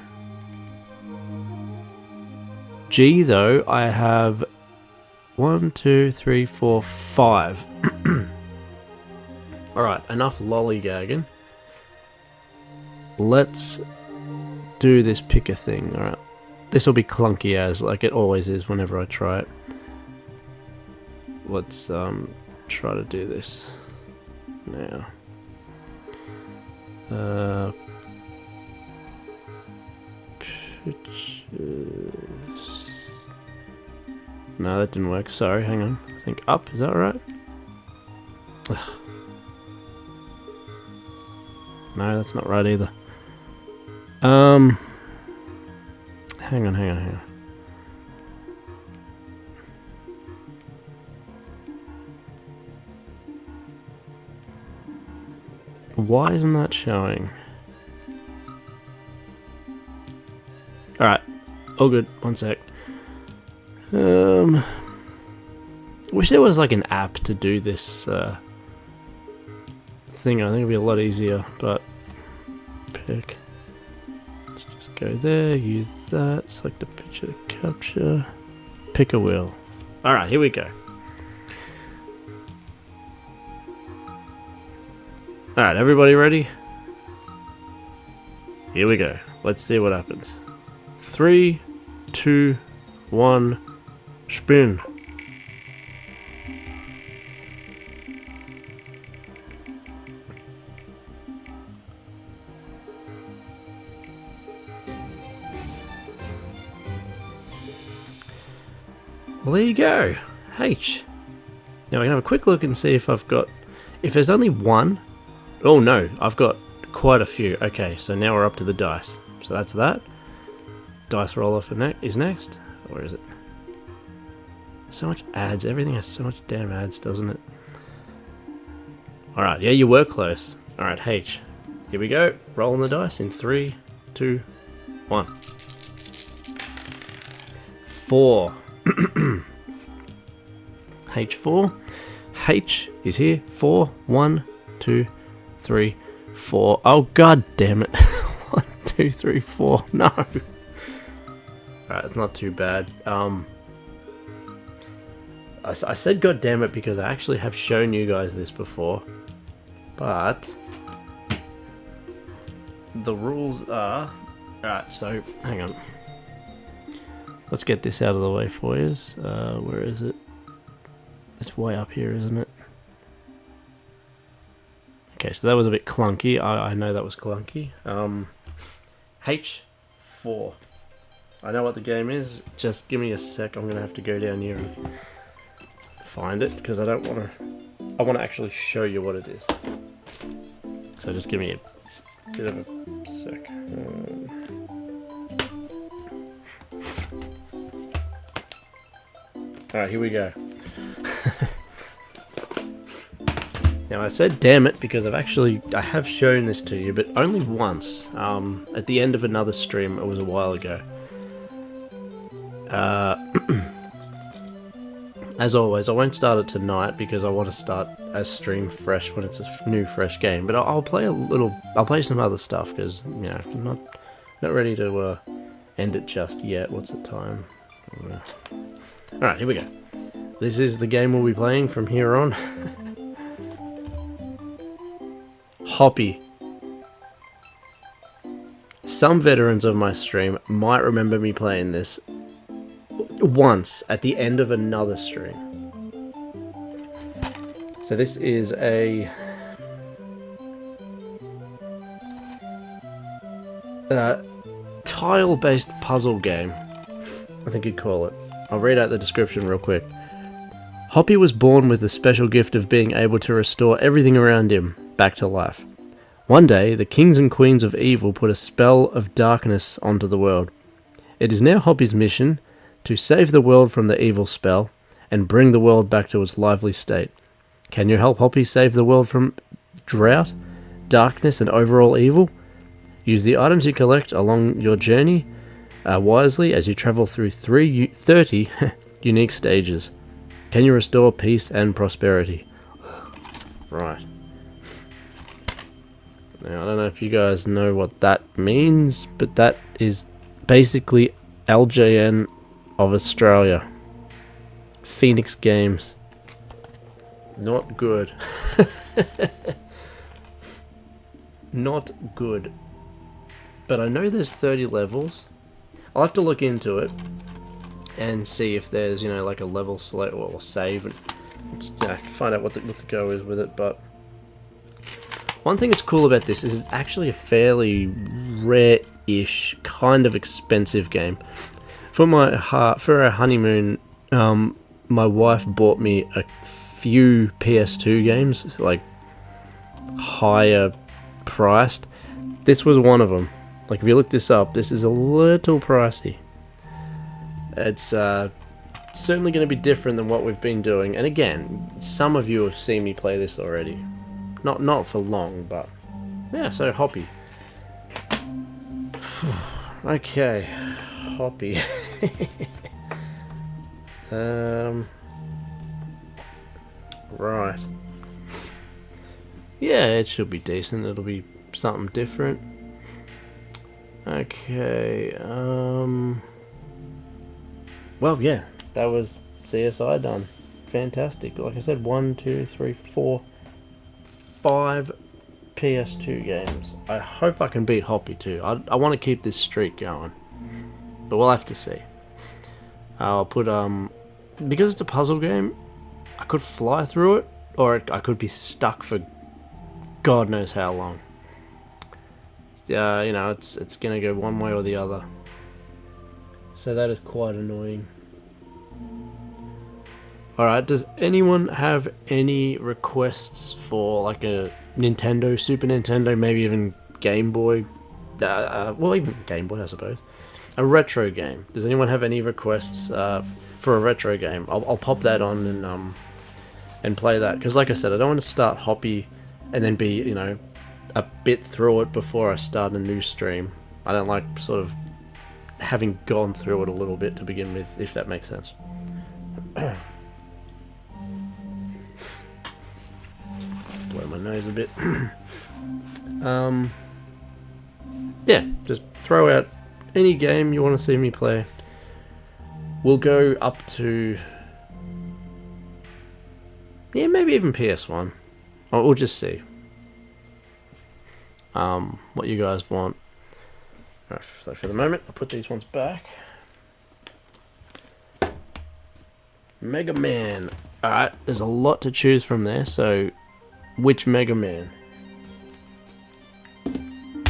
G though, I have 1, 2, 3, 4, 5. Alright, enough lollygagging. Let's do this picker thing. Alright. This will be clunky as, like it always is whenever I try it. Let's try to do this now. Pictures. No, that didn't work. Sorry, hang on. I think up, is that right? Ugh. No, that's not right either. Hang on. Why isn't that showing? Alright, all good. One sec. Wish there was like an app to do this thing. I think it'd be a lot easier, but pick. Let's just go there, use that, select a picture to capture, pick a wheel. Alright, here we go. Alright, everybody ready? Here we go. Let's see what happens. 3, 2, 1, spin. Well, there you go. H. Now we can have a quick look and see if I've got... If there's only one... Oh no, I've got quite a few. Okay, so now we're up to the dice. So that's that. Dice roller for is next. Or is it? So much ads. Everything has so much damn ads, doesn't it? Alright, yeah, you were close. Alright, H. Here we go. Rolling the dice in 3, 2, 1. 4. H4. H is here. 4, 1, 2, 3, 4. Oh god damn it. 1, 2, 3, 4. No. Alright, it's not too bad. I said God damn it because I actually have shown you guys this before. But the rules are... Alright, so hang on. Let's get this out of the way for you. Where is it? It's way up here, isn't it? Okay, so that was a bit clunky. I know that was clunky. H4. I know what the game is. Just give me a sec. I'm gonna have to go down here and find it because I don't want to. I want to actually show you what it is. So just give me a bit of a sec. Alright, here we go. Now I said damn it because I have shown this to you, but only once. At the end of another stream, it was a while ago. As always, I won't start it tonight because I want to start a stream fresh when it's a new, fresh game. But I'll play I'll play some other stuff because you know I'm not ready to end it just yet. What's the time? All right, here we go. This is the game we'll be playing from here on. Hoppy. Some veterans of my stream might remember me playing this once at the end of another stream. So this is a tile-based puzzle game, I think you'd call it. I'll read out the description real quick. Hoppy was born with the special gift of being able to restore everything around him back to life. One day, the kings and queens of evil put a spell of darkness onto the world. It is now Hoppy's mission to save the world from the evil spell and bring the world back to its lively state. Can you help Hoppy save the world from drought, darkness, and overall evil? Use the items you collect along your journey wisely as you travel through 30 unique stages. Can you restore peace and prosperity? Right. Now, I don't know if you guys know what that means, but that is basically LJN of Australia. Phoenix Games. Not good. Not good. But I know there's 30 levels. I'll have to look into it and see if there's, you know, like a level select or save and find out what the go is with it. But one thing that's cool about this is it's actually a fairly rare-ish, kind of expensive game. For our honeymoon, my wife bought me a few PS2 games, like higher priced. This was one of them. Like if you look this up, this is a little pricey. It's certainly going to be different than what we've been doing. And again, some of you have seen me play this already. Not for long, but yeah, so Hoppy. Okay, Hoppy. Right. Yeah, it should be decent. It'll be something different. Okay, well, yeah, that was CSI done. Fantastic. Like I said, 1, 2, 3, 4, 5 PS2 games. I hope I can beat Hoppy too. I want to keep this streak going, but we'll have to see. I'll put because it's a puzzle game, I could fly through it, or I could be stuck for God knows how long. You know, it's gonna go one way or the other. So that is quite annoying. Alright, does anyone have any requests for like a Nintendo, Super Nintendo, maybe even Game Boy? Well, even Game Boy, I suppose. A retro game. Does anyone have any requests for a retro game? I'll pop that on and play that. Because like I said, I don't want to start Hoppy and then be, you know, a bit through it before I start a new stream. I don't like sort of having gone through it a little bit to begin with, if that makes sense. Blow my nose a bit. yeah, just throw out any game you want to see me play. We'll go up to, yeah, maybe even PS1. Or we'll just see what you guys want. Alright, so for the moment, I'll put these ones back. Mega Man. Alright, there's a lot to choose from there, so which Mega Man?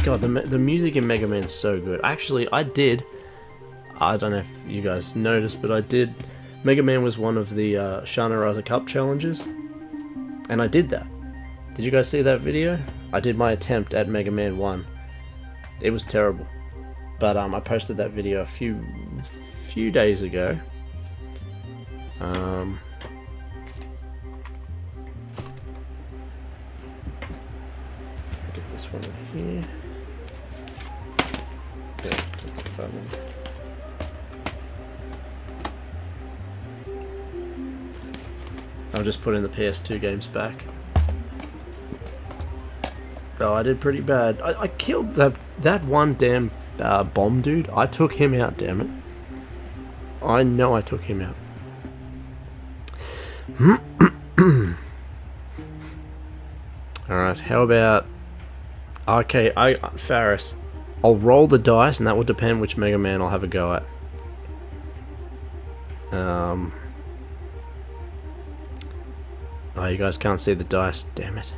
God, the music in Mega Man is so good. Actually, I don't know if you guys noticed, but Mega Man was one of the Shanaraza Cup challenges, and I did that. Did you guys see that video? I did my attempt at Mega Man 1. It was terrible, but I posted that video a few days ago. Get this one in here. Yeah, that's that one. I'll just put in the PS2 games back. Oh, I did pretty bad. I killed that one damn bomb dude. I took him out, damn it. I know I took him out. Alright, how about... Okay, Faris. I'll roll the dice, and that will depend which Mega Man I'll have a go at. Oh, you guys can't see the dice. Damn it.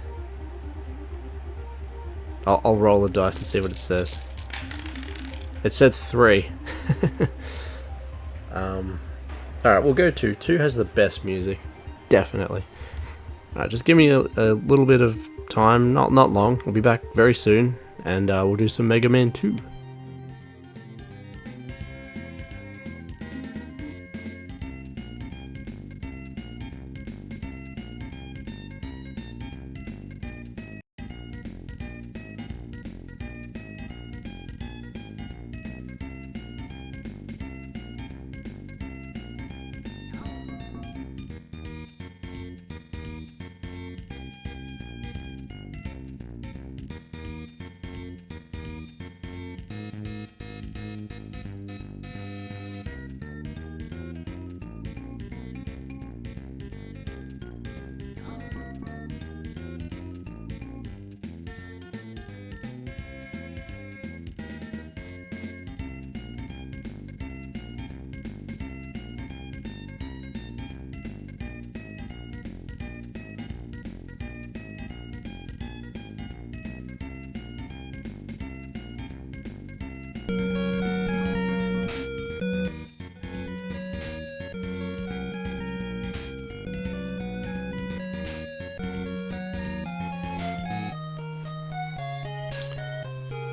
I'll roll the dice and see what it says. It said 3. Alright, we'll go 2. 2 has the best music. Definitely. Alright, just give me a little bit of time. Not long. We'll be back very soon. And we'll do some Mega Man 2.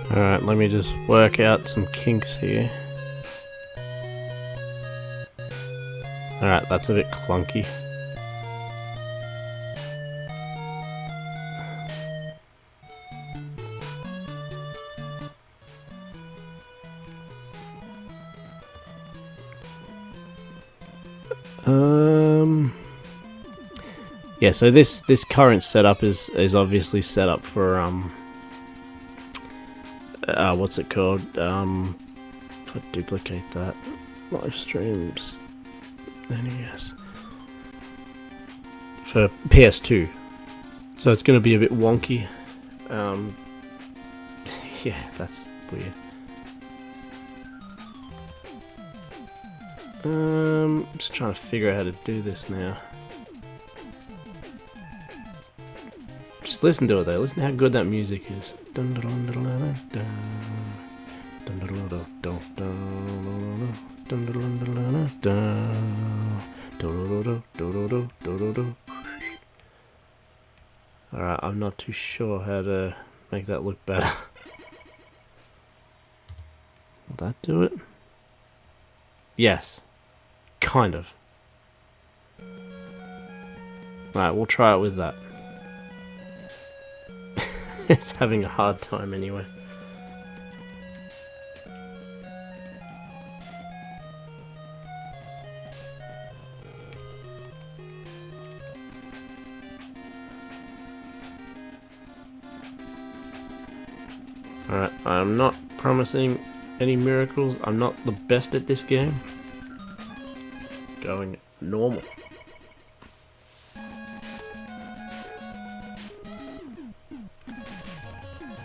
Alright, let me just work out some kinks here. Alright, that's a bit clunky. Yeah, so this current setup is obviously set up for what's it called? If I duplicate that, live streams, NES for PS2, so it's going to be a bit wonky. Yeah, that's weird. Just trying to figure out how to do this now. Just listen to it though. Listen to how good that music is. Alright, I'm not too sure how to make that look better. Will that do it? Yes. Kind of. Alright, we'll try it with that. It's having a hard time anyway. Alright, I'm not promising any miracles. I'm not the best at this game. Going normal.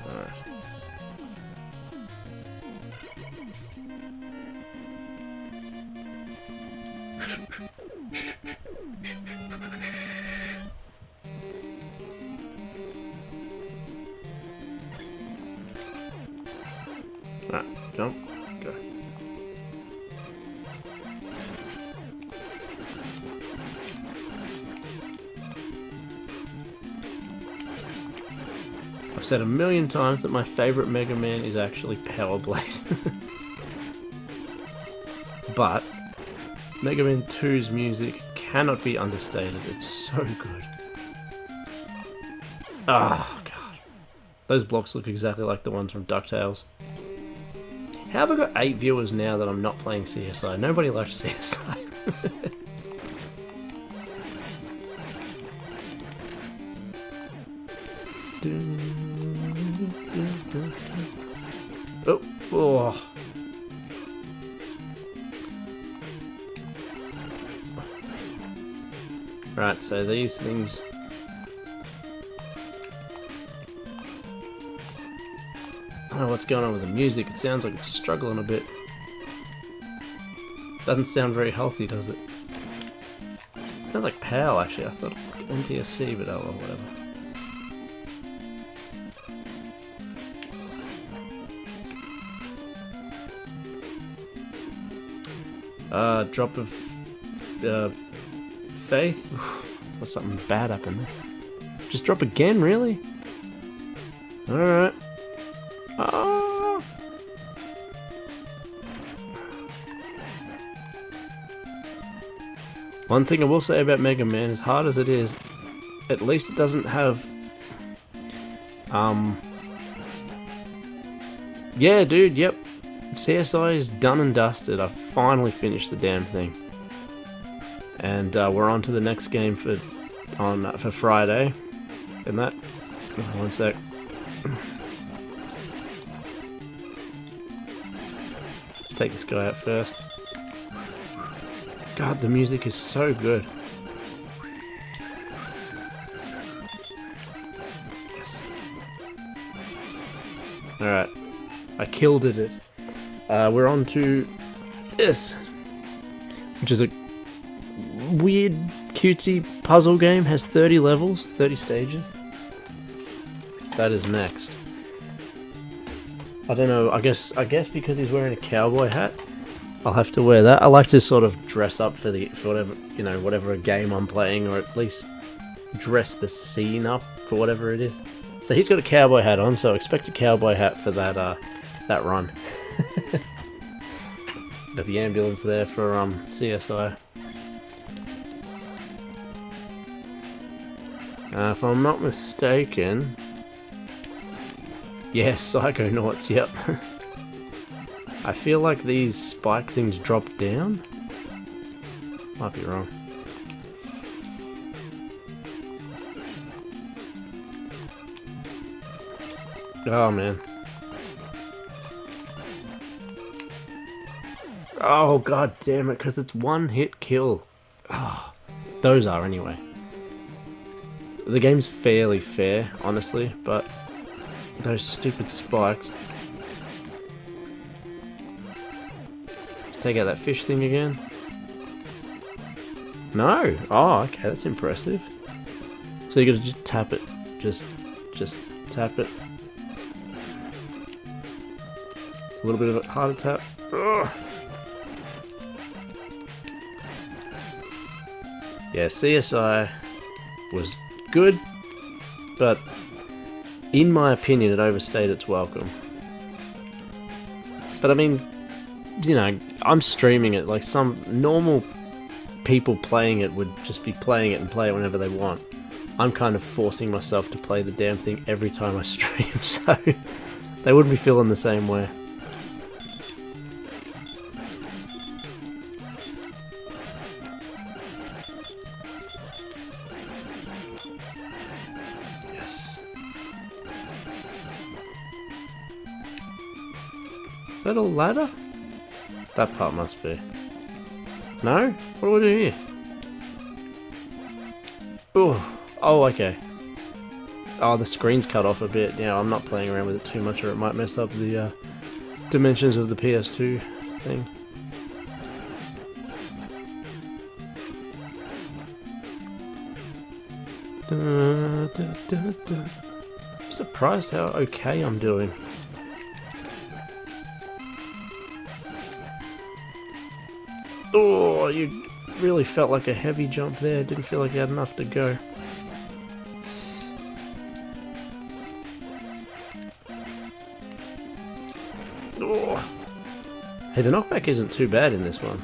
Alright. Alright, jump, go. I've said a million times that my favorite Mega Man is actually Power Blade. But Mega Man 2's music cannot be understated. It's so good. Ah, God. Those blocks look exactly like the ones from DuckTales. How have I got 8 viewers now that I'm not playing CSI? Nobody likes CSI. Oh, oh. Right, so these things. I don't know what's going on with the music. It sounds like it's struggling a bit. Doesn't sound very healthy, does it? Sounds like PAL actually. I thought NTSC, but oh well, whatever. Drop of faith. Thought something bad happened there. Just drop again, really? Alright. Ah. One thing I will say about Mega Man, as hard as it is, at least it doesn't have yeah, dude, yep. CSI is done and dusted. I've finally finished the damn thing. And we're on to the next game for Friday. And that... Oh, one sec. Let's take this guy out first. God, the music is so good. Yes. Alright. I killed it. We're on to this, which is a weird, cutesy puzzle game. Has 30 levels, 30 stages. That is next. I don't know. I guess because he's wearing a cowboy hat, I'll have to wear that. I like to sort of dress up for whatever, you know, whatever game I'm playing, or at least dress the scene up for whatever it is. So he's got a cowboy hat on, so expect a cowboy hat for that that run. Got the ambulance there for CSI. If I'm not mistaken, yes, Psychonauts. Yep. I feel like these spike things drop down. Might be wrong. Oh man. Oh god damn it, because it's one hit kill. Oh, those are anyway. The game's fairly fair, honestly, but those stupid spikes. Take out that fish thing again. No! Oh, okay, that's impressive. So you gotta just tap it. Just tap it. A little bit of a harder tap. Ugh. Yeah, CSI was good, but in my opinion it overstayed its welcome. But I mean, you know, I'm streaming it, like some normal people playing it would just be playing it and play it whenever they want. I'm kind of forcing myself to play the damn thing every time I stream, so they wouldn't be feeling the same way. Is that a ladder? That part must be. No? What do I do here? Oh, oh, okay. Oh, the screen's cut off a bit. Yeah, I'm not playing around with it too much or it might mess up the dimensions of the PS2 thing. I'm surprised how okay I'm doing. Oh, you really felt like a heavy jump there. Didn't feel like you had enough to go. Oh. Hey, the knockback isn't too bad in this one.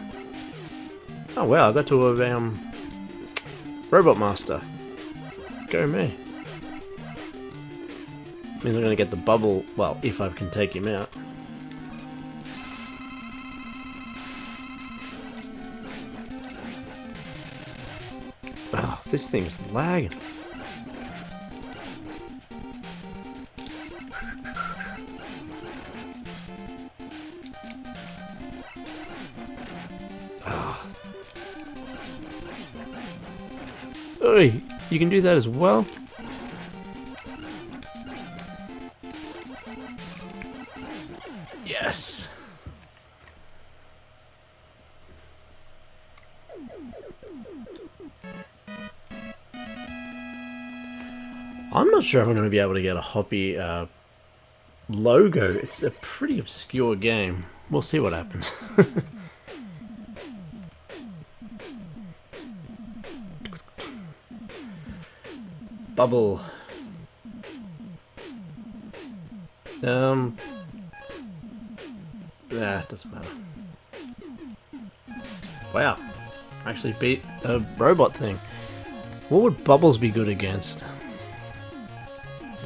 Oh wow, I got to a Robot Master. Go me. Means I'm gonna get the bubble, well, if I can take him out. Oh, this thing's lagging. Oi, you can do that as well? Yes! I'm not sure if I'm going to be able to get a Hoppy logo. It's a pretty obscure game. We'll see what happens. Bubble. Nah, it doesn't matter. Wow. Actually beat a robot thing. What would Bubbles be good against?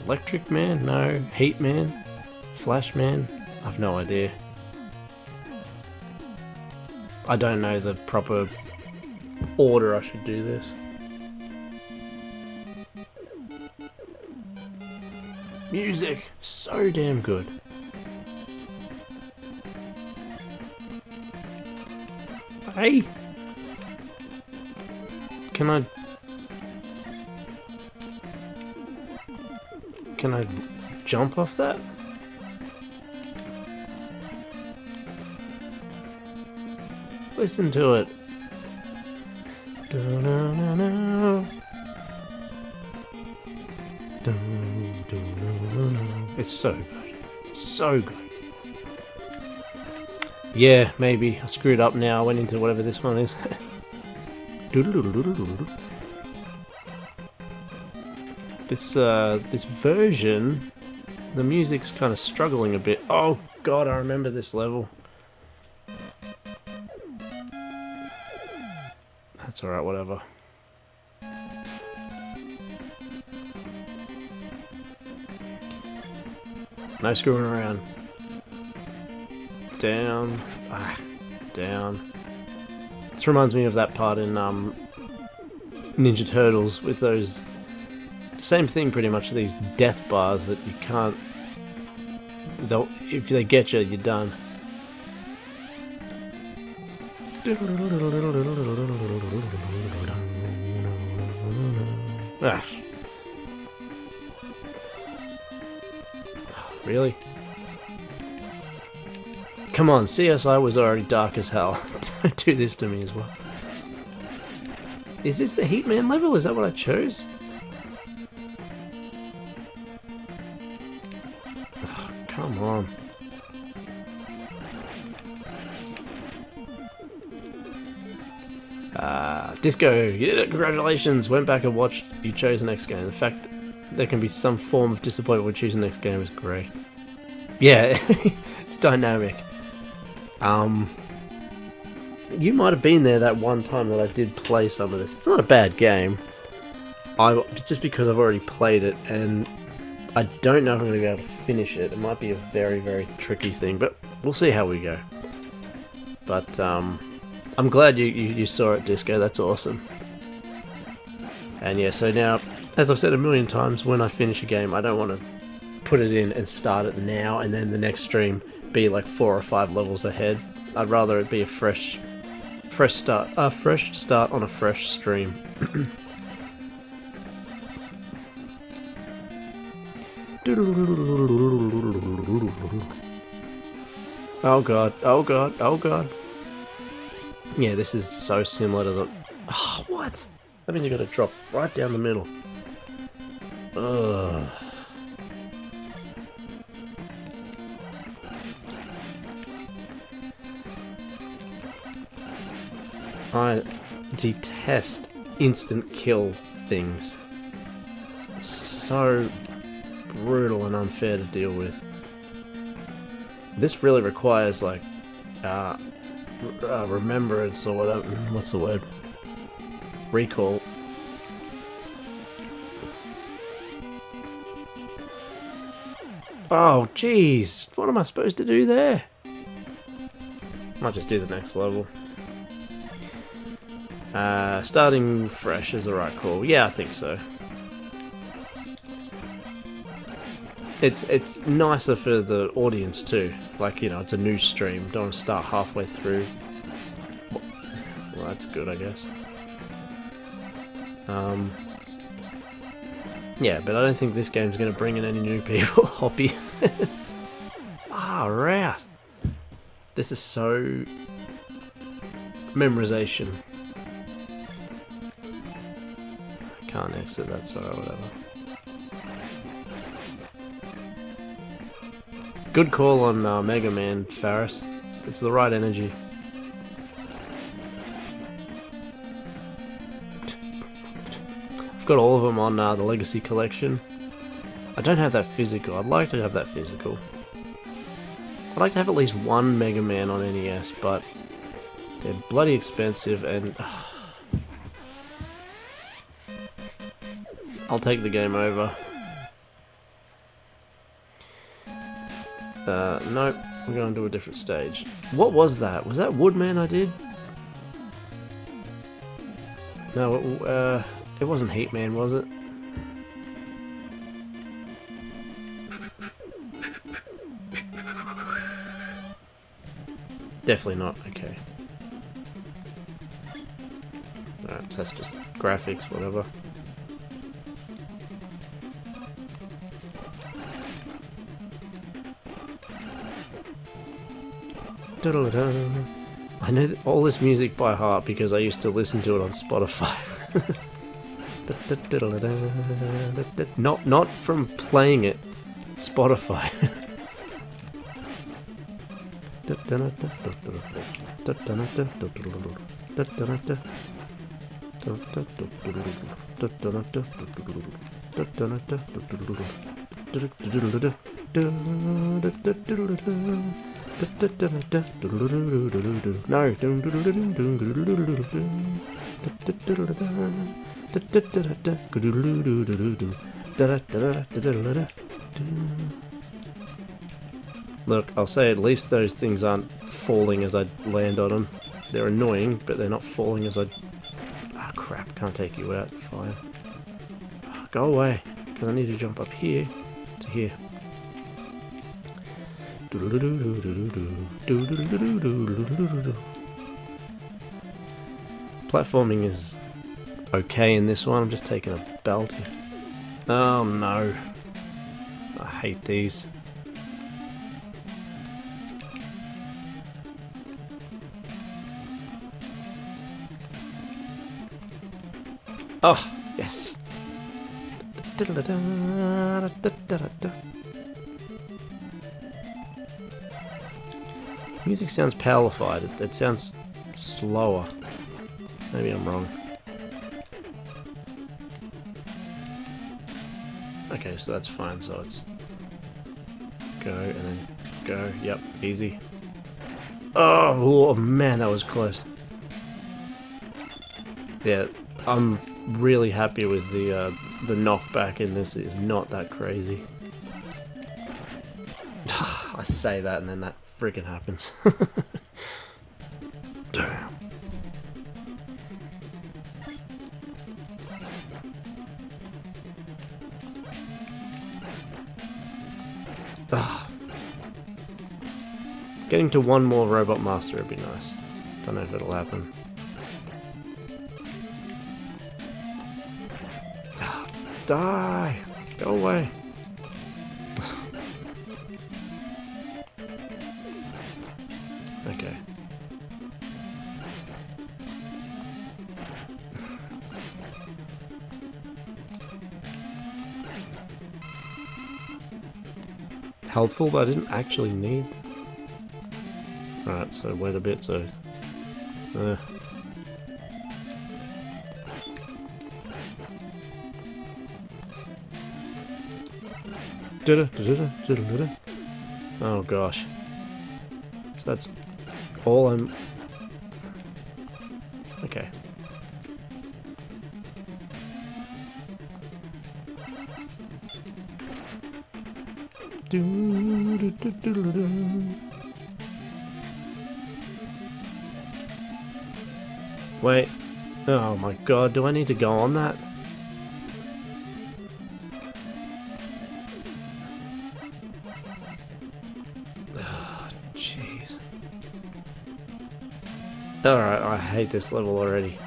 Electric Man? No. Heat Man? Flash Man? I've no idea. I don't know the proper order I should do this. Music! So damn good. Hey! Can I jump off that? Listen to it. It's so good. So good. Yeah, maybe. I screwed up now. I went into whatever this one is. This version, the music's kind of struggling a bit. Oh god, I remember this level. That's alright, whatever. No screwing around. Down. Ah, down. This reminds me of that part in Ninja Turtles with those... Same thing pretty much, these death bars that you can't... If they get you, you're done. Ah. Really? Come on, CSI was already dark as hell. Don't do this to me as well. Is this the Heat Man level? Is that what I chose? Oh, come on. Disco, you did it, congratulations! Went back and watched, you chose the next game. The fact there can be some form of disappointment when choosing the next game is great. Yeah, it's dynamic. You might have been there that one time that I did play some of this. It's not a bad game. Just because I've already played it and I don't know if I'm going to be able to finish it. It might be a very, very tricky thing, but we'll see how we go. But I'm glad you saw it, Disco. That's awesome. And yeah, so now, as I've said a million times, when I finish a game, I don't want to put it in and start it now and then the next stream be like 4 or 5 levels ahead. I'd rather it be a fresh start on a fresh stream. Oh god, oh god, oh god. Yeah, this is so similar to the... Oh, what? That means you gotta drop right down the middle. Ugh. I detest instant kill things. So brutal and unfair to deal with. This really requires like remembrance or whatever. What's the word? Recall. Oh jeez, what am I supposed to do there? Might just do the next level. Starting fresh is the right call. Yeah, I think so. It's nicer for the audience too. Like, you know, it's a new stream. Don't want to start halfway through. Well, that's good, I guess. Yeah, but I don't think this game's going to bring in any new people. Hoppy. Ah, right. This is so... memorization. I can't exit that, so whatever. Good call on Mega Man, Faris. It's the right energy. I've got all of them on the Legacy Collection. I don't have that physical. I'd like to have that physical. I'd like to have at least one Mega Man on NES, but they're bloody expensive and... I'll take the game over. Nope, I'm going to a different stage. What was that? Was that Woodman I did? No, it wasn't Heatman, was it? Definitely not, okay. Alright, so that's just graphics, whatever. I know all this music by heart because I used to listen to it on Spotify. Not from playing it, Spotify. No. Look, I'll say at least those things aren't falling as I land on them. They're annoying, but they're not falling as I... Ah, crap, can't take you out. Fine. Go away, because I need to jump up here to here. Platforming is okay in this one. I'm just taking a belt. Oh no. I hate these. Oh, yes. Music sounds powerlified. It sounds slower. Maybe I'm wrong. Okay, so that's fine. So it's go and then go. Yep, easy. Oh man, that was close. Yeah, I'm really happy with the knockback in this. It is not that crazy. I say that and then that freaking happens. Damn. Getting to one more Robot Master would be nice. Don't know if it'll happen. Die! Go away! Okay. Helpful, but I didn't actually need. Alright, so wait a bit, so... Oh gosh. So that's all I'm... Okay. Wait. Oh my god, do I need to go on that? Oh, jeez. Alright, I hate this level already.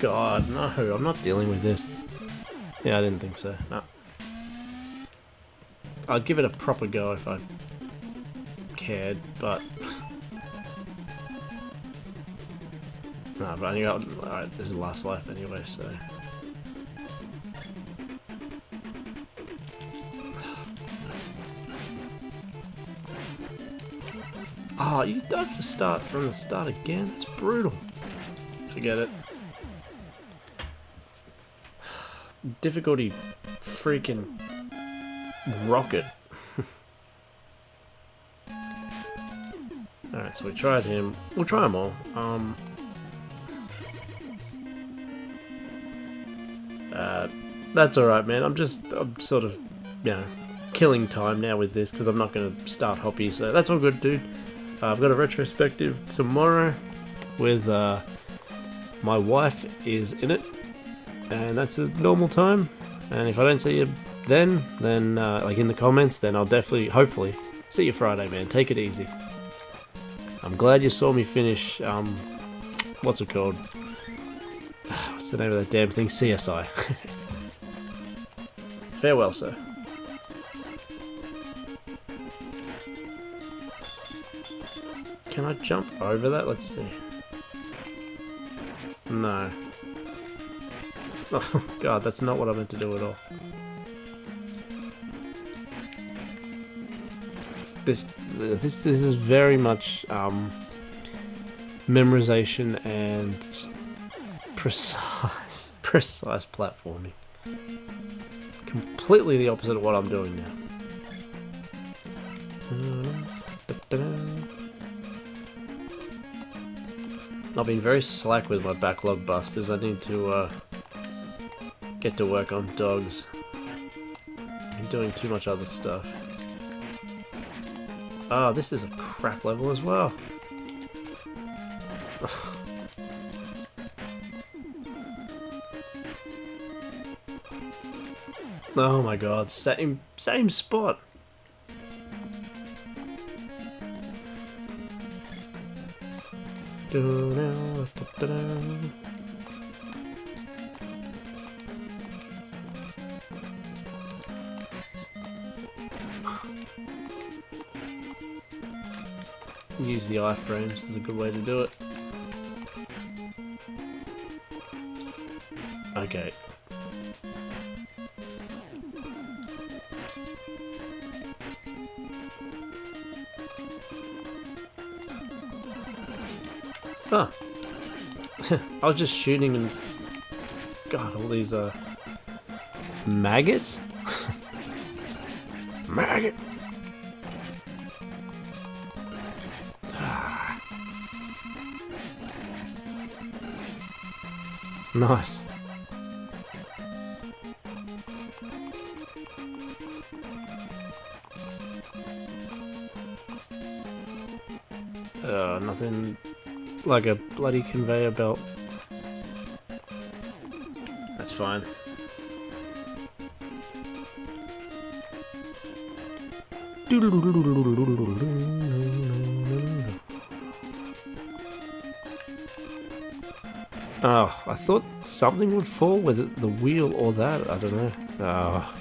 God, no, I'm not dealing with this. Yeah, I didn't think so. No. I'd give it a proper go if I cared, but... No, but I only got... Alright, this is the last life anyway, so... Oh, you don't have to start from the start again? That's brutal. Forget it. Difficulty freaking rocket. Alright, so we tried him. We'll try them all. That's alright, man. I'm sort of, you know, killing time now with this because I'm not going to start Hoppy, so that's all good, dude. I've got a retrospective tomorrow with my wife is in it. And that's a normal time, and if I don't see you then like in the comments, then I'll definitely, hopefully, see you Friday, man. Take it easy. I'm glad you saw me finish, what's it called? What's the name of that damn thing? CSI. Farewell, sir. Can I jump over that? Let's see. No. Oh god, that's not what I meant to do at all. This is very much memorization and just precise platforming. Completely the opposite of what I'm doing now. I've been very slack with my backlog busters. I need to get to work on dogs. I'm doing too much other stuff. Oh, this is a crap level as well. Oh my god, same spot. Use the iframes is a good way to do it. Okay. Ah. I was just shooting and... God, all these, maggots? Maggot! Ah. Nice. Nothing like a bloody conveyor belt. That's fine. Oh, I thought something would fall with it, the wheel or that, I don't know. Oh.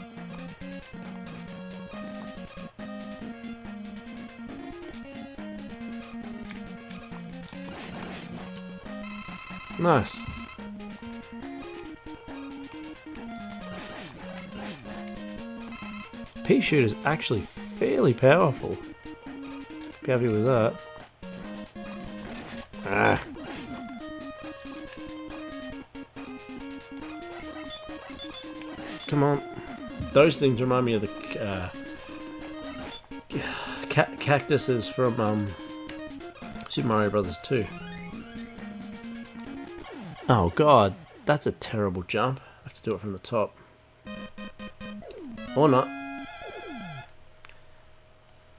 Nice. Pea shoot is actually fairly powerful. Be happy with that. Ah. Come on. Those things remind me of the cactuses from Super Mario Brothers 2. Oh god, that's a terrible jump. I have to do it from the top. Or not.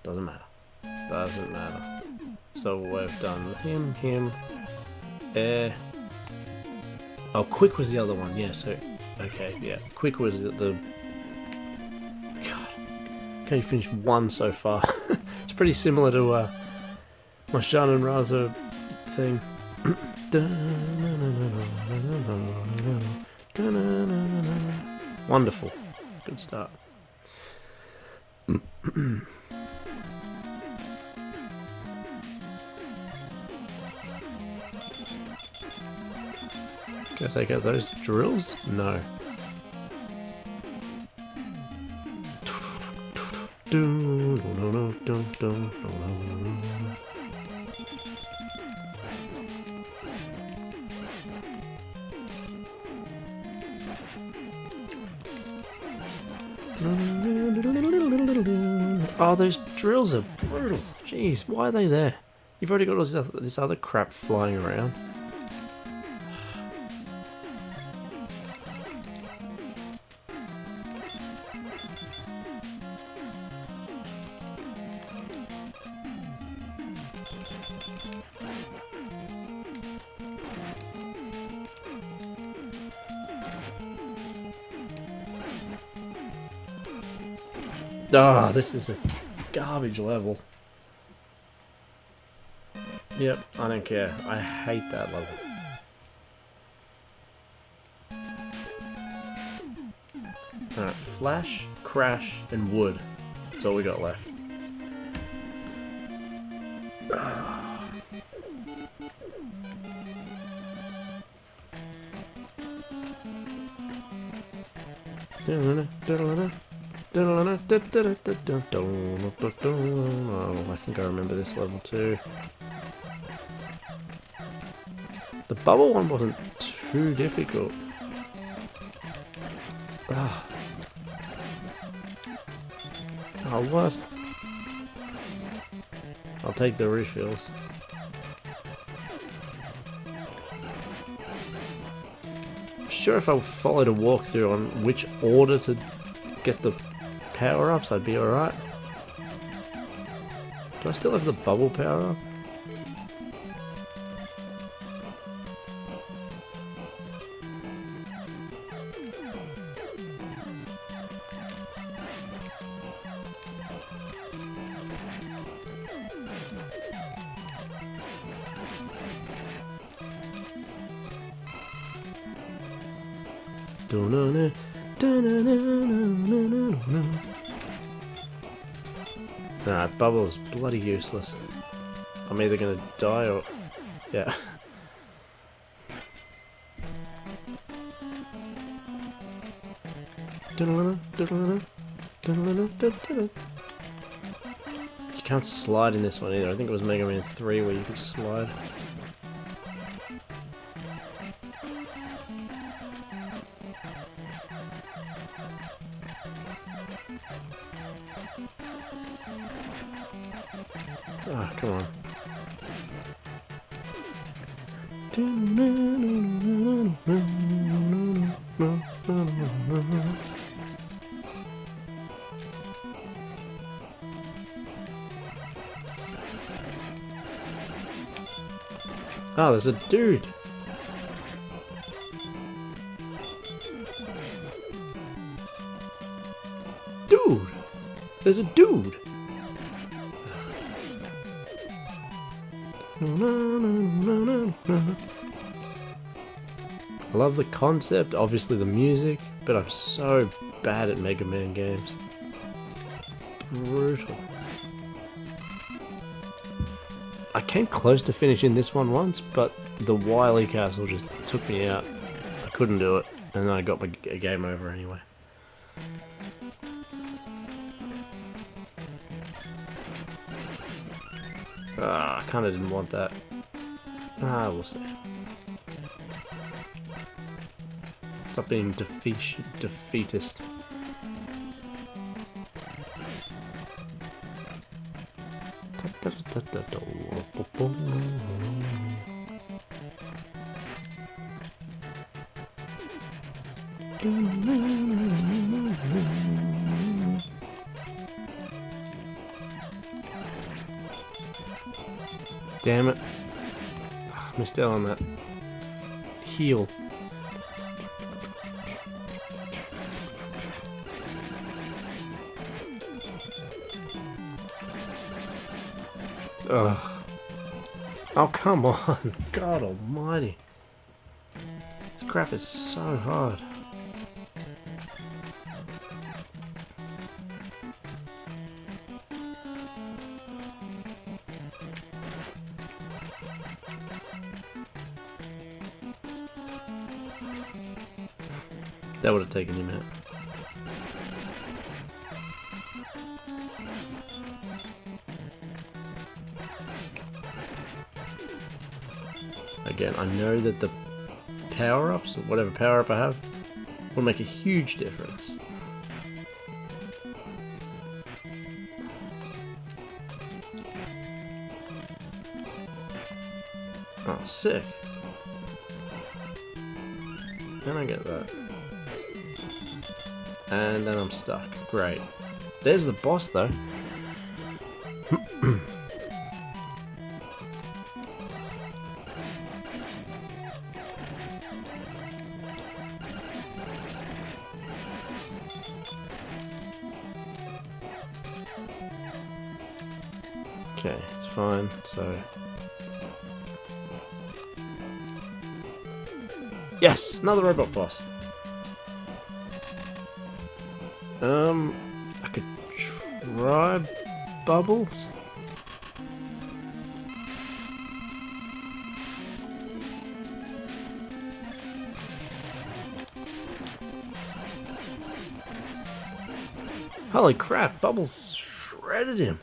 Doesn't matter. Doesn't matter. So we've done him, air. Oh, quick was the other one, yeah, so... Okay, yeah. Quick was the... God. Can you finish one so far? It's pretty similar to my Shan and Raza thing. Wonderful. Good start. Can I take out those drills? No. Oh, those drills are brutal. Jeez, why are they there? You've already got all this other crap flying around. Ah, this is a garbage level. Yep, I don't care. I hate that level. Alright, flash, crash, and wood. That's all we got left. Oh, I think I remember this level too. The bubble one wasn't too difficult. Oh, what? I'll take the refills. I'm sure if I followed a walkthrough on which order to get the power-ups, I'd be alright. Do I still have the bubble power-up? Nah, bubble's bloody useless. I'm either gonna die or... yeah. You can't slide in this one either. I think it was Mega Man 3 where you could slide. Ah, come on. Oh, there's a dude. Dude! There's a dude! I love the concept, obviously the music, but I'm so bad at Mega Man games. Brutal. I came close to finishing this one once, but the Wily Castle just took me out. I couldn't do it, and then I got my game over anyway. Ah, I kinda didn't want that. Ah, we'll see. Stop being defeatist. Damn it. Missed out on that. Heal. Ugh. Oh, come on. God almighty. This crap is so hard. That would have taken him out. Again, I know that the power-ups, or whatever power-up I have, will make a huge difference. Oh, sick. Then I get that. And then I'm stuck. Great. There's the boss, though. Okay, it's fine, so... Yes! Another robot boss! I could try Bubbles? Holy crap, Bubbles shredded him!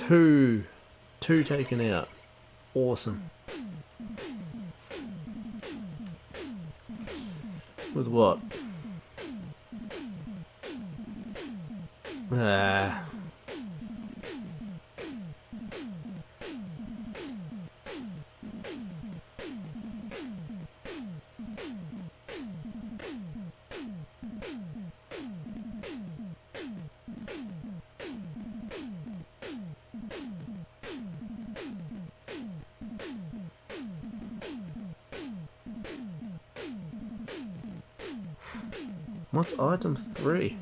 Two taken out. Awesome. With what? Ah. What's item 3?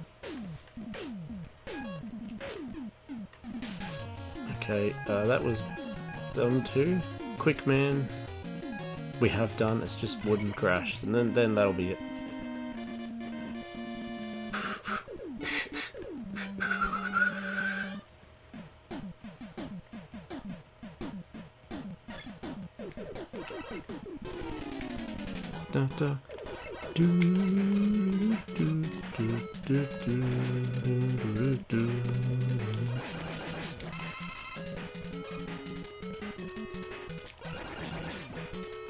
Okay, that was done too. Quick Man, we have done. It's just wooden crash, and then that'll be it. Da, da.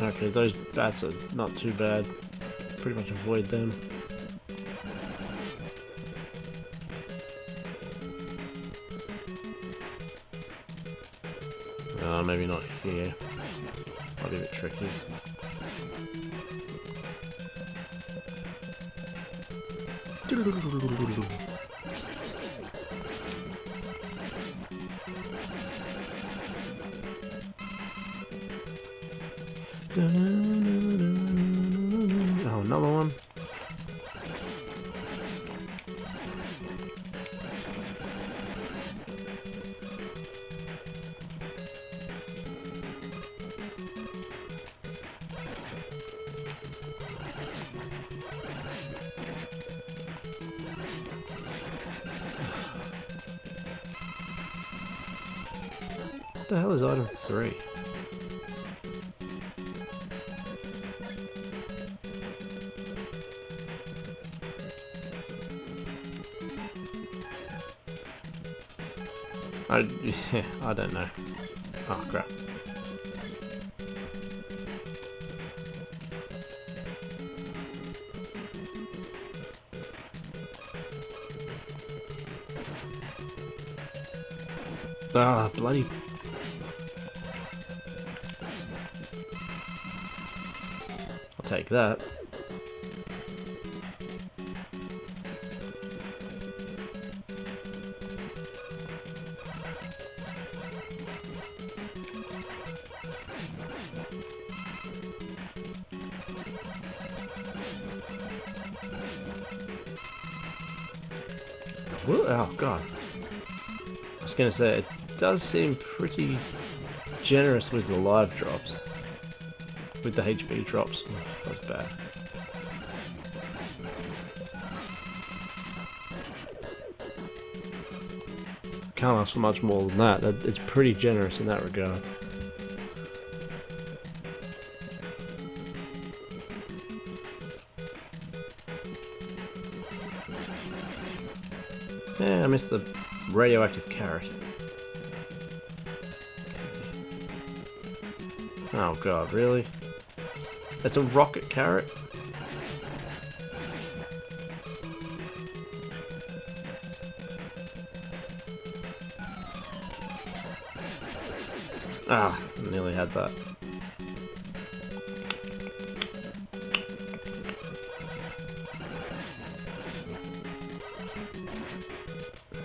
Okay, those bats are not too bad. Pretty much avoid them. Maybe not here. Might be a bit tricky. another one. What the hell is item 3? I don't know. Oh crap. Ah, bloody. I'll take that. Oh god. I was gonna say, it does seem pretty generous with the live drops. With the HP drops. That's bad. Can't ask for much more than that. It's pretty generous in that regard. Yeah, I missed the radioactive carrot. Oh god, really? That's a rocket carrot? Ah, nearly had that.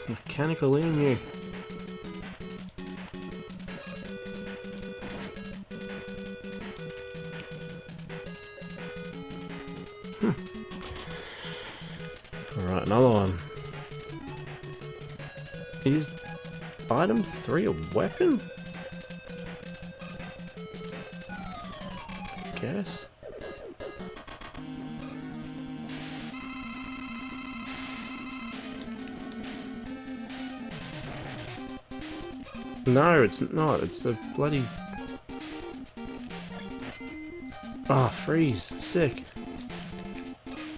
Mechanical emu. Alright, another one. Is item 3 a weapon? Guess. No, it's not. It's the bloody... Oh, freeze. Sick.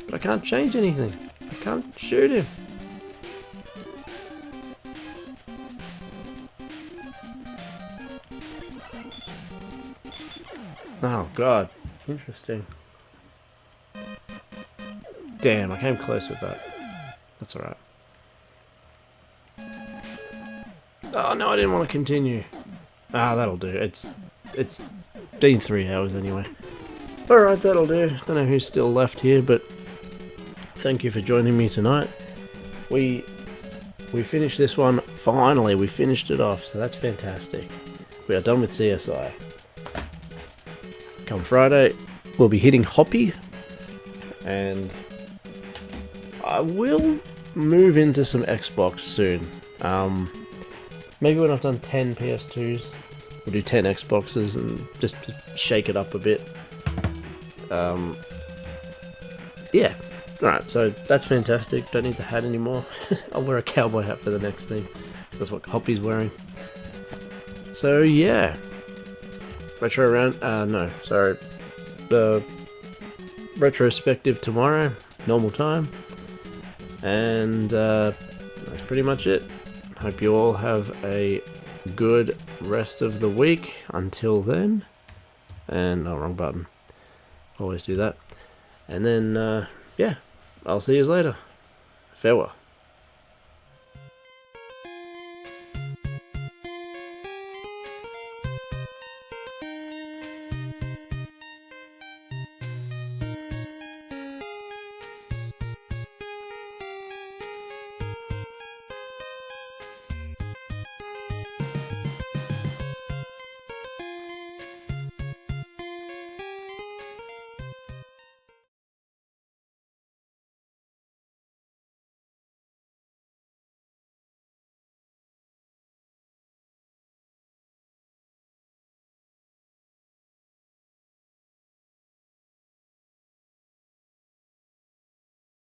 But I can't change anything. I can't shoot him. Oh, God. Interesting. Damn, I came close with that. That's alright. Oh no, I didn't want to continue. Ah, that'll do. It's been 3 hours anyway. Alright, that'll do. Don't know who's still left here, but thank you for joining me tonight. We finished this one. Finally, we finished it off, so that's fantastic. We are done with CSI. Come Friday, we'll be hitting Hoppy, and I will move into some Xbox soon. Maybe when I've done 10 PS2s, we'll do 10 Xboxes and just shake it up a bit. Yeah. Alright, so that's fantastic. Don't need the hat anymore. I'll wear a cowboy hat for the next thing. That's what Hoppy's wearing. So, yeah. Retro round. No, sorry. Retrospective tomorrow. Normal time. And that's pretty much it. Hope you all have a good rest of the week. Until then. And, oh, wrong button. Always do that. And then, yeah. I'll see you later. Farewell.